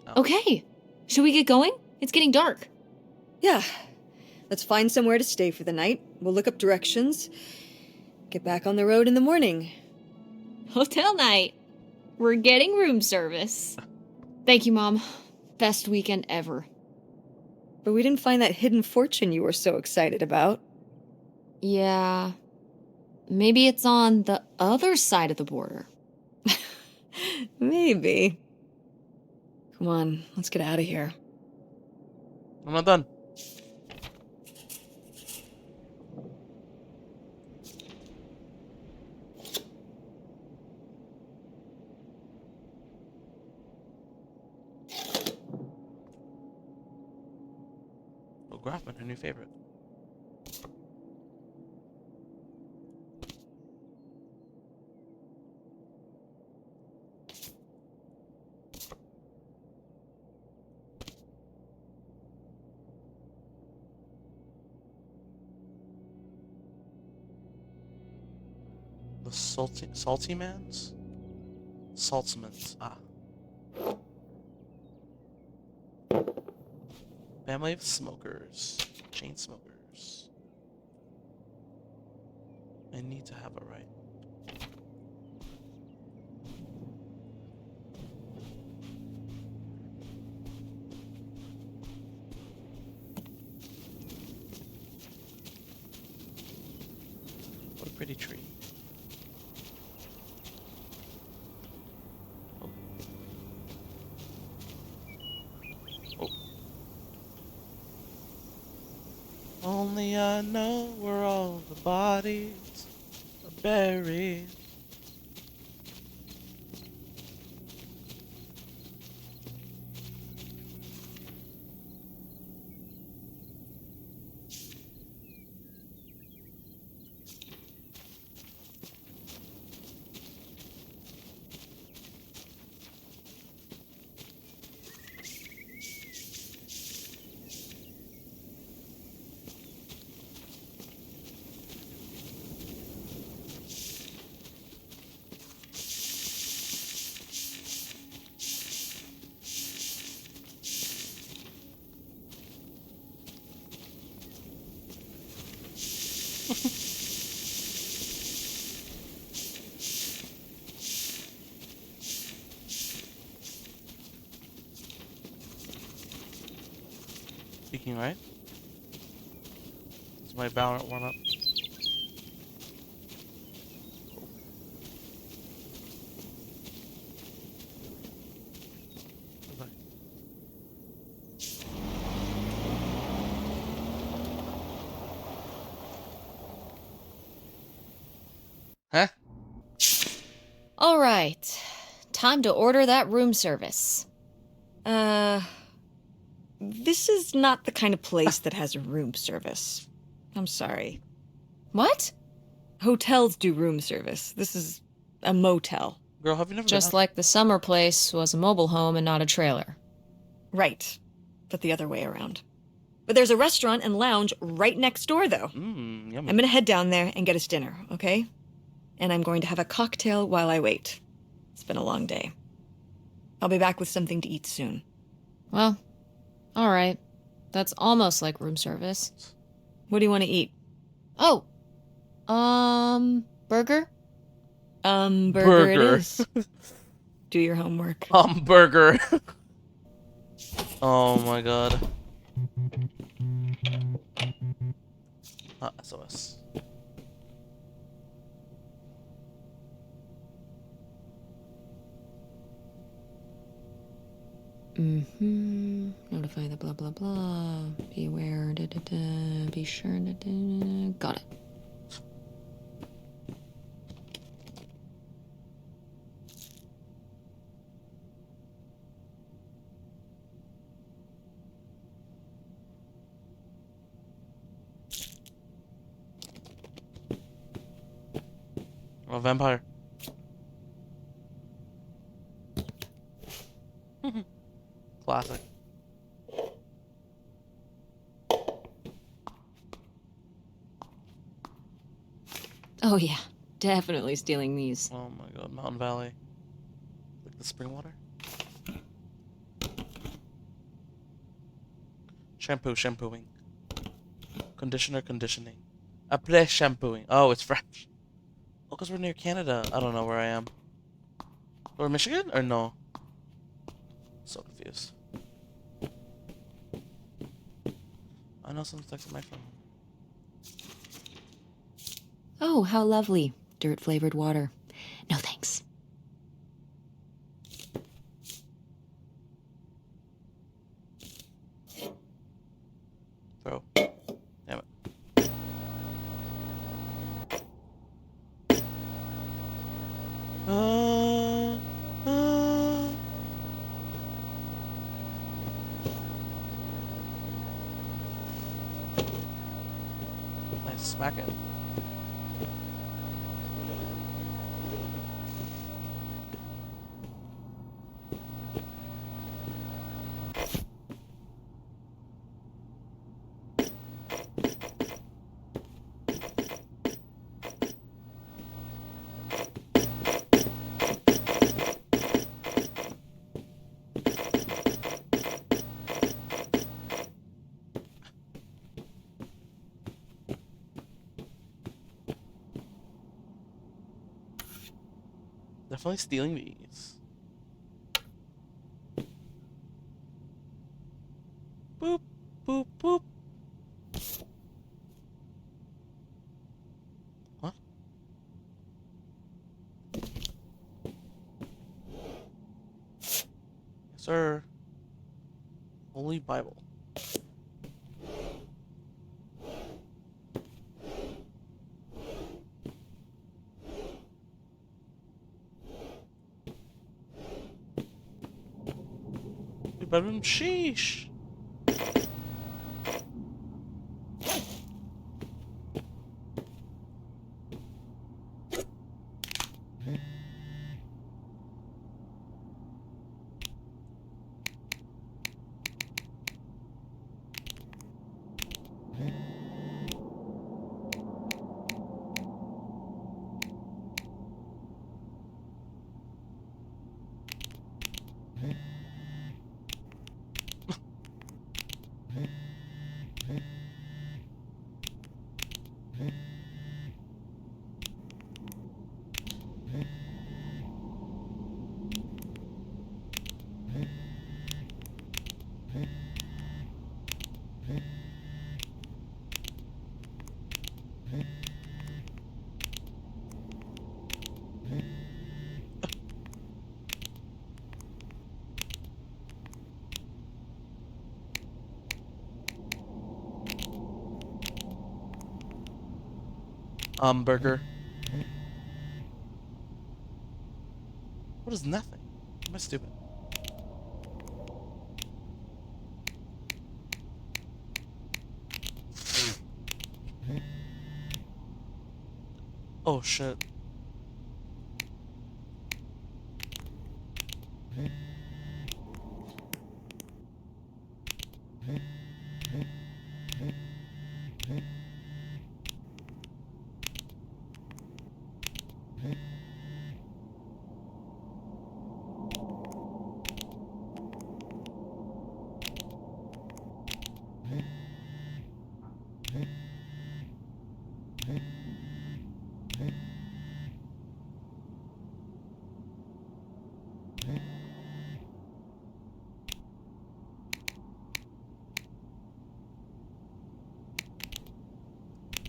No. Okay. Should we get going? It's getting dark. Yeah. Let's find somewhere to stay for the night. We'll look up directions. Get back on the road in the morning. Hotel night. We're getting room service. Thank you, Mom. Best weekend ever. But we didn't find that hidden fortune you were so excited about. Yeah. Maybe it's on the other side of the border. Maybe. Come on, let's get out of here. I'm not done. Oh, Grafman, her new favorite. The salty mans? Saltzmans. Ah. Family of smokers. Chain smokers. I need to have it right. What a pretty tree. Oh. Only I know where all the bodies are buried. speaking, right? It's my Valorant warm up. Huh? All right. Time to order that room service. This is not the kind of place that has room service. I'm sorry. What? Hotels do room service. This is a motel. Girl, have you never Just been out? like the summer place was a mobile home and not a trailer. Right. But the other way around. But there's a restaurant and lounge right next door, though. Yummy. I'm gonna head down there and get us dinner, okay? And I'm going to have a cocktail while I wait. It's been a long day. I'll be back with something to eat soon. Well, all right. That's almost like room service. What do you want to eat? Oh, burger? Burger it is. Do your homework. Hamburger. Oh my god. SOS. Notify the blah blah blah. Be aware. Da, da, da. Be sure. Da, da, da. Got it. Oh, vampire. Classic. Oh yeah, definitely stealing these. Oh my god, Mountain Valley. Like the spring water? Shampoo, shampooing. Conditioner, conditioning. Après shampooing. Oh, it's fresh. Oh, because we're near Canada. I don't know where I am. Or Michigan? Or no? So confused. I know someone's texting my phone. Oh, how lovely. Dirt flavored water. No thanks. Throw. Damn it. Nice, smack it. Definitely stealing these. Boop, boop, boop. What? Yes, sir. Holy Bible. Bedroom, sheesh. Burger. What is nothing? Am I stupid? Oh shit.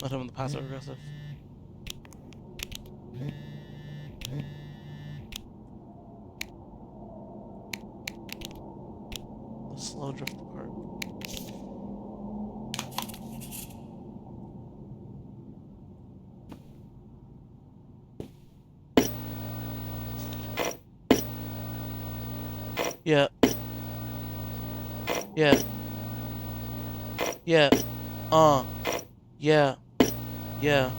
Let him in the passive aggressive. The slow drift apart. Yeah. Yeah. Yeah. Yeah.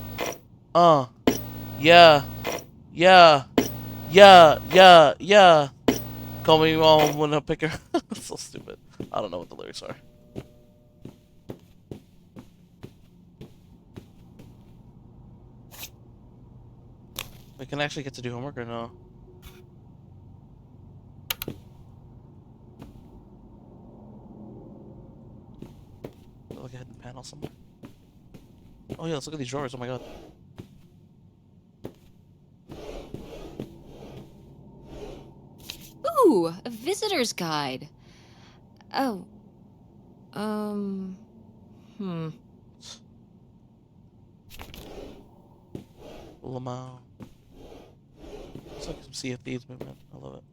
Yeah. Yeah. Yeah. Yeah. Call me mom when I pick her. So stupid. I don't know what the lyrics are. We can actually get to do homework or no? Look at the panel somewhere. Oh yeah, let's look at these drawers. Oh my god. Ooh, a visitor's guide. Oh. Hmm. Lamau. It's like some Sea of Thieves movement. I love it.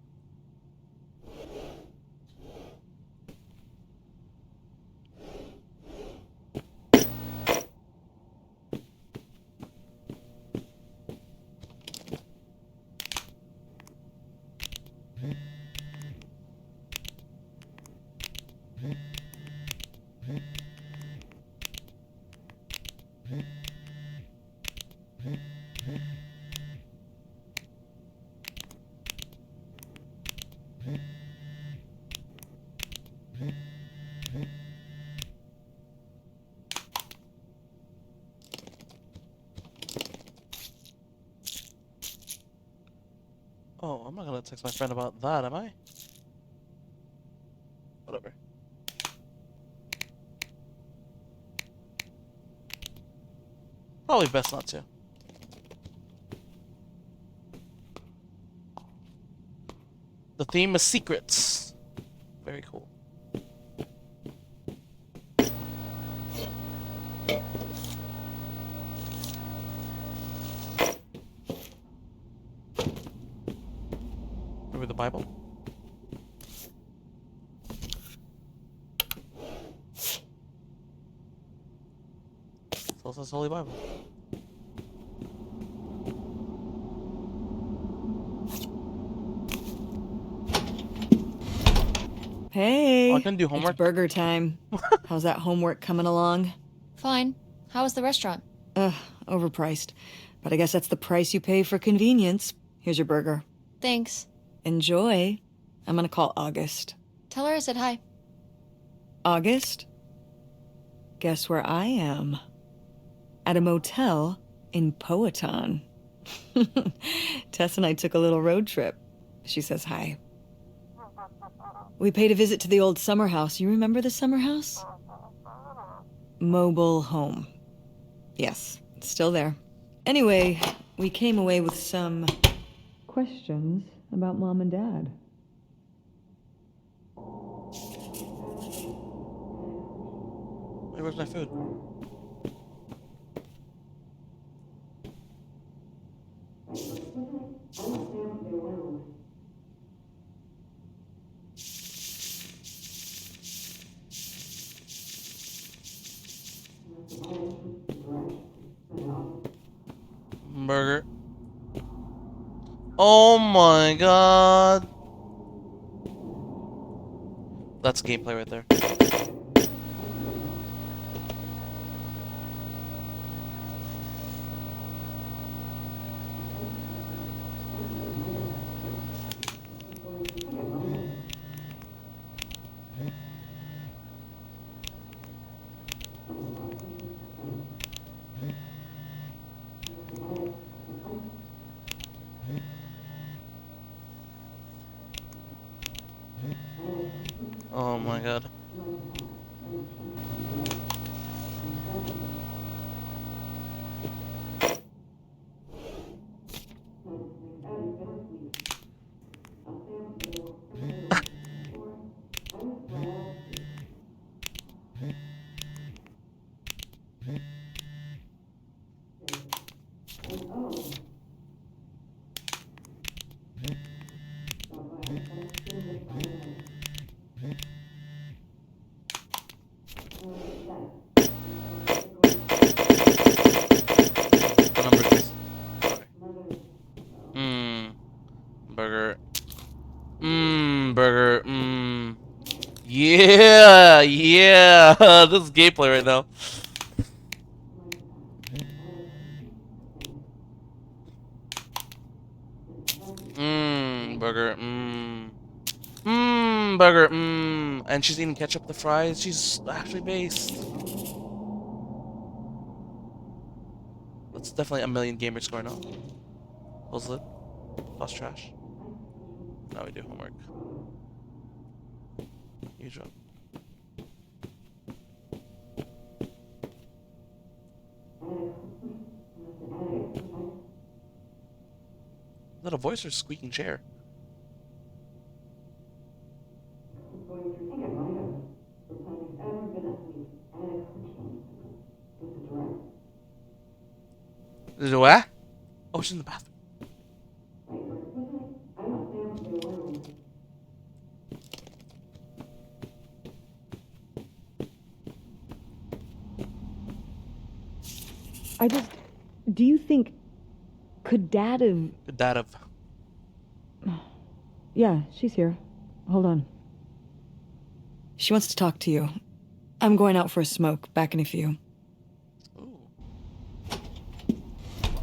Oh, I'm not gonna text my friend about that, am I? Whatever. Probably best not to. The theme is secrets. Very cool. Remember the Bible? So it says Holy Bible. Hey, Oh, I can do it's homework? burger time. How's that homework coming along? Fine. How was the restaurant? Ugh, overpriced. But I guess that's the price you pay for convenience. Here's your burger. Thanks. Enjoy. I'm gonna call August. Tell her I said hi. August? Guess where I am? At a motel in Powhatan. Tess and I took a little road trip. She says hi. We paid a visit to the old summer house. You remember the summer house? Mobile home. Yes, it's still there. Anyway, we came away with some questions about Mom and Dad. Hey, where's my food? Oh my god. That's gameplay right there. Oh my god. The number, please. Sorry. Burger. Burger. Yeah, yeah. This is gameplay right now. Burger. Burger. And she's eating ketchup to fries. She's actually based. That's definitely a million gamers going on. Close lid. Toss trash. Now we do homework. Usual. Is that a voice or a squeaking chair? Is it what? Oh, she's in the bathroom. Do you think... Could Dad have... Good dad of. Yeah, she's here. Hold on. She wants to talk to you. I'm going out for a smoke, back in a few. Ooh.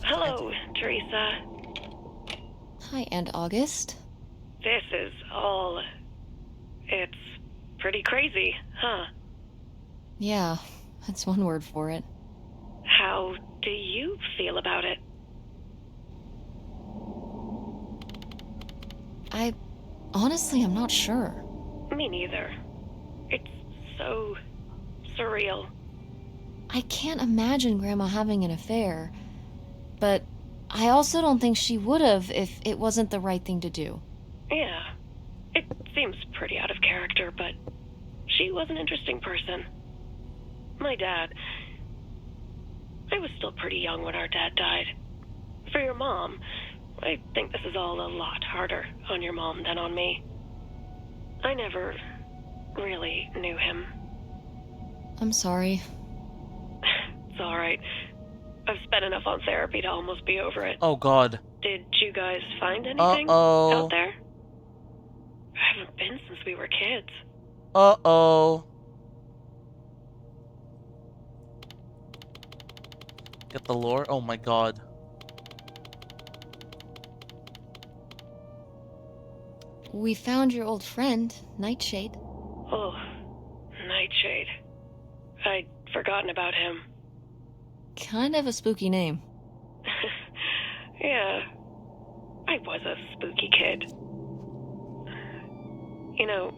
Hello, Teresa. Hi, Aunt August. This is all... It's pretty crazy, huh? Yeah, that's one word for it. How do you feel about it? Honestly, I'm not sure. Me neither. It's so surreal. I can't imagine Grandma having an affair, but I also don't think she would have if it wasn't the right thing to do. Yeah, it seems pretty out of character, but she was an interesting person. My dad... I was still pretty young when our dad died. For your mom, I think this is all a lot harder on your mom than on me. I never really knew him. I'm sorry. It's alright. I've spent enough on therapy to almost be over it. Oh god. Did you guys find anything Uh-oh. out there? I haven't been since we were kids. Uh-oh. Get the lore? Oh my god. We found your old friend, Nightshade. Oh, Nightshade. I'd forgotten about him. Kind of a spooky name. Yeah, I was a spooky kid. You know,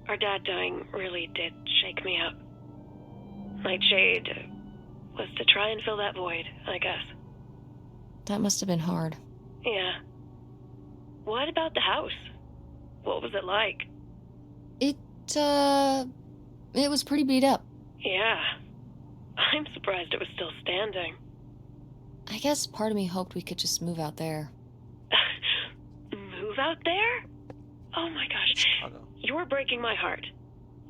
our dad dying really did shake me up. Nightshade was to try and fill that void, I guess. That must have been hard. Yeah. What about the house? What was it like? It was pretty beat up. Yeah. I'm surprised it was still standing. I guess part of me hoped we could just move out there. Move out there? Oh my gosh. Chicago. You're breaking my heart.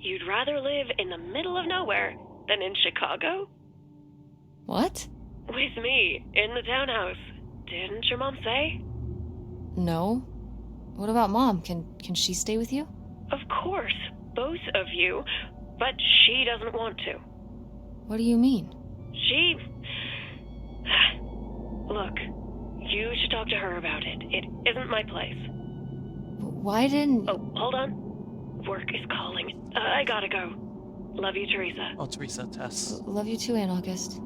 You'd rather live in the middle of nowhere than in Chicago? What? With me, in the townhouse. Didn't your mom say? No. What about Mom? Can she stay with you? Of course, both of you, but she doesn't want to. What do you mean? She... Look, you should talk to her about it. It isn't my place. Why didn't... Oh, hold on. Work is calling. I gotta go. Love you, Teresa. Oh, Teresa, Tess. Love you too, Aunt August.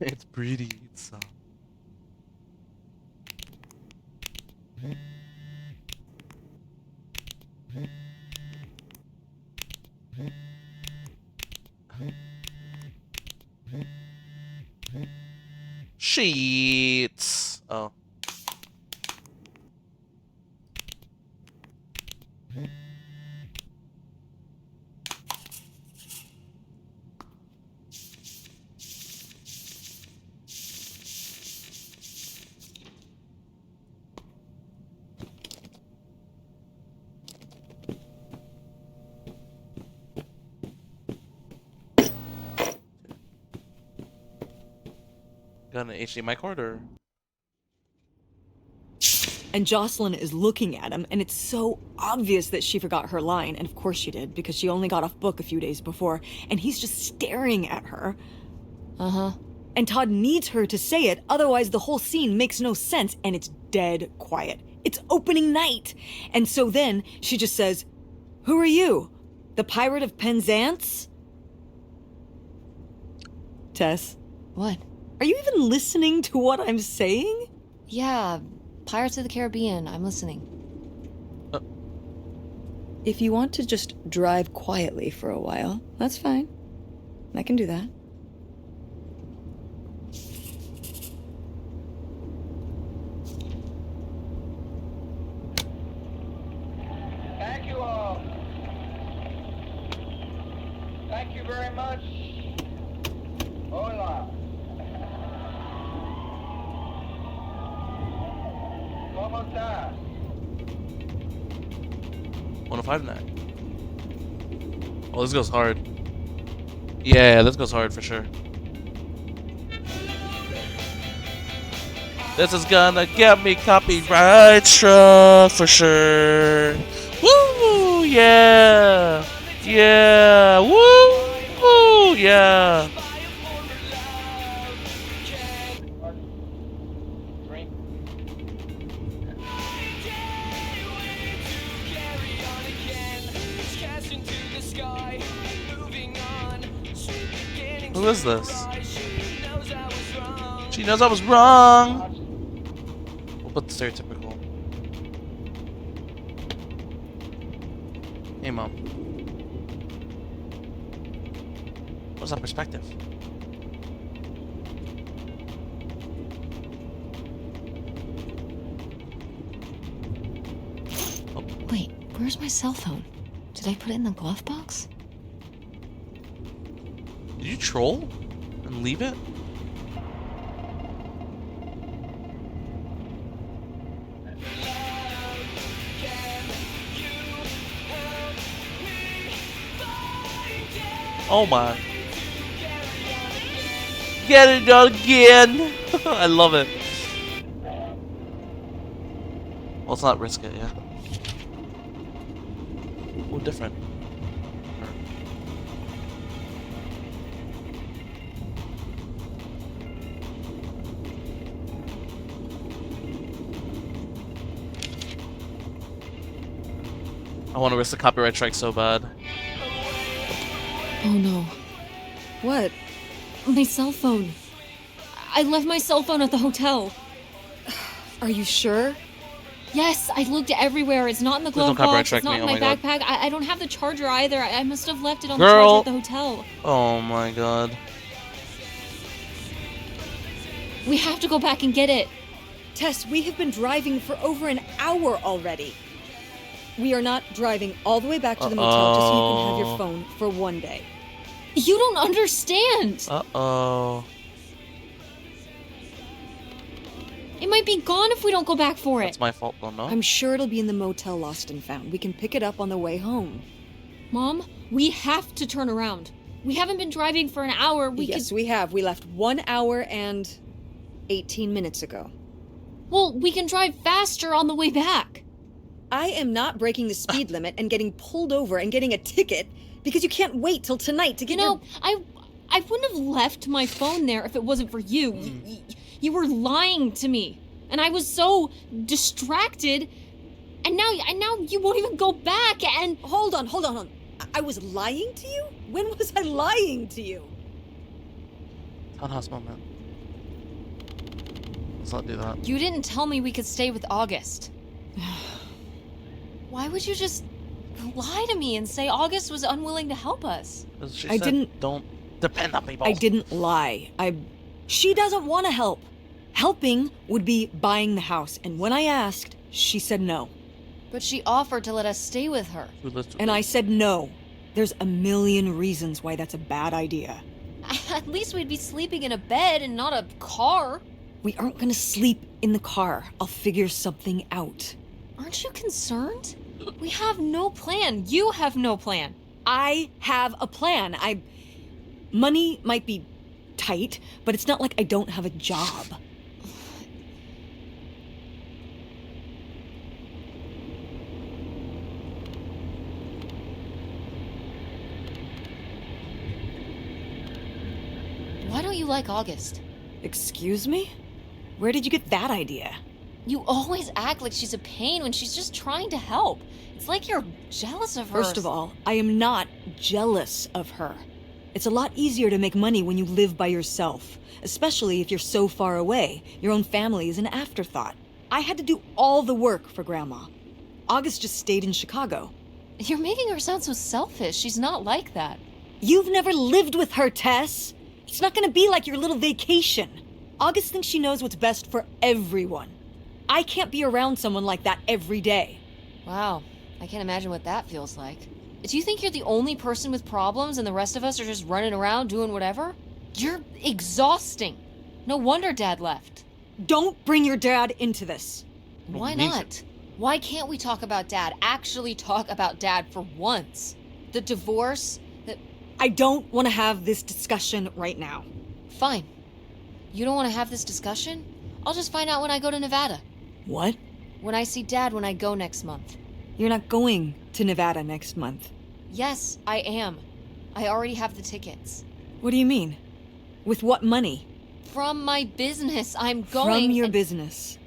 It's pretty. It's sheets. Oh. Got an HDMI cord or? And Jocelyn is looking at him, and it's so obvious that she forgot her line, and of course she did, because she only got off book a few days before, and he's just staring at her. Uh-huh. And Todd needs her to say it, otherwise the whole scene makes no sense, and it's dead quiet. It's opening night! And so then, she just says, "Who are you? The Pirate of Penzance?" Tess, What? are you even listening to what I'm saying? Yeah, Pirates of the Caribbean. I'm listening. If you want to just drive quietly for a while, that's fine. I can do that. Thank you all. Thank you very much. Hola. ¿Cómo estás? 1059. Oh, this goes hard. Yeah, this goes hard for sure. This is gonna get me copyright struck for sure. Woo! Yeah! Yeah! Woo! Woo! Yeah! Drink. Who is this? She knows I was wrong. We'll put the stereotypical. Hey, Mom. What's that perspective? Wait, where's my cell phone? Did I put it in the glove box? Did you troll and leave it? Oh my. Get it again! I love it. Well, let's not risk it, yeah. Oh, different. I want to risk the copyright strike so bad. Oh no. What? My cell phone. I left my cell phone at the hotel. Are you sure? Yes, I looked everywhere. It's not in the Please don't glove copyright box. strike It's not me. in Oh my my backpack. I don't have the charger either. I must have left it on Girl. the charger at the hotel. Oh my god. We have to go back and get it. Tess, we have been driving for over an hour already. We are not driving all the way back to the motel just so you can have your phone for one day. You don't understand. Uh-oh. It might be gone if we don't go back for it. That's my fault, though, no? I'm sure it'll be in the motel Lost and Found. We can pick it up on the way home. Mom, we have to turn around. We haven't been driving for an hour. Yes, we have. We left 1 hour and 18 minutes ago. Well, we can drive faster on the way back. I am not breaking the speed limit and getting pulled over and getting a ticket because you can't wait till tonight to get I wouldn't have left my phone there if it wasn't for you. You were lying to me, and I was so distracted. And now you won't even go back. And Hold on. I was lying to you? When was I lying to you? Townhouse moment. Let's not do that. you didn't tell me we could stay with August. Why would you just lie to me and say August was unwilling to help us? 'Cause she I said, didn't- Don't depend on people. I didn't lie. She doesn't want to help. Helping would be buying the house, and when I asked, she said no. But she offered to let us stay with her. Who lives with And her? I said no. There's a million reasons why that's a bad idea. At least we'd be sleeping in a bed and not a car. We aren't gonna sleep in the car. I'll figure something out. Aren't you concerned? We have no plan. You have no plan. I have a plan. Money might be tight, but it's not like I don't have a job. Why don't you like August? Excuse me? Where did you get that idea? You always act like she's a pain when she's just trying to help. It's like you're jealous of her. First of all, I am not jealous of her. It's a lot easier to make money when you live by yourself, especially if you're so far away. Your own family is an afterthought. I had to do all the work for Grandma. August just stayed in Chicago. You're making her sound so selfish. She's not like that. You've never lived with her, Tess. It's not gonna be like your little vacation. August thinks she knows what's best for everyone. I can't be around someone like that every day. Wow, I can't imagine what that feels like. Do you think you're the only person with problems and the rest of us are just running around doing whatever? You're exhausting. No wonder Dad left. Don't bring your dad into this. Why means not? Why can't we talk about Dad? Actually talk about Dad for once. The divorce, I don't want to have this discussion right now. Fine. You don't want to have this discussion? I'll just find out when I go to Nevada. What? When I see Dad when I go next month. You're not going to Nevada next month. Yes, I am. I already have the tickets. What do you mean? With what money? From my business, I'm going. From your and- business.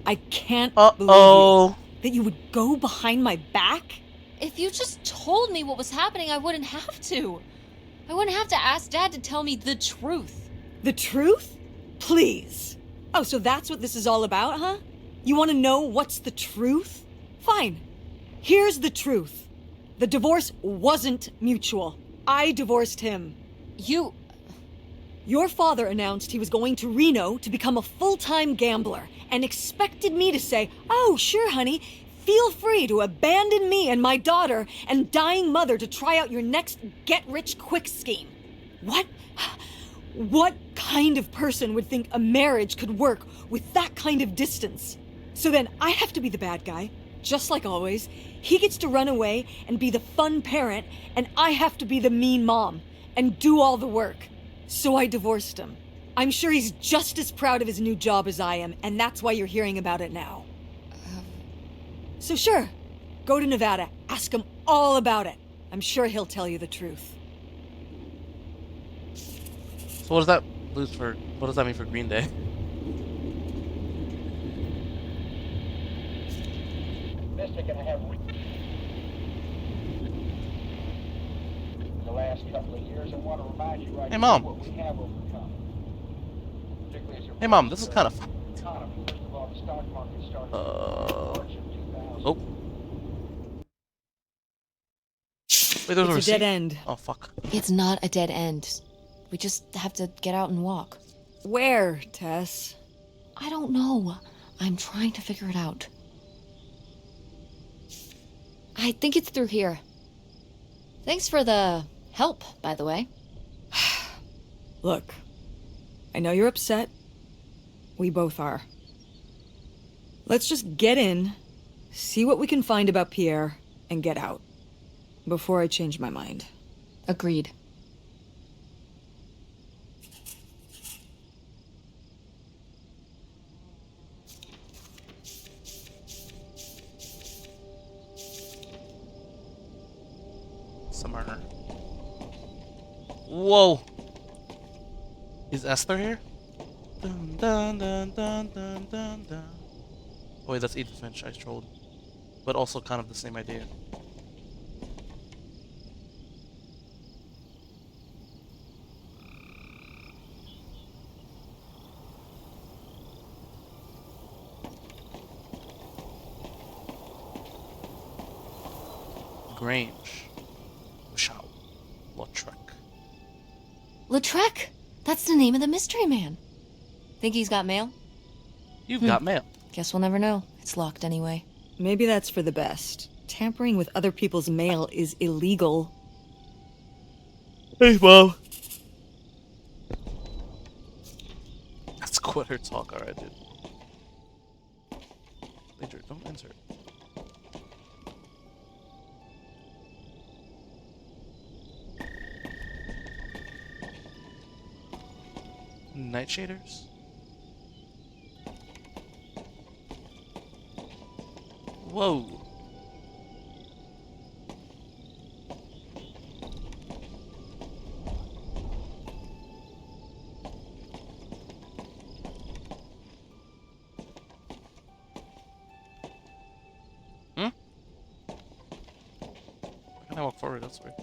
I can't believe Uh-oh. that you would go behind my back? If you just told me what was happening, I wouldn't have to. I wouldn't have to ask Dad to tell me the truth. The truth? Please. Oh, so that's what this is all about, huh? You want to know what's the truth? Fine. Here's the truth. The divorce wasn't mutual. I divorced him. You. Your father announced he was going to Reno to become a full-time gambler and expected me to say, "Oh, sure, honey, feel free to abandon me and my daughter and dying mother to try out your next get-rich-quick scheme." What? What kind of person would think a marriage could work with that kind of distance? So then I have to be the bad guy, just like always. He gets to run away and be the fun parent, and I have to be the mean mom and do all the work. So I divorced him. I'm sure he's just as proud of his new job as I am, and that's why you're hearing about it now. So sure, go to Nevada, ask him all about it. I'm sure he'll tell you the truth. So what does that what does that mean for Green Day? Mister, can I have the last couple of years? I want to remind you right Hey, now Mom. what we have overcome. Particularly as it Hey, Mom, relates this is to kind the of economy. First of all, the stock market started in March of 2000. Oh. Wait, there's a It's a dead receipt. end. Oh, fuck. It's not a dead end. We just have to get out and walk. Where, Tess? I don't know. I'm trying to figure it out. I think it's through here. Thanks for the help, by the way. Look, I know you're upset. We both are. Let's just get in, see what we can find about Pierre, and get out. Before I change my mind. Agreed. Summer. Whoa! Is Esther here? Dun, dun, dun, dun, dun, dun, dun. Oh wait, that's Edith Finch. I trolled. But also kind of the same idea. Grange. Michelle. Lautrec. Lautrec! That's the name of the mystery man. Think he's got mail? You've got mail. Guess we'll never know. It's locked anyway. Maybe that's for the best. Tampering with other people's mail is illegal. Hey, Mom. Let's quit her talk, alright, dude. Later, don't answer it. Nightshaders? Whoa. Hmm? Why can I walk forward? That's weird.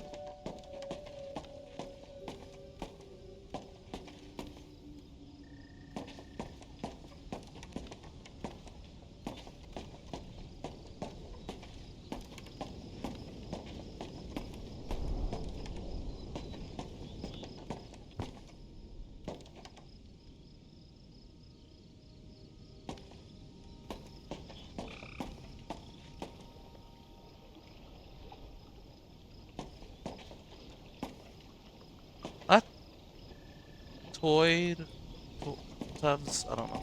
What? Toyd? Tabs? I don't know.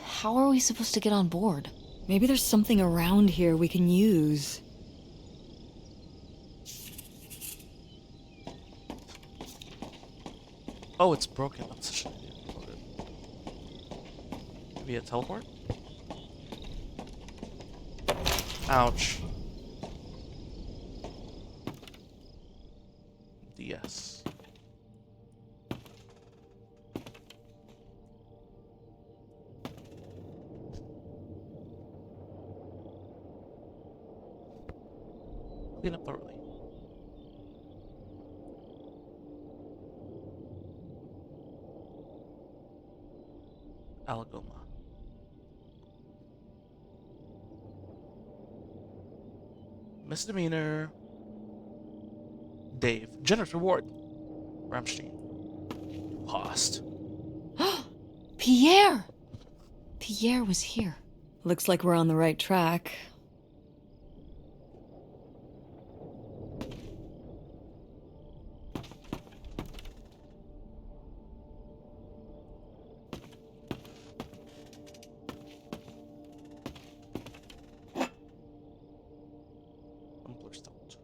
How are we supposed to get on board? Maybe there's something around here we can use. Oh, it's broken. That's such an idea. Maybe a teleport? Ouch. DS. Clean up thoroughly. Algoma. Misdemeanor. Dave. Generous reward. Ramstein. Lost. Pierre! Pierre was here. Looks like we're on the right track. Stout.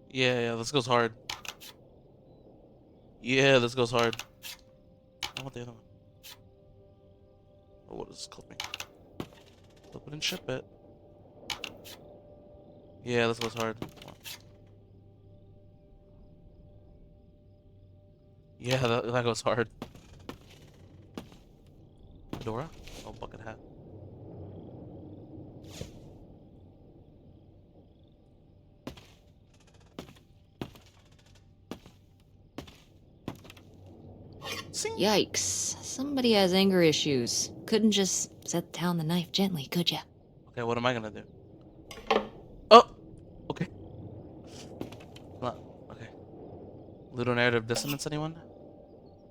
Yeah, this goes hard. Yeah, this goes hard. I want the other one. Oh, what is this clipping? Flip it and ship it. Yeah, this goes hard. Yeah, that goes hard. Fedora? Oh, bucket hat. Sing. Yikes. Somebody has anger issues. Couldn't just set down the knife gently, could ya? Okay, what am I gonna do? Oh! Okay. Not, okay. Ludonarrative dissonance, anyone?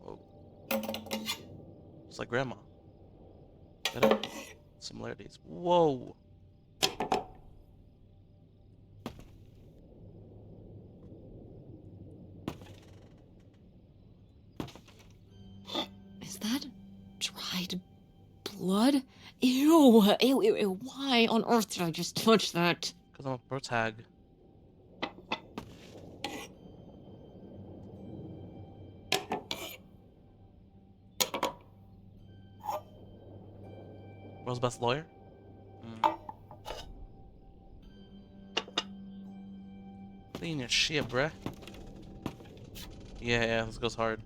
Whoa. It's like grandma. Get it? Similarities. Whoa! Is that dried blood? Ew. Ew, ew, ew. Why on earth did I just touch that? Because I'm a pro tag. World's best lawyer? Clean your shit, bruh. Yeah, this goes hard.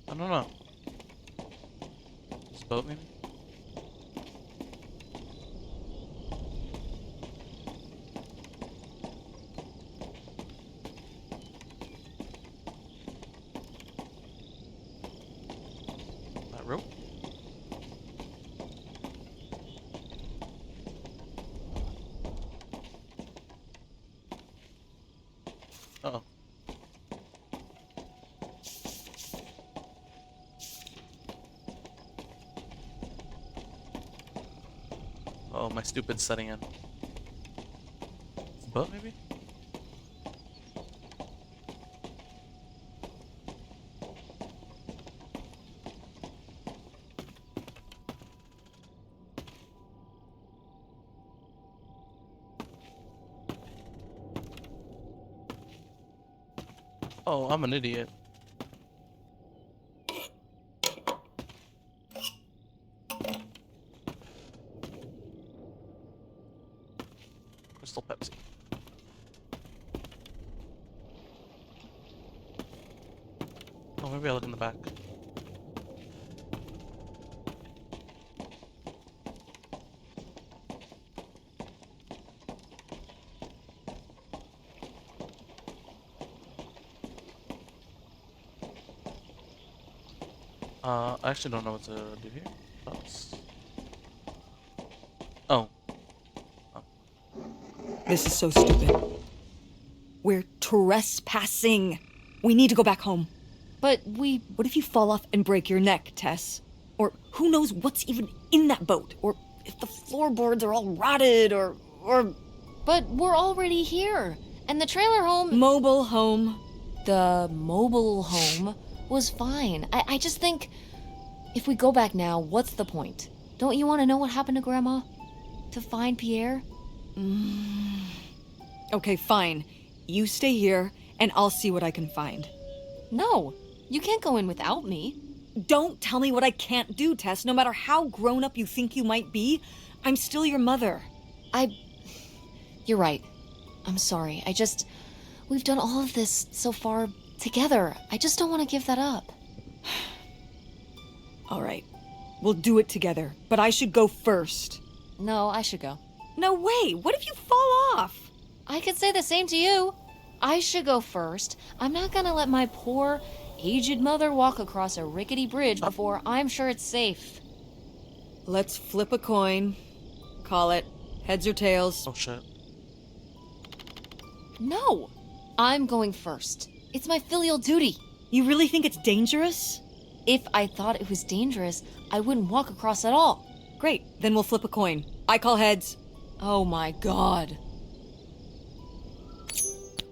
I don't know. This boat, maybe? That rope? Uh-oh. Oh, my stupid setting in. Boat, maybe? Oh, I'm an idiot. Crystal Pepsi. Oh, maybe I'll look in the back. I actually don't know what to do here. Oh. This is so stupid. We're trespassing. We need to go back home. But What if you fall off and break your neck, Tess? Or who knows what's even in that boat? Or if the floorboards are all rotted, or But we're already here. And the trailer home... mobile home. The mobile home was fine. I just think... If we go back now, what's the point? Don't you want to know what happened to Grandma? To find Pierre? Okay, fine. You stay here, and I'll see what I can find. No, you can't go in without me. Don't tell me what I can't do, Tess. No matter how grown up you think you might be, I'm still your mother. You're right. I'm sorry. We've done all of this so far together. I just don't want to give that up. All right. We'll do it together, but I should go first. No, I should go. No way! What if you fall off? I could say the same to you. I should go first. I'm not gonna let my poor, aged mother walk across a rickety bridge before I'm sure it's safe. Let's flip a coin. Call it heads or tails. Oh shit. No! I'm going first. It's my filial duty. You really think it's dangerous? If I thought it was dangerous, I wouldn't walk across at all. Great, then we'll flip a coin. I call heads. Oh my god.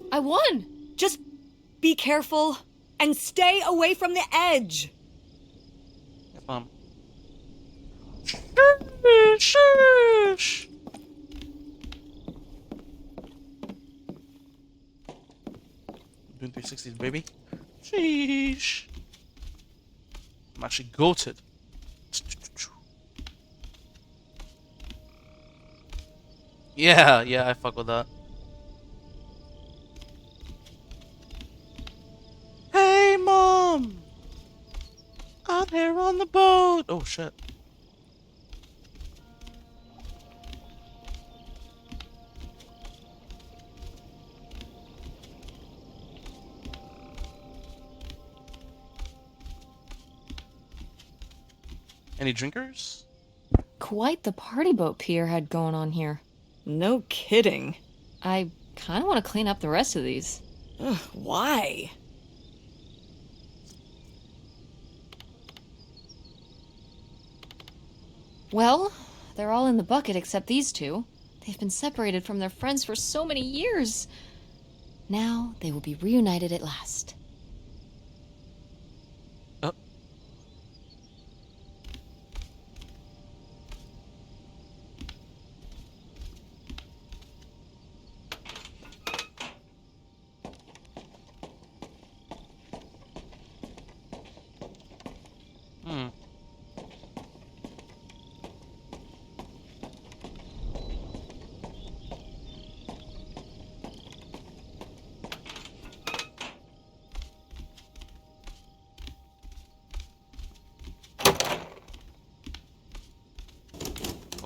I won! Just be careful and stay away from the edge. Yes, Mom. Shush! Shush! 360s, baby. Sheesh. I'm actually goated. Yeah, I fuck with that. Hey, Mom! Out here on the boat! Oh, shit. Any drinkers? Quite the party boat Pierre had going on here. No kidding. I kind of want to clean up the rest of these. Ugh, why? Well, they're all in the bucket except these two. They've been separated from their friends for so many years. Now they will be reunited at last.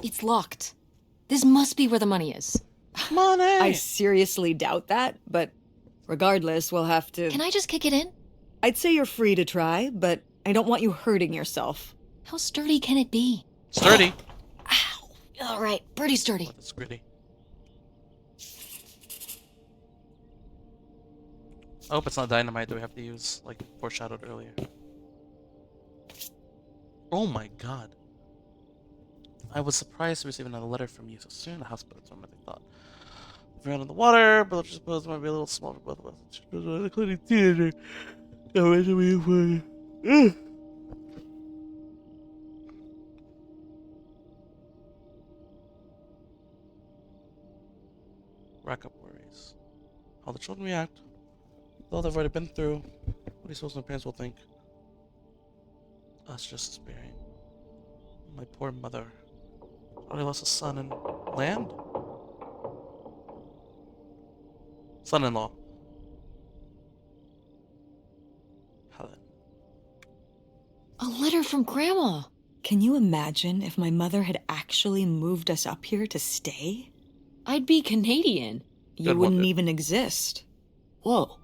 It's locked. This must be where the money is. Money! I seriously doubt that, but regardless, we'll have to... Can I just kick it in? I'd say you're free to try, but I don't want you hurting yourself. How sturdy can it be? Sturdy. Ow. All right, pretty sturdy. Oh, that's gritty. I hope it's not dynamite that we have to use, like foreshadowed earlier. Oh my god. I was surprised to receive another letter from you so soon. The hospital is what I thought. If you're out in the water, but I suppose it might be a little small for both of us. Including theater. Where do we find? Rack up worries. How the children react. Though they've already been through, what do you suppose my parents will think? Us just despairing. My poor mother. I lost a son and land? Son-in-law. Helen. A letter from Grandma. Can you imagine if my mother had actually moved us up here to stay? I'd be Canadian. You Good wouldn't one. even exist. Whoa.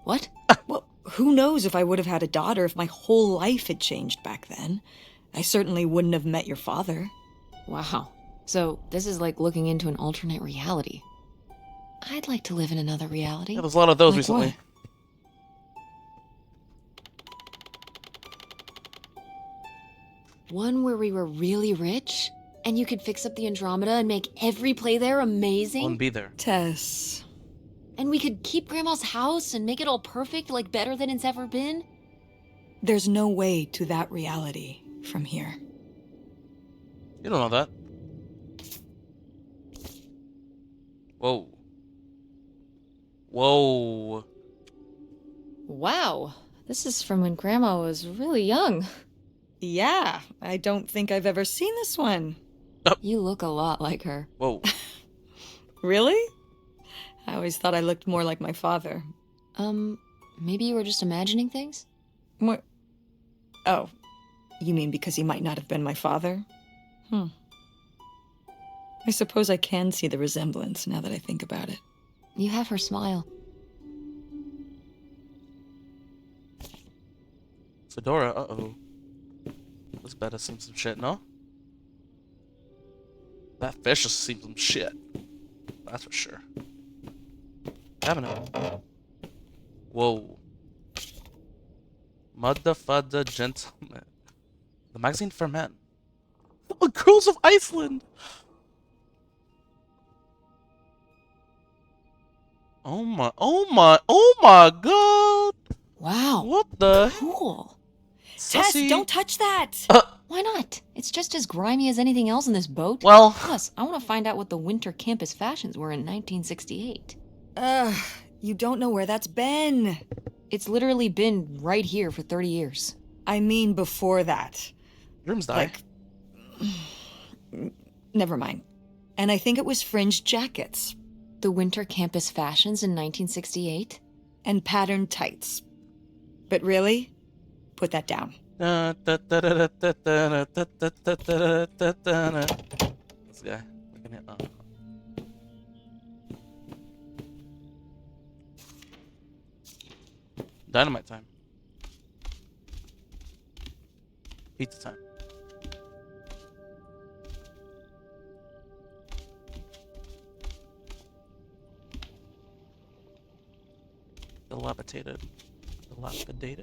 What? Well, who knows if I would have had a daughter if my whole life had changed back then. I certainly wouldn't have met your father. Wow. So this is like looking into an alternate reality. I'd like to live in another reality. Yeah, there's a lot of those Like recently. what? One where we were really rich, and you could fix up the Andromeda and make every play there amazing. Won't be there. Tess. And we could keep Grandma's house and make it all perfect, like better than it's ever been. There's no way to that reality from here. You don't know that. Whoa. Whoa. Wow. This is from when Grandma was really young. Yeah, I don't think I've ever seen this one. You look a lot like her. Whoa. Really? I always thought I looked more like my father. Maybe you were just imagining things? What? Oh, you mean because he might not have been my father? I suppose I can see the resemblance now that I think about it. You have her smile. Fedora, uh-oh. This better seem some shit, no? That fish just seems some shit. That's for sure. Cabinet. Whoa. Mudda Fudda Gentleman. The magazine for men. Oh, Girls of Iceland! Oh my god! Wow. What the? Cool. Tess, Sussy? don't touch that! Why not? It's just as grimy as anything else in this boat. Well, Plus, I want to find out what the winter campus fashions were in 1968. You don't know where that's been. It's literally been right here for 30 years. I mean before that. Rooms die. Like... Never mind. And I think it was fringed jackets. The winter campus fashions in 1968? And patterned tights. But really? Put that down. This guy. Looking at, Dynamite time. Pizza time. Dilapidated.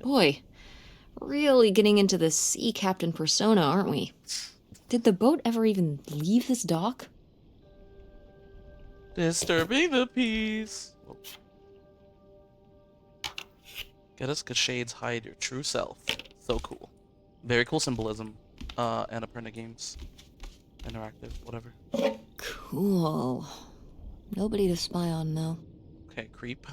Boy, really getting into the sea captain persona, aren't we? Did the boat ever even leave this dock? Disturbing the peace. Get us good shades, hide your true self. So cool. Very cool symbolism. Annapurna Games. Interactive, whatever. Cool. Nobody to spy on, though. Okay, creep.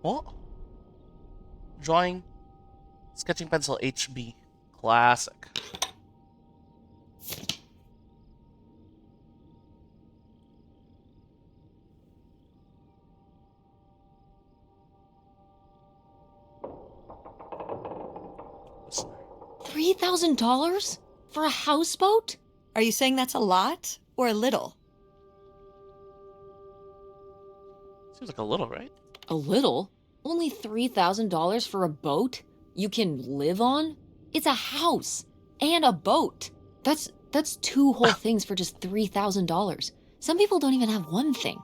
What? Drawing. Sketching pencil HB. Classic. Listener. $3,000? For a houseboat? Are you saying that's a lot? Or a little? Seems like a little, right? A little? Only $3,000 for a boat you can live on? It's a house and a boat. That's two whole things for just $3,000. Some people don't even have one thing.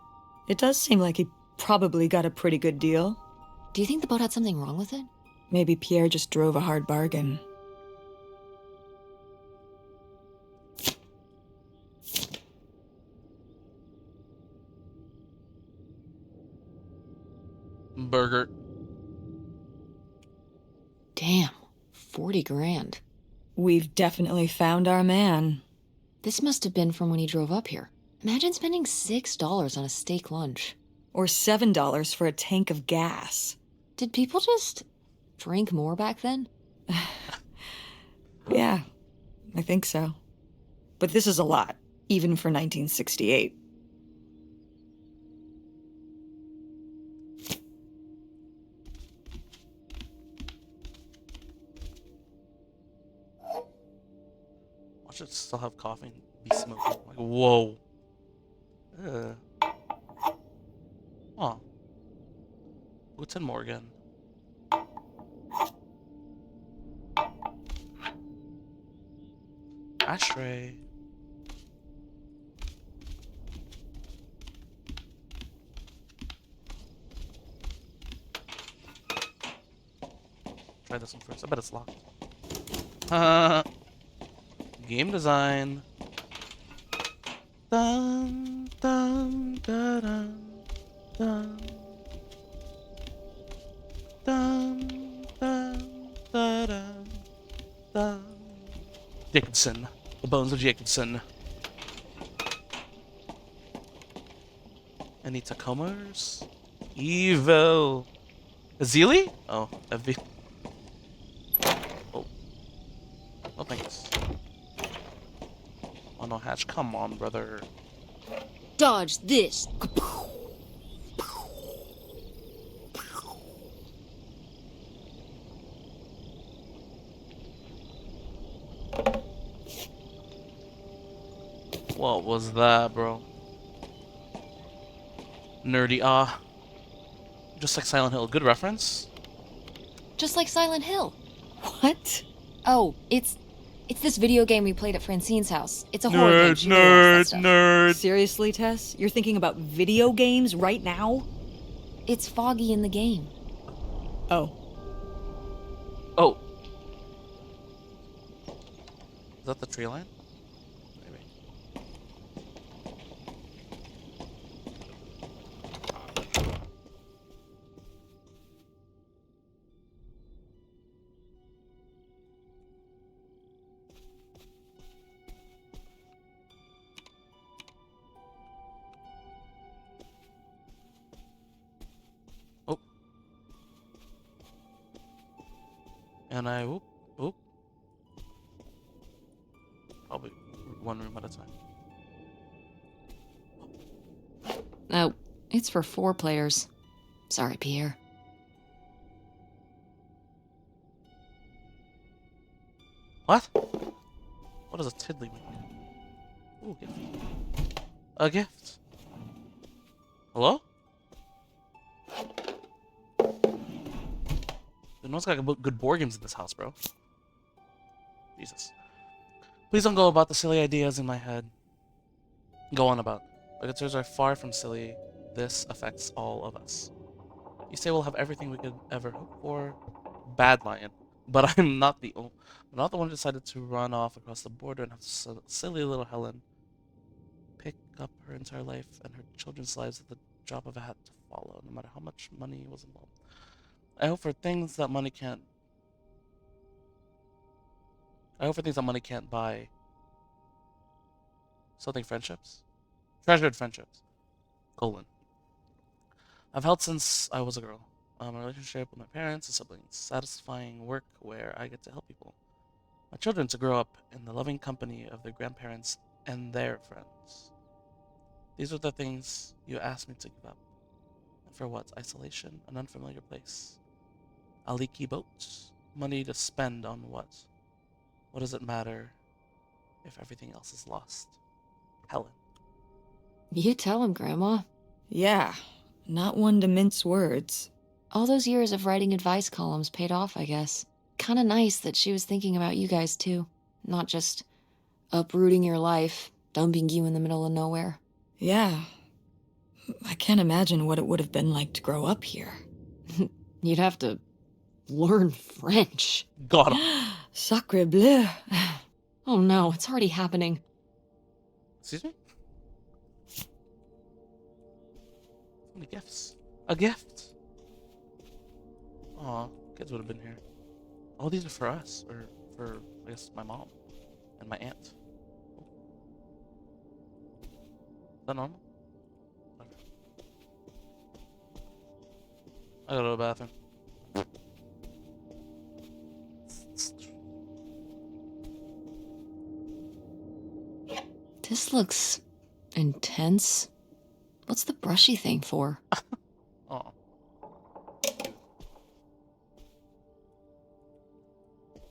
It does seem like he probably got a pretty good deal. Do you think the boat had something wrong with it? Maybe Pierre just drove a hard bargain. Burger. Damn, 40 grand. We've definitely found our man. This must have been from when he drove up here. Imagine spending $6 on a steak lunch. Or $7 for a tank of gas. Did people just drink more back then? Yeah, I think so. But this is a lot, even for 1968. Watch it still have coffee and be smoking. Like, whoa. Oh. Guten Morgen. Ashtray. Try this one first. I bet it's locked. Game design. Dun, dun, dun, dun, dun, dun, dun, dun, dun. Jacobson. The bones of Jacobson. Any Tacomas? Evil. Azili? Oh, FV. Oh. Oh, thanks. Oh no, Hatch, come on, brother. Dodge this. What was that, bro? Nerdy, just like Silent Hill. Good reference. Just like Silent Hill. What? Oh, it's this video game we played at Francine's house. It's a horror game. She really likes that stuff. nerd. Seriously, Tess? You're thinking about video games right now? It's foggy in the game. Oh. Oh. Is that the tree line? Maybe. And I oop. Probably one room at a time. Oh, it's for 4 players. Sorry, Pierre. What? What does a tiddly mean? Ooh, gift. A gift. Hello? No one's got good board games in this house, bro. Jesus. Please don't go about the silly ideas in my head. Go on about. My concerns are far from silly. This affects all of us. You say we'll have everything we could ever hope for. Bad lion. But I'm not the one who decided to run off across the border and have silly little Helen pick up her entire life and her children's lives at the drop of a hat to follow, no matter how much money was involved. I hope for things that money can't buy. Something friendships? Treasured friendships. Colon. I've held since I was a girl. A relationship with my parents and siblings. Satisfying work where I get to help people. My children to grow up in the loving company of their grandparents and their friends. These are the things you asked me to give up. And for what? Isolation? An unfamiliar place? A leaky boat? Money to spend on what? What does it matter if everything else is lost? Helen. You tell him, Grandma. Yeah, not one to mince words. All those years of writing advice columns paid off, I guess. Kinda nice that she was thinking about you guys, too. Not just uprooting your life, dumping you in the middle of nowhere. Yeah. I can't imagine what it would have been like to grow up here. You'd have to learn French. Got him. Sacre bleu. Oh no, it's already happening. Excuse me? So many gifts. A gift. Aw, kids would have been here. All these are for us, or for, I guess, my mom and my aunt. Is that normal? Okay. I gotta go to the bathroom. This looks intense. What's the brushy thing for? Oh.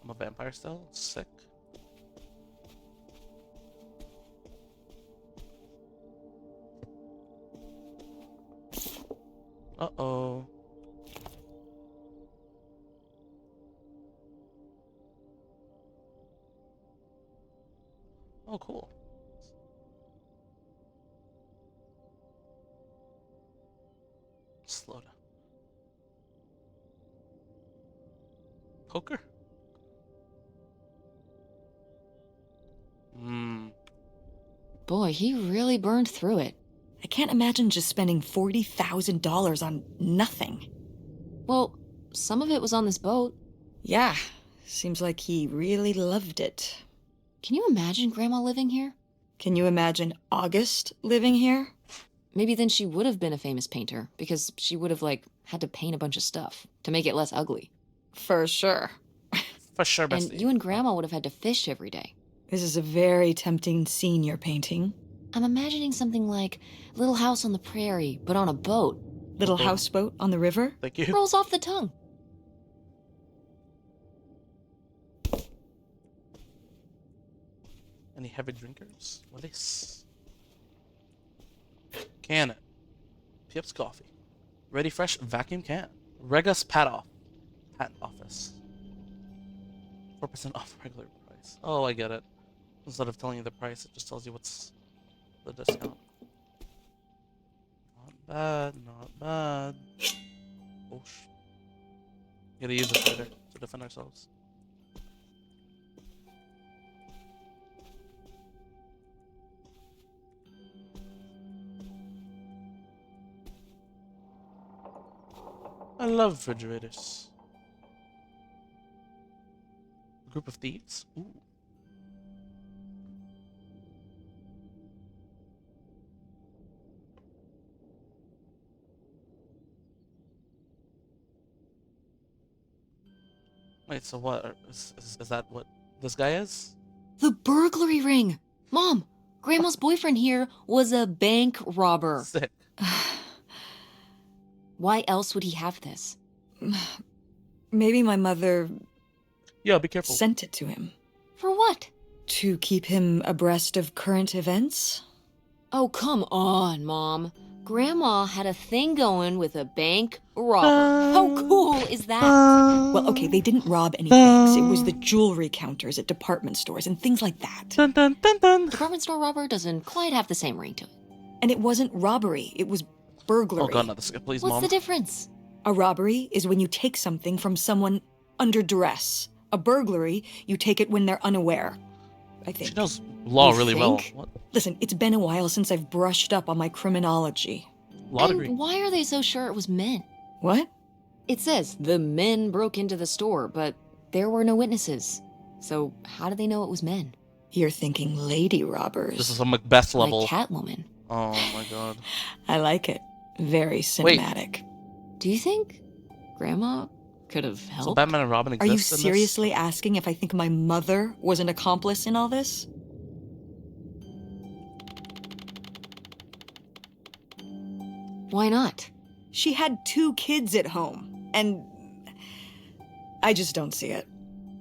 I'm a vampire still? Sick. Uh-oh. Oh, cool. Slow down. Poker? Boy, he really burned through it. I can't imagine just spending $40,000 on nothing. Well, some of it was on this boat. Yeah, seems like he really loved it. Can you imagine Grandma living here? Can you imagine August living here? Maybe then she would have been a famous painter, because she would have, had to paint a bunch of stuff to make it less ugly. For sure. For sure, bestie. And you and Grandma would have had to fish every day. This is a very tempting scene you're painting. I'm imagining something like Little House on the Prairie, but on a boat. Little Okay. houseboat on the river? Thank you. Rolls off the tongue. Any heavy drinkers? What is? Can it. Pips Coffee. Ready Fresh Vacuum Can. Regus Patent Office. 4% off regular price. Oh, I get it. Instead of telling you the price, it just tells you what's the discount. Not bad, not bad. Oh, gotta use this later to defend ourselves. I love refrigerators. A group of thieves? Ooh. Wait, so what? Is that what this guy is? The burglary ring! Mom, Grandma's boyfriend here was a bank robber. Sick. Why else would he have this? Maybe my mother Yo, be careful. sent it to him For what? to keep him abreast of current events. Oh, come on, Mom. Grandma had a thing going with a bank robber. How cool is that? Well, okay, they didn't rob any banks. It was the jewelry counters at department stores and things like that. Dun dun dun dun. Department store robber doesn't quite have the same ring to it. And it wasn't robbery, it was burglary. Oh god, not this guy, please, What's mom. the difference? A robbery is when you take something from someone under duress. A burglary, you take it when they're unaware. I think. She knows law You really well. think? What? Listen, it's been a while since I've brushed up on my criminology. Law And degree. why are they so sure it was men? What? It says the men broke into the store, but there were no witnesses. So how do they know it was men? You're thinking lady robbers. This is a Macbeth level. Like Catwoman. Oh my god. I like it. Very cinematic. Do you think Grandma could have So helped? Batman and Robin Are exist you in this? seriously asking if I think my mother was an accomplice in all this? Why not? She had 2 kids at home, and I just don't see it.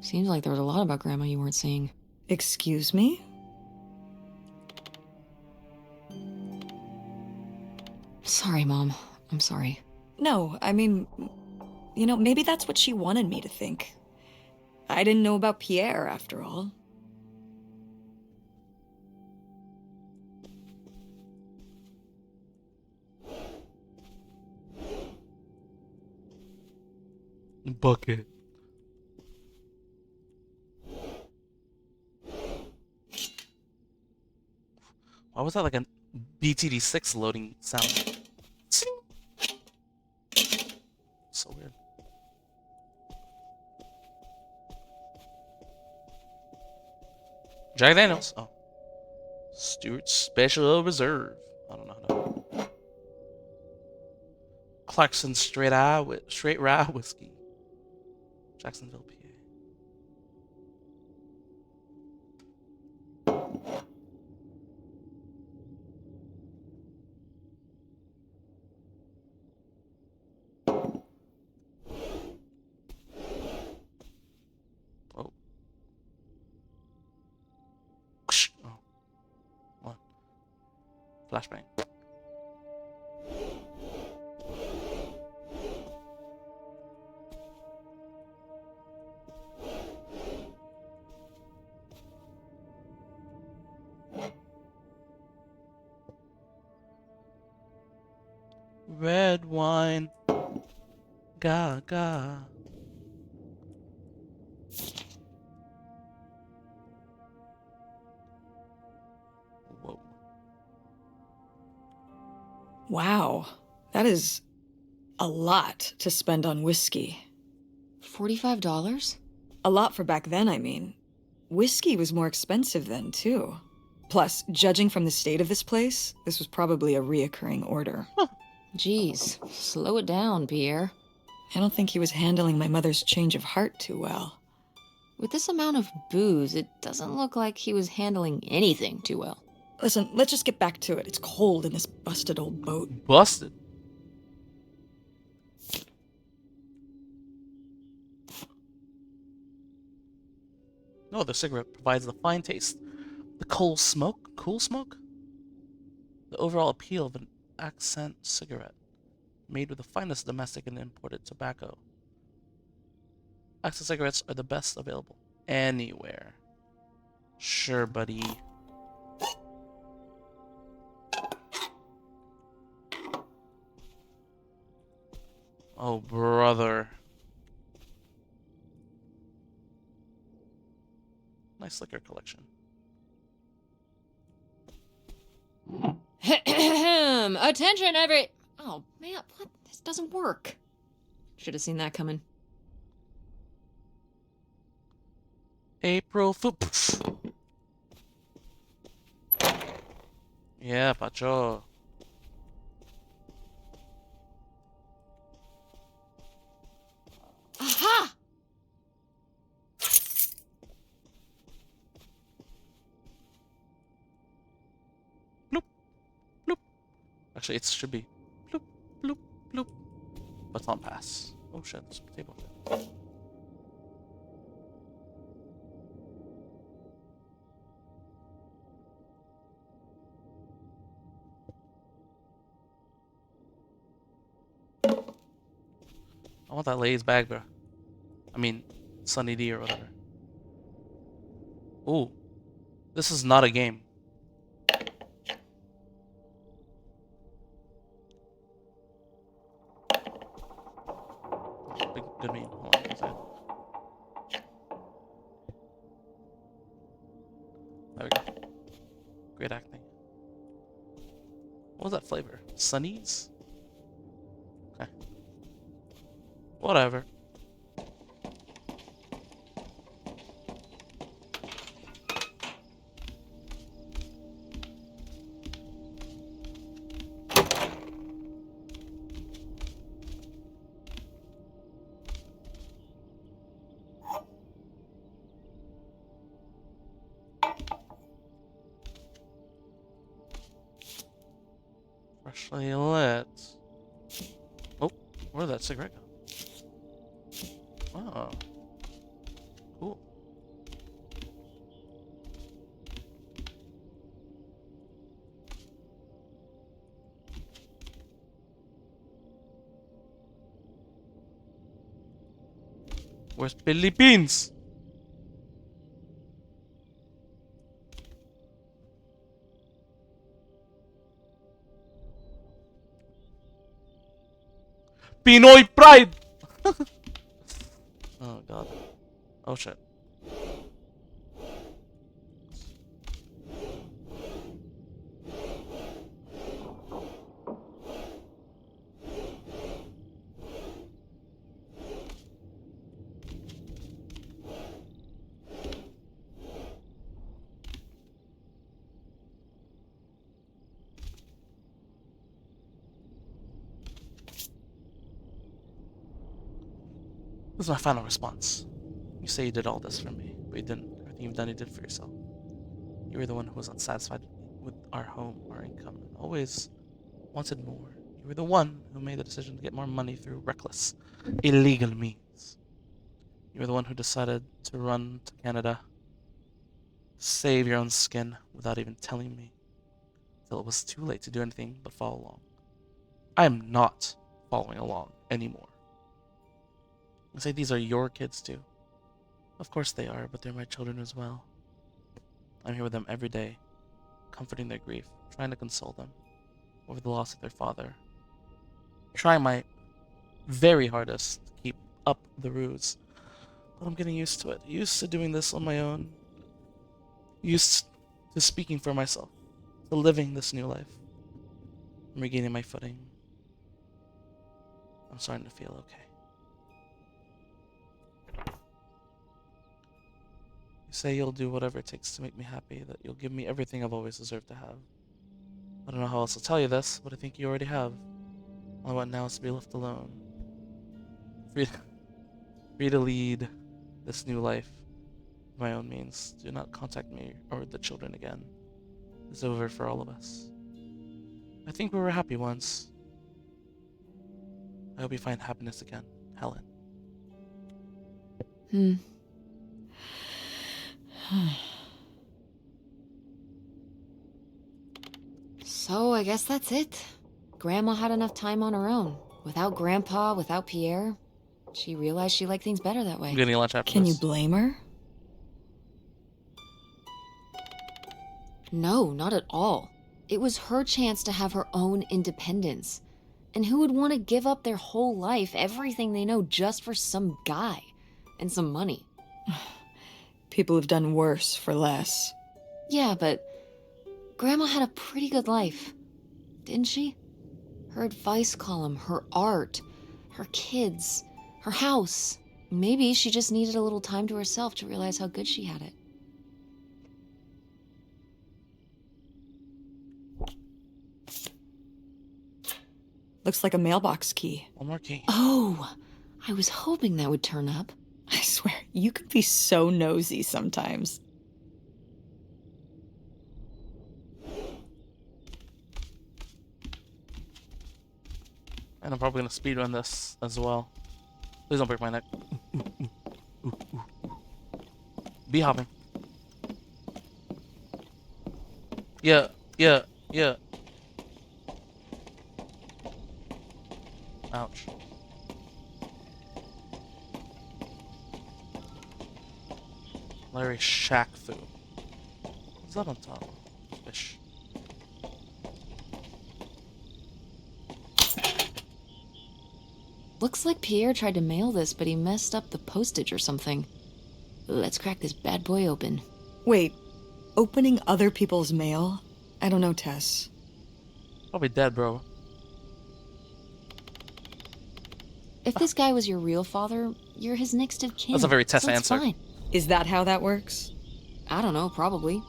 Seems like there was a lot about Grandma you weren't seeing. Excuse me? Sorry, Mom. I'm sorry. No, I mean, maybe that's what she wanted me to think. I didn't know about Pierre, after all. Bucket. Why was that like a BTD6 loading sound? Sing. So weird. Jack Daniels. Oh. Stewart's Special Reserve. I don't know how to. Clarkson Straight Rye Whiskey. Jacksonville, PA. Oh. Oh. What? Flashbang. Red wine. Gaga. Whoa. Wow, that is a lot to spend on whiskey. $45? A lot for back then, I mean. Whiskey was more expensive then, too. Plus, judging from the state of this place, this was probably a reoccurring order. Jeez, slow it down, Pierre. I don't think he was handling my mother's change of heart too well. With this amount of booze, it doesn't look like he was handling anything too well. Listen, let's just get back to it. It's cold in this busted old boat. Busted. No other cigarette provides the fine taste, the cool smoke, the overall appeal of an accent cigarette, made with the finest domestic and imported tobacco. Accent cigarettes are the best available anywhere. Sure, buddy. Oh, brother. Nice liquor collection. Attention, every... Oh, man, what? This doesn't work. Should have seen that coming. April Fool. Yeah, Pacho. Aha! Actually, it should be bloop, bloop, bloop. But it's on pass. Oh shit, there's a table. I want that Lay's bag, bro. I mean, Sunny D or whatever. Ooh. This is not a game. Good meme. Hold on, one second. There we go. Great acting. What was that flavor? Sunnies? Okay. Whatever. Freshly lit. Oh, where did that cigarette go? Oh. Cool. Where's Billy Beans? Pinoy pride! Oh god. Oh shit. This is my final response. You say you did all this for me, but you didn't. Everything you've done, you did for yourself. You were the one who was unsatisfied with our home, our income, and always wanted more. You were the one who made the decision to get more money through reckless, illegal means. You were the one who decided to run to Canada, save your own skin without even telling me, till it was too late to do anything but follow along. I am not following along anymore. I say these are your kids too. Of course they are, but they're my children as well. I'm here with them every day, comforting their grief, trying to console them over the loss of their father. Trying my very hardest to keep up the ruse. But I'm getting used to it. Used to doing this on my own. Used to speaking for myself. To living this new life. I'm regaining my footing. I'm starting to feel okay. You say you'll do whatever it takes to make me happy, that you'll give me everything I've always deserved to have. I don't know how else to tell you this, but I think you already have. All I want now is to be left alone. Free to lead this new life by my own means. Do not contact me or the children again. It's over for all of us. I think we were happy once. I hope you find happiness again, Helen. So I guess that's it. Grandma had enough time on her own. Without Grandpa, without Pierre. She realized she liked things better that way. I'm getting lunch after Can you this. blame her? No, not at all. It was her chance to have her own independence. And who would want to give up their whole life, everything they know, just for some guy and some money? People have done worse for less. Yeah, but Grandma had a pretty good life, didn't she? Her advice column, her art, her kids, her house. Maybe she just needed a little time to herself to realize how good she had it. Looks like a mailbox key. One more key. Oh, I was hoping that would turn up. I swear, you could be so nosy sometimes. And I'm probably gonna speedrun this as well. Please don't break my neck. Bee hopping. Yeah, yeah, yeah. Ouch. Larry Shackfu. What's that on top? Fish. Looks like Pierre tried to mail this, but he messed up the postage or something. Let's crack this bad boy open. Wait, opening other people's mail? I don't know, Tess. Probably dead, bro. If this guy was your real father, you're his next of kin. That's a very Tess so it's answer. Fine. Is that how that works? I don't know, probably.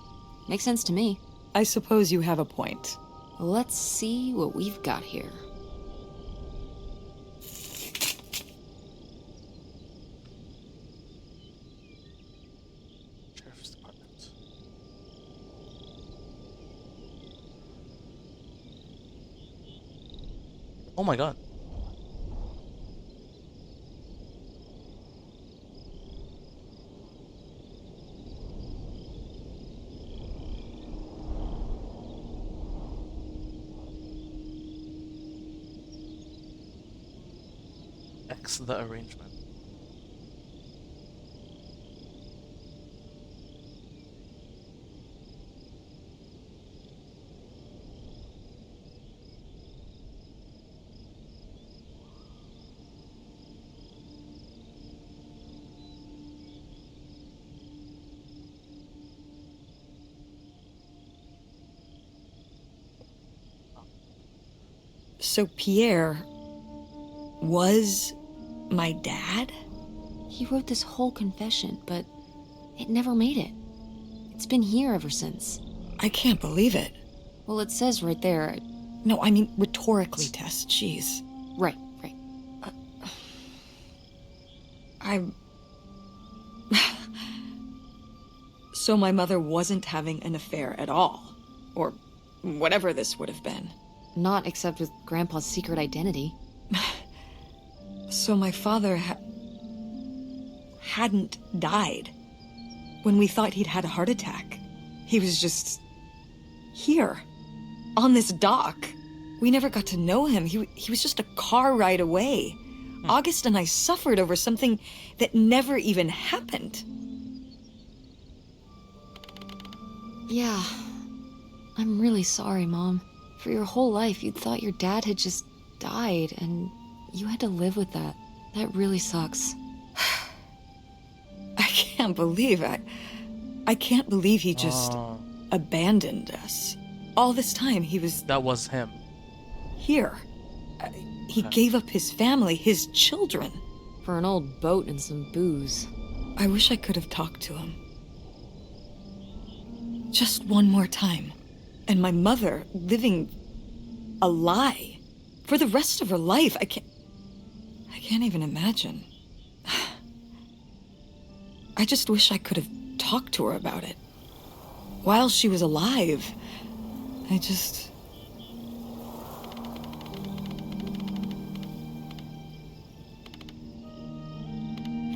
Makes sense to me. I suppose you have a point. Let's see what we've got here. Sheriff's Department. Oh my god. X the arrangement. So Pierre was my dad? He wrote this whole confession, but it never made it. It's been here ever since. I can't believe it. Well, it says right there. No, I mean rhetorically, Tess. Jeez. Right. I'm... So my mother wasn't having an affair at all. Or whatever this would have been. Not except with Grandpa's secret identity. So my father hadn't died when we thought he'd had a heart attack. He was just here, on this dock. We never got to know him. He was just a car ride away. August and I suffered over something that never even happened. Yeah. I'm really sorry, Mom. For your whole life, you'd thought your dad had just died, and you had to live with that. That really sucks. I can't believe I can't believe he just abandoned us. All this time he was That was him. here. He gave up his family, his children. For an old boat and some booze. I wish I could have talked to him. Just one more time. And my mother living a lie for the rest of her life. I can't even imagine. I just wish I could have talked to her about it. While she was alive.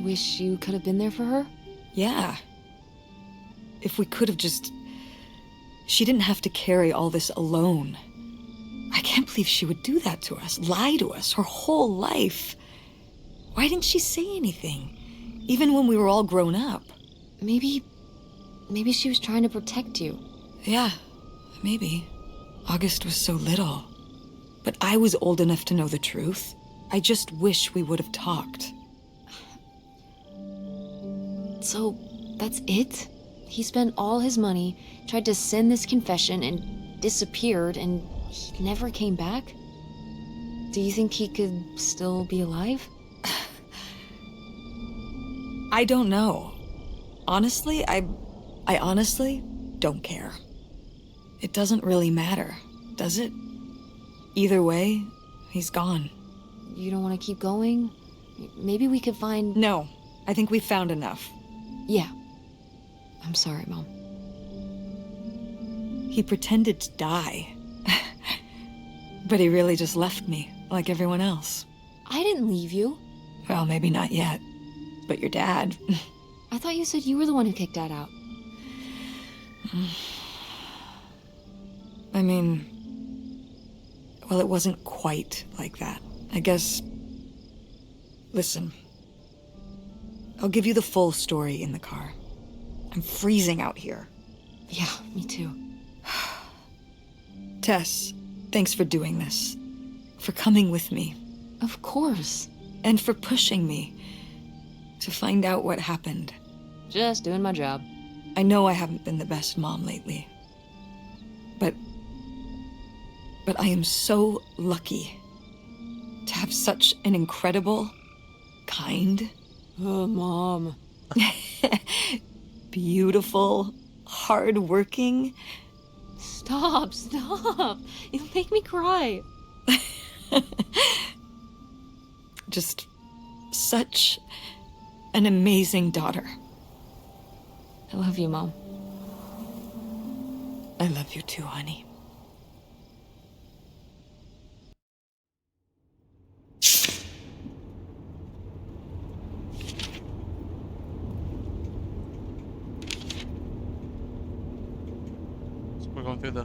Wish you could have been there for her? Yeah. If we could have just... She didn't have to carry all this alone. I can't believe she would do that to us, lie to us, her whole life. Why didn't she say anything? Even when we were all grown up. Maybe she was trying to protect you. Yeah, maybe. August was so little. But I was old enough to know the truth. I just wish we would have talked. So, that's it? He spent all his money, tried to send this confession, and disappeared, and he never came back? Do you think he could still be alive? I don't know. Honestly, I honestly don't care. It doesn't really matter, does it? Either way, he's gone. You don't want to keep going? Maybe we could find... No, I think we found enough. Yeah. I'm sorry, Mom. He pretended to die. But he really just left me, like everyone else. I didn't leave you. Well, maybe not yet. But your dad. I thought you said you were the one who kicked Dad out. I mean, well, it wasn't quite like that. I guess. Listen. I'll give you the full story in the car. I'm freezing out here. Yeah, me too. Tess, thanks for doing this. For coming with me. Of course. And for pushing me to find out what happened. Just doing my job. I know I haven't been the best mom lately. But I am so lucky to have such an incredible, kind, Oh, Mom. beautiful, hardworking. Stop. You'll make me cry. Just such an amazing daughter. I love you, Mom. I love you too, honey. So we're going through the...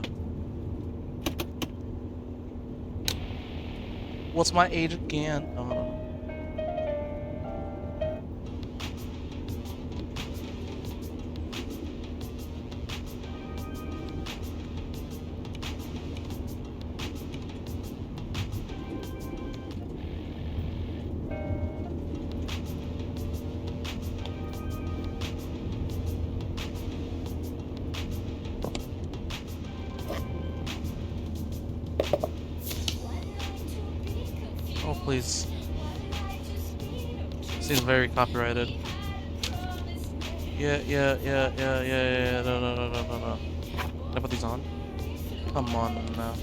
What's my age again? Oh, no. Oh, please. Seems very copyrighted. Yeah. No. Can I put these on? Come on now.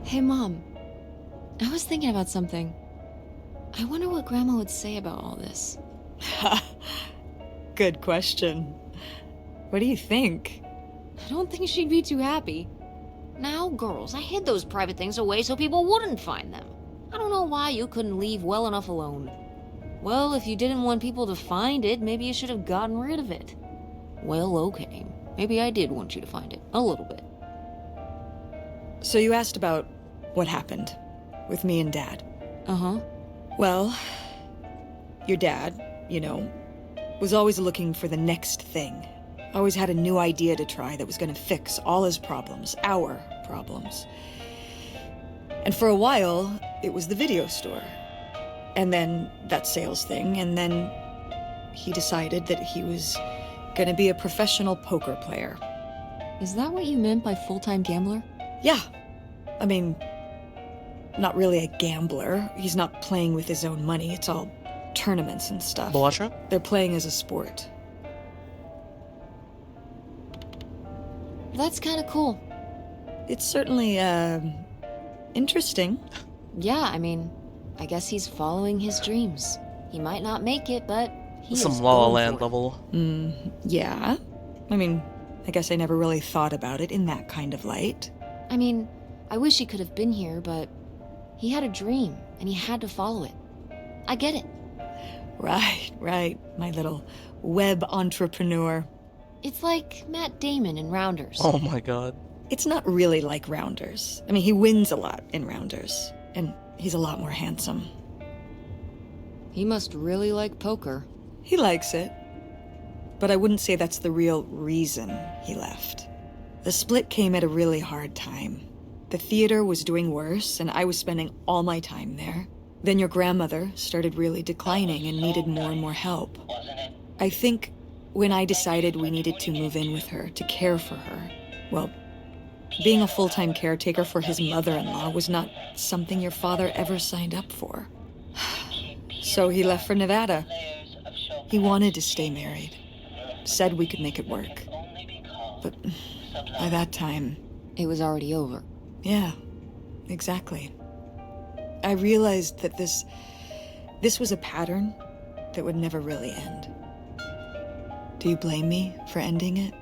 Hey, Mom. I was thinking about something. I wonder what Grandma would say about all this. Good question. What do you think? I don't think she'd be too happy. Now, girls, I hid those private things away so people wouldn't find them. I don't know why you couldn't leave well enough alone. Well, if you didn't want people to find it, maybe you should have gotten rid of it. Well, okay. Maybe I did want you to find it. A little bit. So you asked about what happened with me and Dad. Uh-huh. Well, your dad, you know, was always looking for the next thing. Always had a new idea to try that was going to fix all his problems, our problems. And for a while, it was the video store. And then that sales thing, and then he decided that he was going to be a professional poker player. Is that what you meant by full-time gambler? Yeah. I mean, not really a gambler. He's not playing with his own money. It's all tournaments and stuff. Bawasha? They're playing as a sport. That's kind of cool. It's certainly, interesting. Yeah, I mean, I guess he's following his dreams. He might not make it, but he Some is La La going Land for it. level. Yeah. I mean, I guess I never really thought about it in that kind of light. I mean, I wish he could have been here, but he had a dream, and he had to follow it. I get it. Right, my little web entrepreneur. It's like Matt Damon in Rounders. Oh my god. It's not really like Rounders. I mean, he wins a lot in Rounders, and he's a lot more handsome. He must really like poker. He likes it, but I wouldn't say that's the real reason he left. The split came at a really hard time. The theater was doing worse, and I was spending all my time there. Then your grandmother started really declining and needed more and more help. Wasn't it? I think when I decided we needed to move in with her, to care for her, well, being a full-time caretaker for his mother-in-law was not something your father ever signed up for. So he left for Nevada. Layers of show He wanted to stay married. Said we could make it work. only be called but by Sometimes that time, It was already over. yeah, exactly. I realized that this was a pattern that would never really end. Do you blame me for ending it?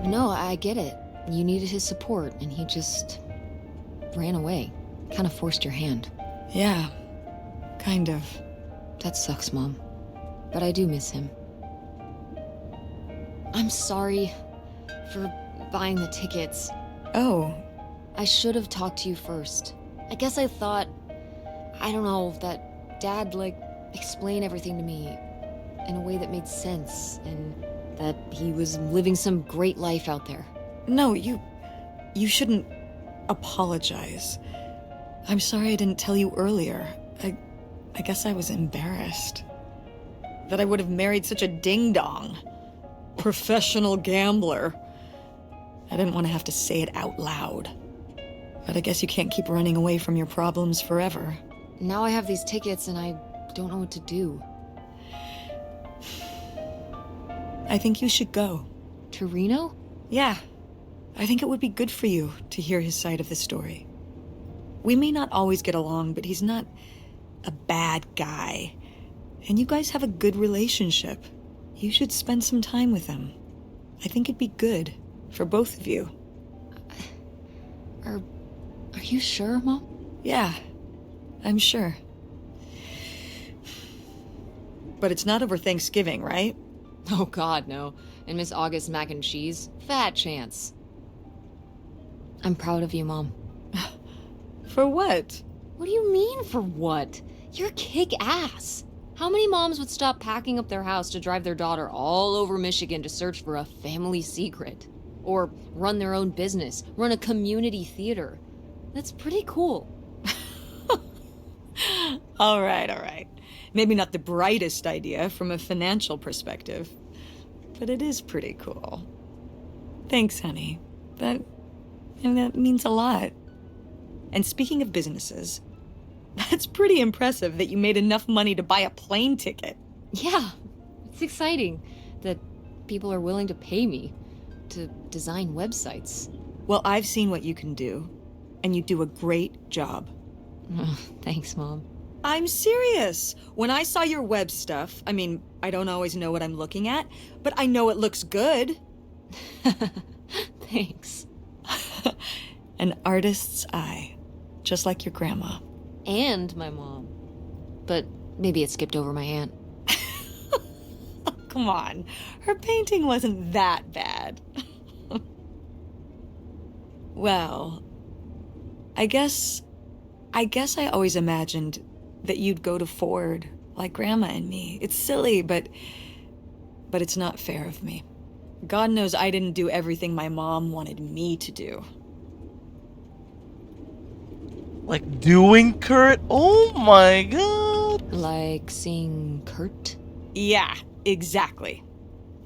No, I get it. You needed his support, and he just ran away. Kind of forced your hand. Yeah, kind of. That sucks, Mom. But I do miss him. I'm sorry for buying the tickets. Oh, I should have talked to you first. I guess I thought, I don't know, that Dad, explain everything to me in a way that made sense, and that he was living some great life out there. no, you shouldn't apologize. I'm sorry I didn't tell you earlier. I guess I was embarrassed. That I would have married such a ding-dong. Professional gambler. I didn't want to have to say it out loud. But I guess you can't keep running away from your problems forever. Now I have these tickets, and I don't know what to do. I think you should go. To Reno? Yeah. I think it would be good for you to hear his side of the story. We may not always get along, but he's not a bad guy. And you guys have a good relationship. You should spend some time with him. I think it'd be good for both of you. Are you sure, Mom? Yeah, I'm sure. But it's not over Thanksgiving, right? Oh, God, no. And Miss August mac and cheese? Fat chance. I'm proud of you, Mom. For what? What do you mean, for what? You're kick-ass. How many moms would stop packing up their house to drive their daughter all over Michigan to search for a family secret? Or run their own business, run a community theater? That's pretty cool. All right. Maybe not the brightest idea from a financial perspective, but it is pretty cool. Thanks, honey. That means a lot. And speaking of businesses, that's pretty impressive that you made enough money to buy a plane ticket. Yeah, it's exciting that people are willing to pay me to design websites. Well, I've seen what you can do, and you do a great job. Thanks, Mom. I'm serious. When I saw your web stuff, I don't always know what I'm looking at, but I know it looks good. Thanks. An artist's eye, just like your grandma. And my mom. But maybe it skipped over my aunt. Come on, her painting wasn't that bad. Well, I guess I always imagined that you'd go to Ford like Grandma and me. It's silly, but it's not fair of me. God knows I didn't do everything my mom wanted me to do. Like doing Kurt? Oh my god! Like seeing Kurt? Yeah, exactly.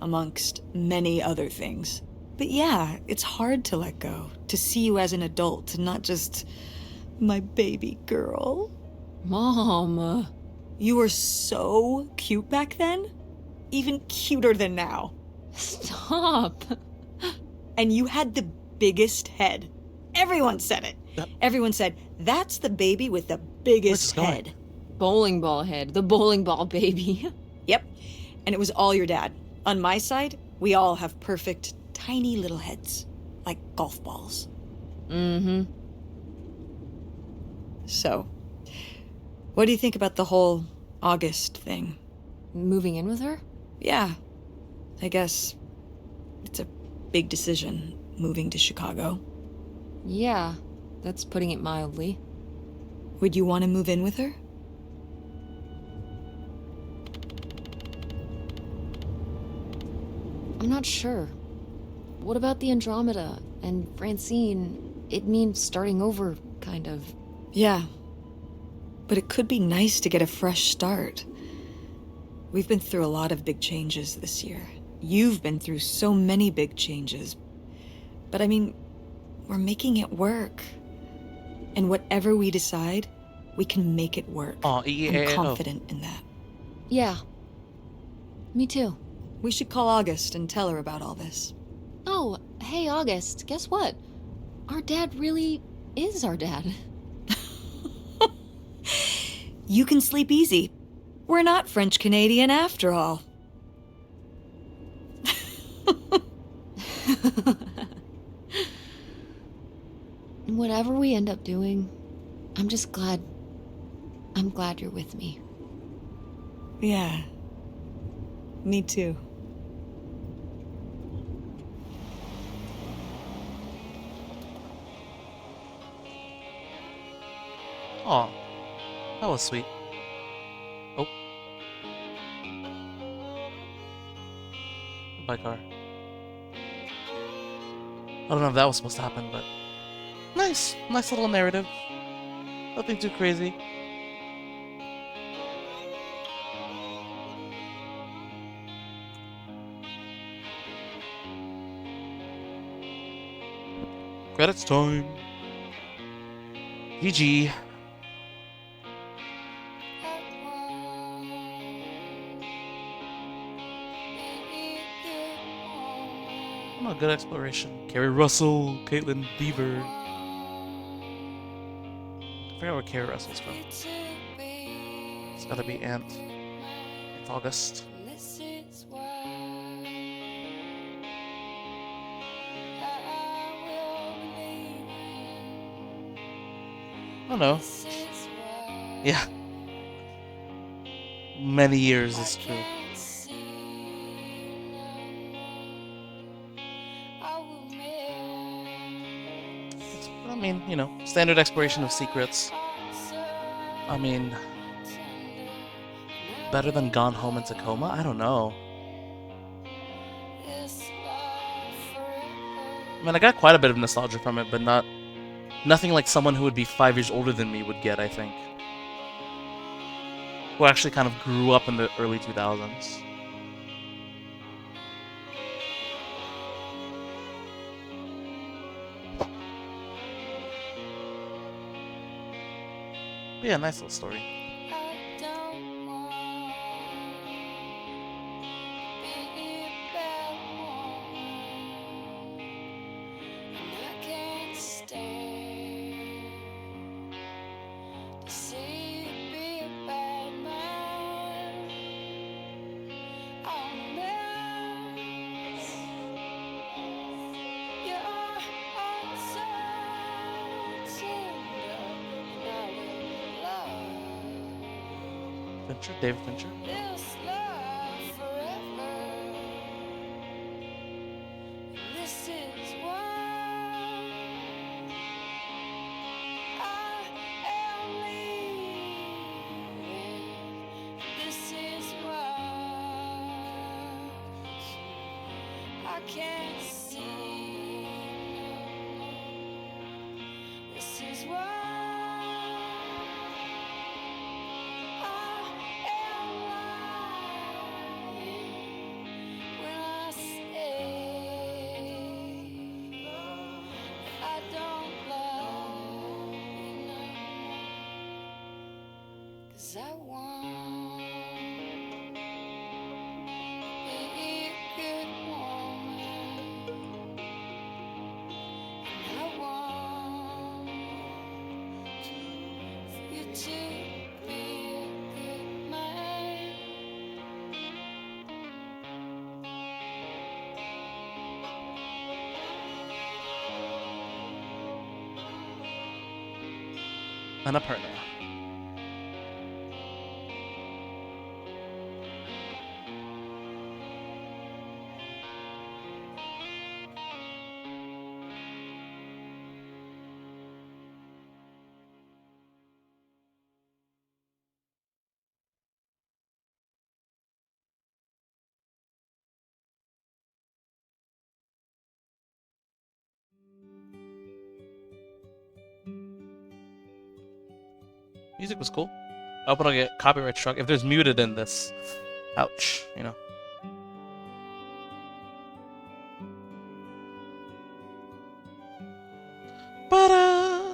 Amongst many other things. But yeah, it's hard to let go, to see you as an adult, not just my baby girl. Mom. You were so cute back then, even cuter than now. Stop. And you had the biggest head. Everyone said it. Yep. Everyone said, that's the baby with the Where's biggest this going? head. Bowling ball head. The bowling ball baby. Yep. And it was all your dad. On my side, we all have perfect, tiny little heads. Like golf balls. Mm-hmm. So, what do you think about the whole August thing? Moving in with her? Yeah. I guess it's a big decision, moving to Chicago. Yeah, that's putting it mildly. Would you want to move in with her? I'm not sure. What about the Andromeda and Francine? It means starting over, kind of. Yeah. But it could be nice to get a fresh start. We've been through a lot of big changes this year. You've been through so many big changes. But we're making it work. And whatever we decide, We can make it work. Oh, I'm EEAO. confident in that. Yeah. Me too. We should call August and tell her about all this. Oh, hey, August, guess what? Our dad really is our dad. You can sleep easy. We're not French Canadian after all. Whatever we end up doing, I'm just glad. I'm glad you're with me. Yeah. Me too. Oh, that was sweet. Oh. Goodbye, car. I don't know if that was supposed to happen, but nice. Nice little narrative. Nothing too crazy. Credits time. GG. Oh, good exploration. Carrie Russell, Caitlin Deaver. I forgot where Carrie Russell's from. It's gotta be Aunt August. Oh no. Yeah. Many years is true. I mean, you know, standard exploration of secrets. I mean, better than Gone Home in Tacoma? I don't know. I mean, I got quite a bit of nostalgia from it, but nothing like someone who would be 5 years older than me would get, I think. Who actually kind of grew up in the early 2000s. But yeah, nice little story. Fincher? David Fincher? And a partner. Music was cool. I hope I don't get copyright struck. If there's muted in this, ouch, you know. Ba-da,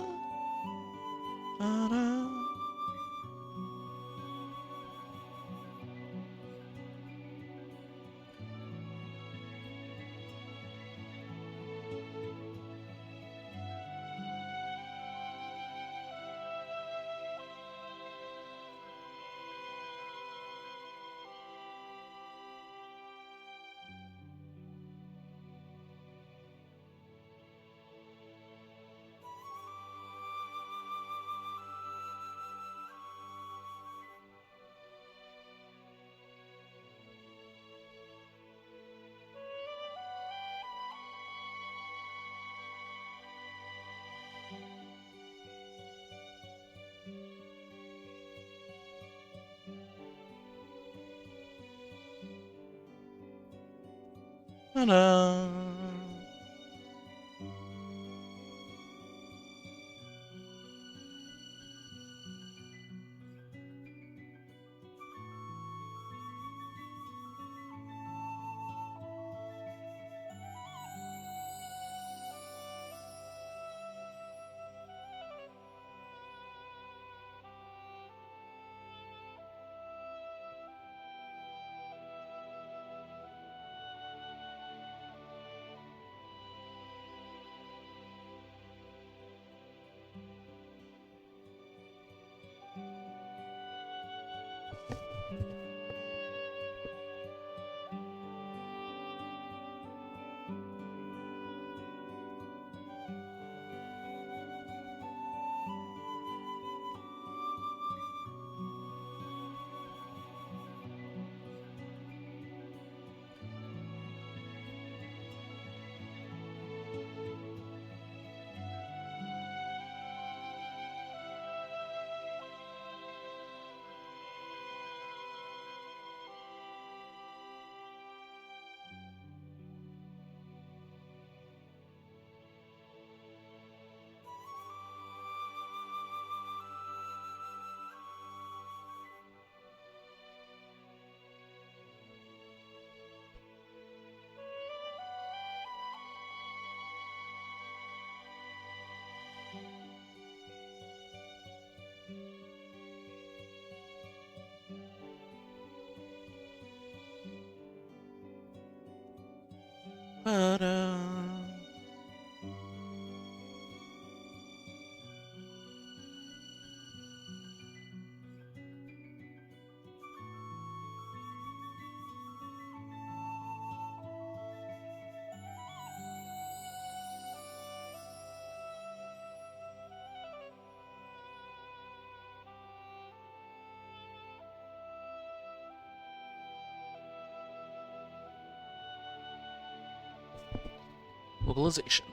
ba-da. Ta-da! Ta-da! Localization.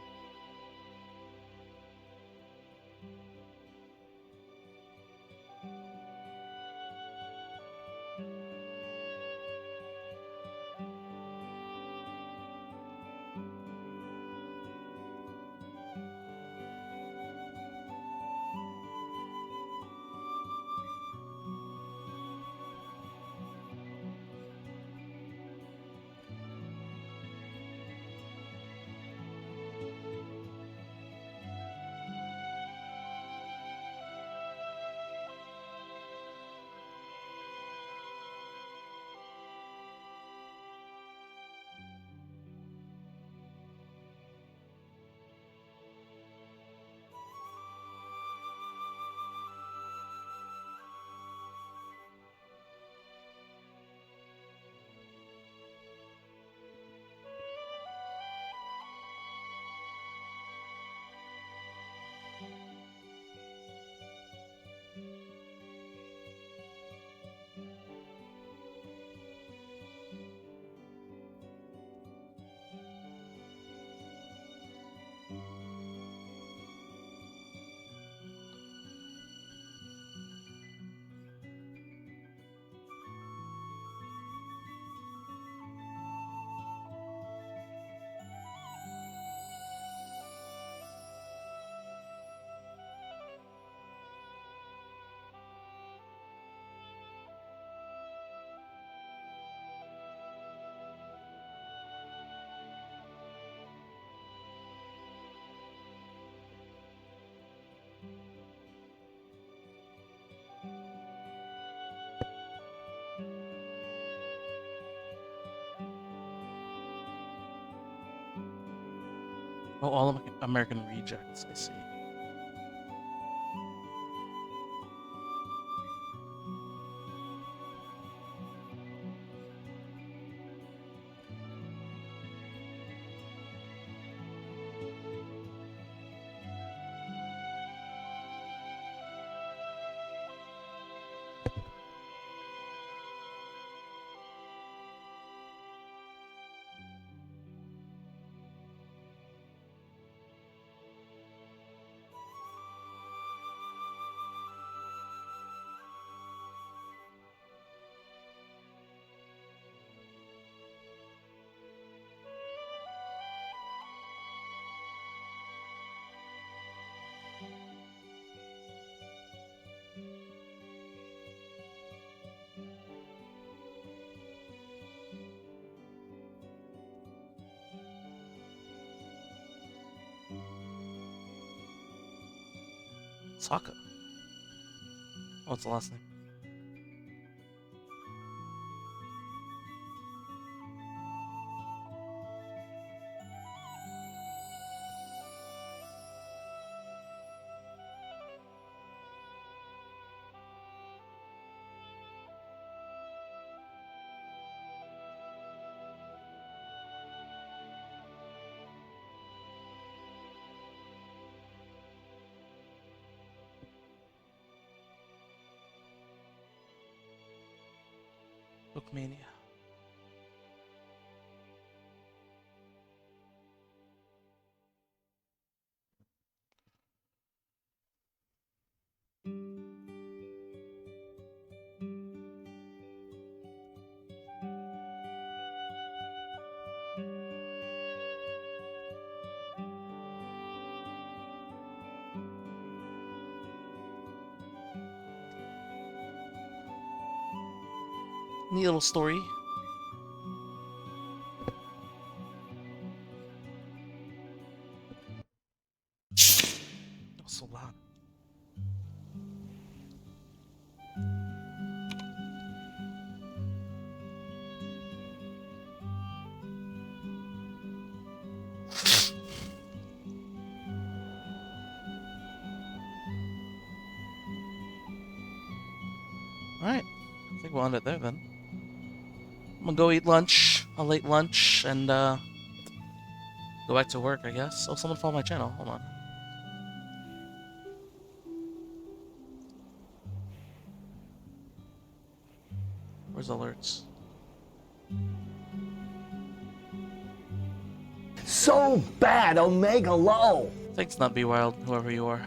Oh, all American rejects, I see. Sokka. What's the last name? Bookmania. Neat little story. That was so loud. Alright, I think we'll end it there then. I'm gonna go eat lunch, a late lunch, and go back to work, I guess. Oh, someone follow my channel. Hold on. Where's alerts? So bad, Omega Low. Thanks, not be wild, whoever you are.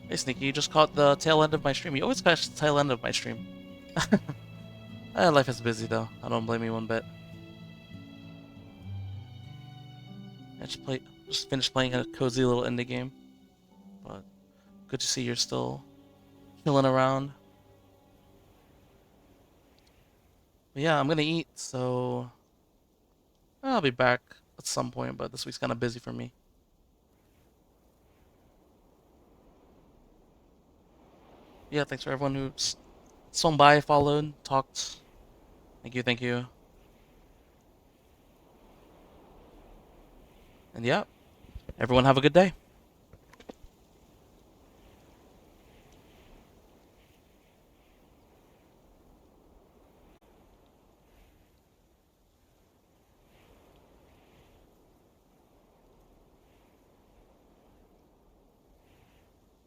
Hey, Sneaky, you just caught the tail end of my stream. You always catch the tail end of my stream. Life is busy, though. I don't blame you one bit. I just finished playing a cozy little indie game. But good to see you're still chilling around. But yeah, I'm gonna eat, so I'll be back at some point, but this week's kind of busy for me. Yeah, thanks for everyone who swung by, followed, talked. Thank you, thank you. And yeah, everyone have a good day.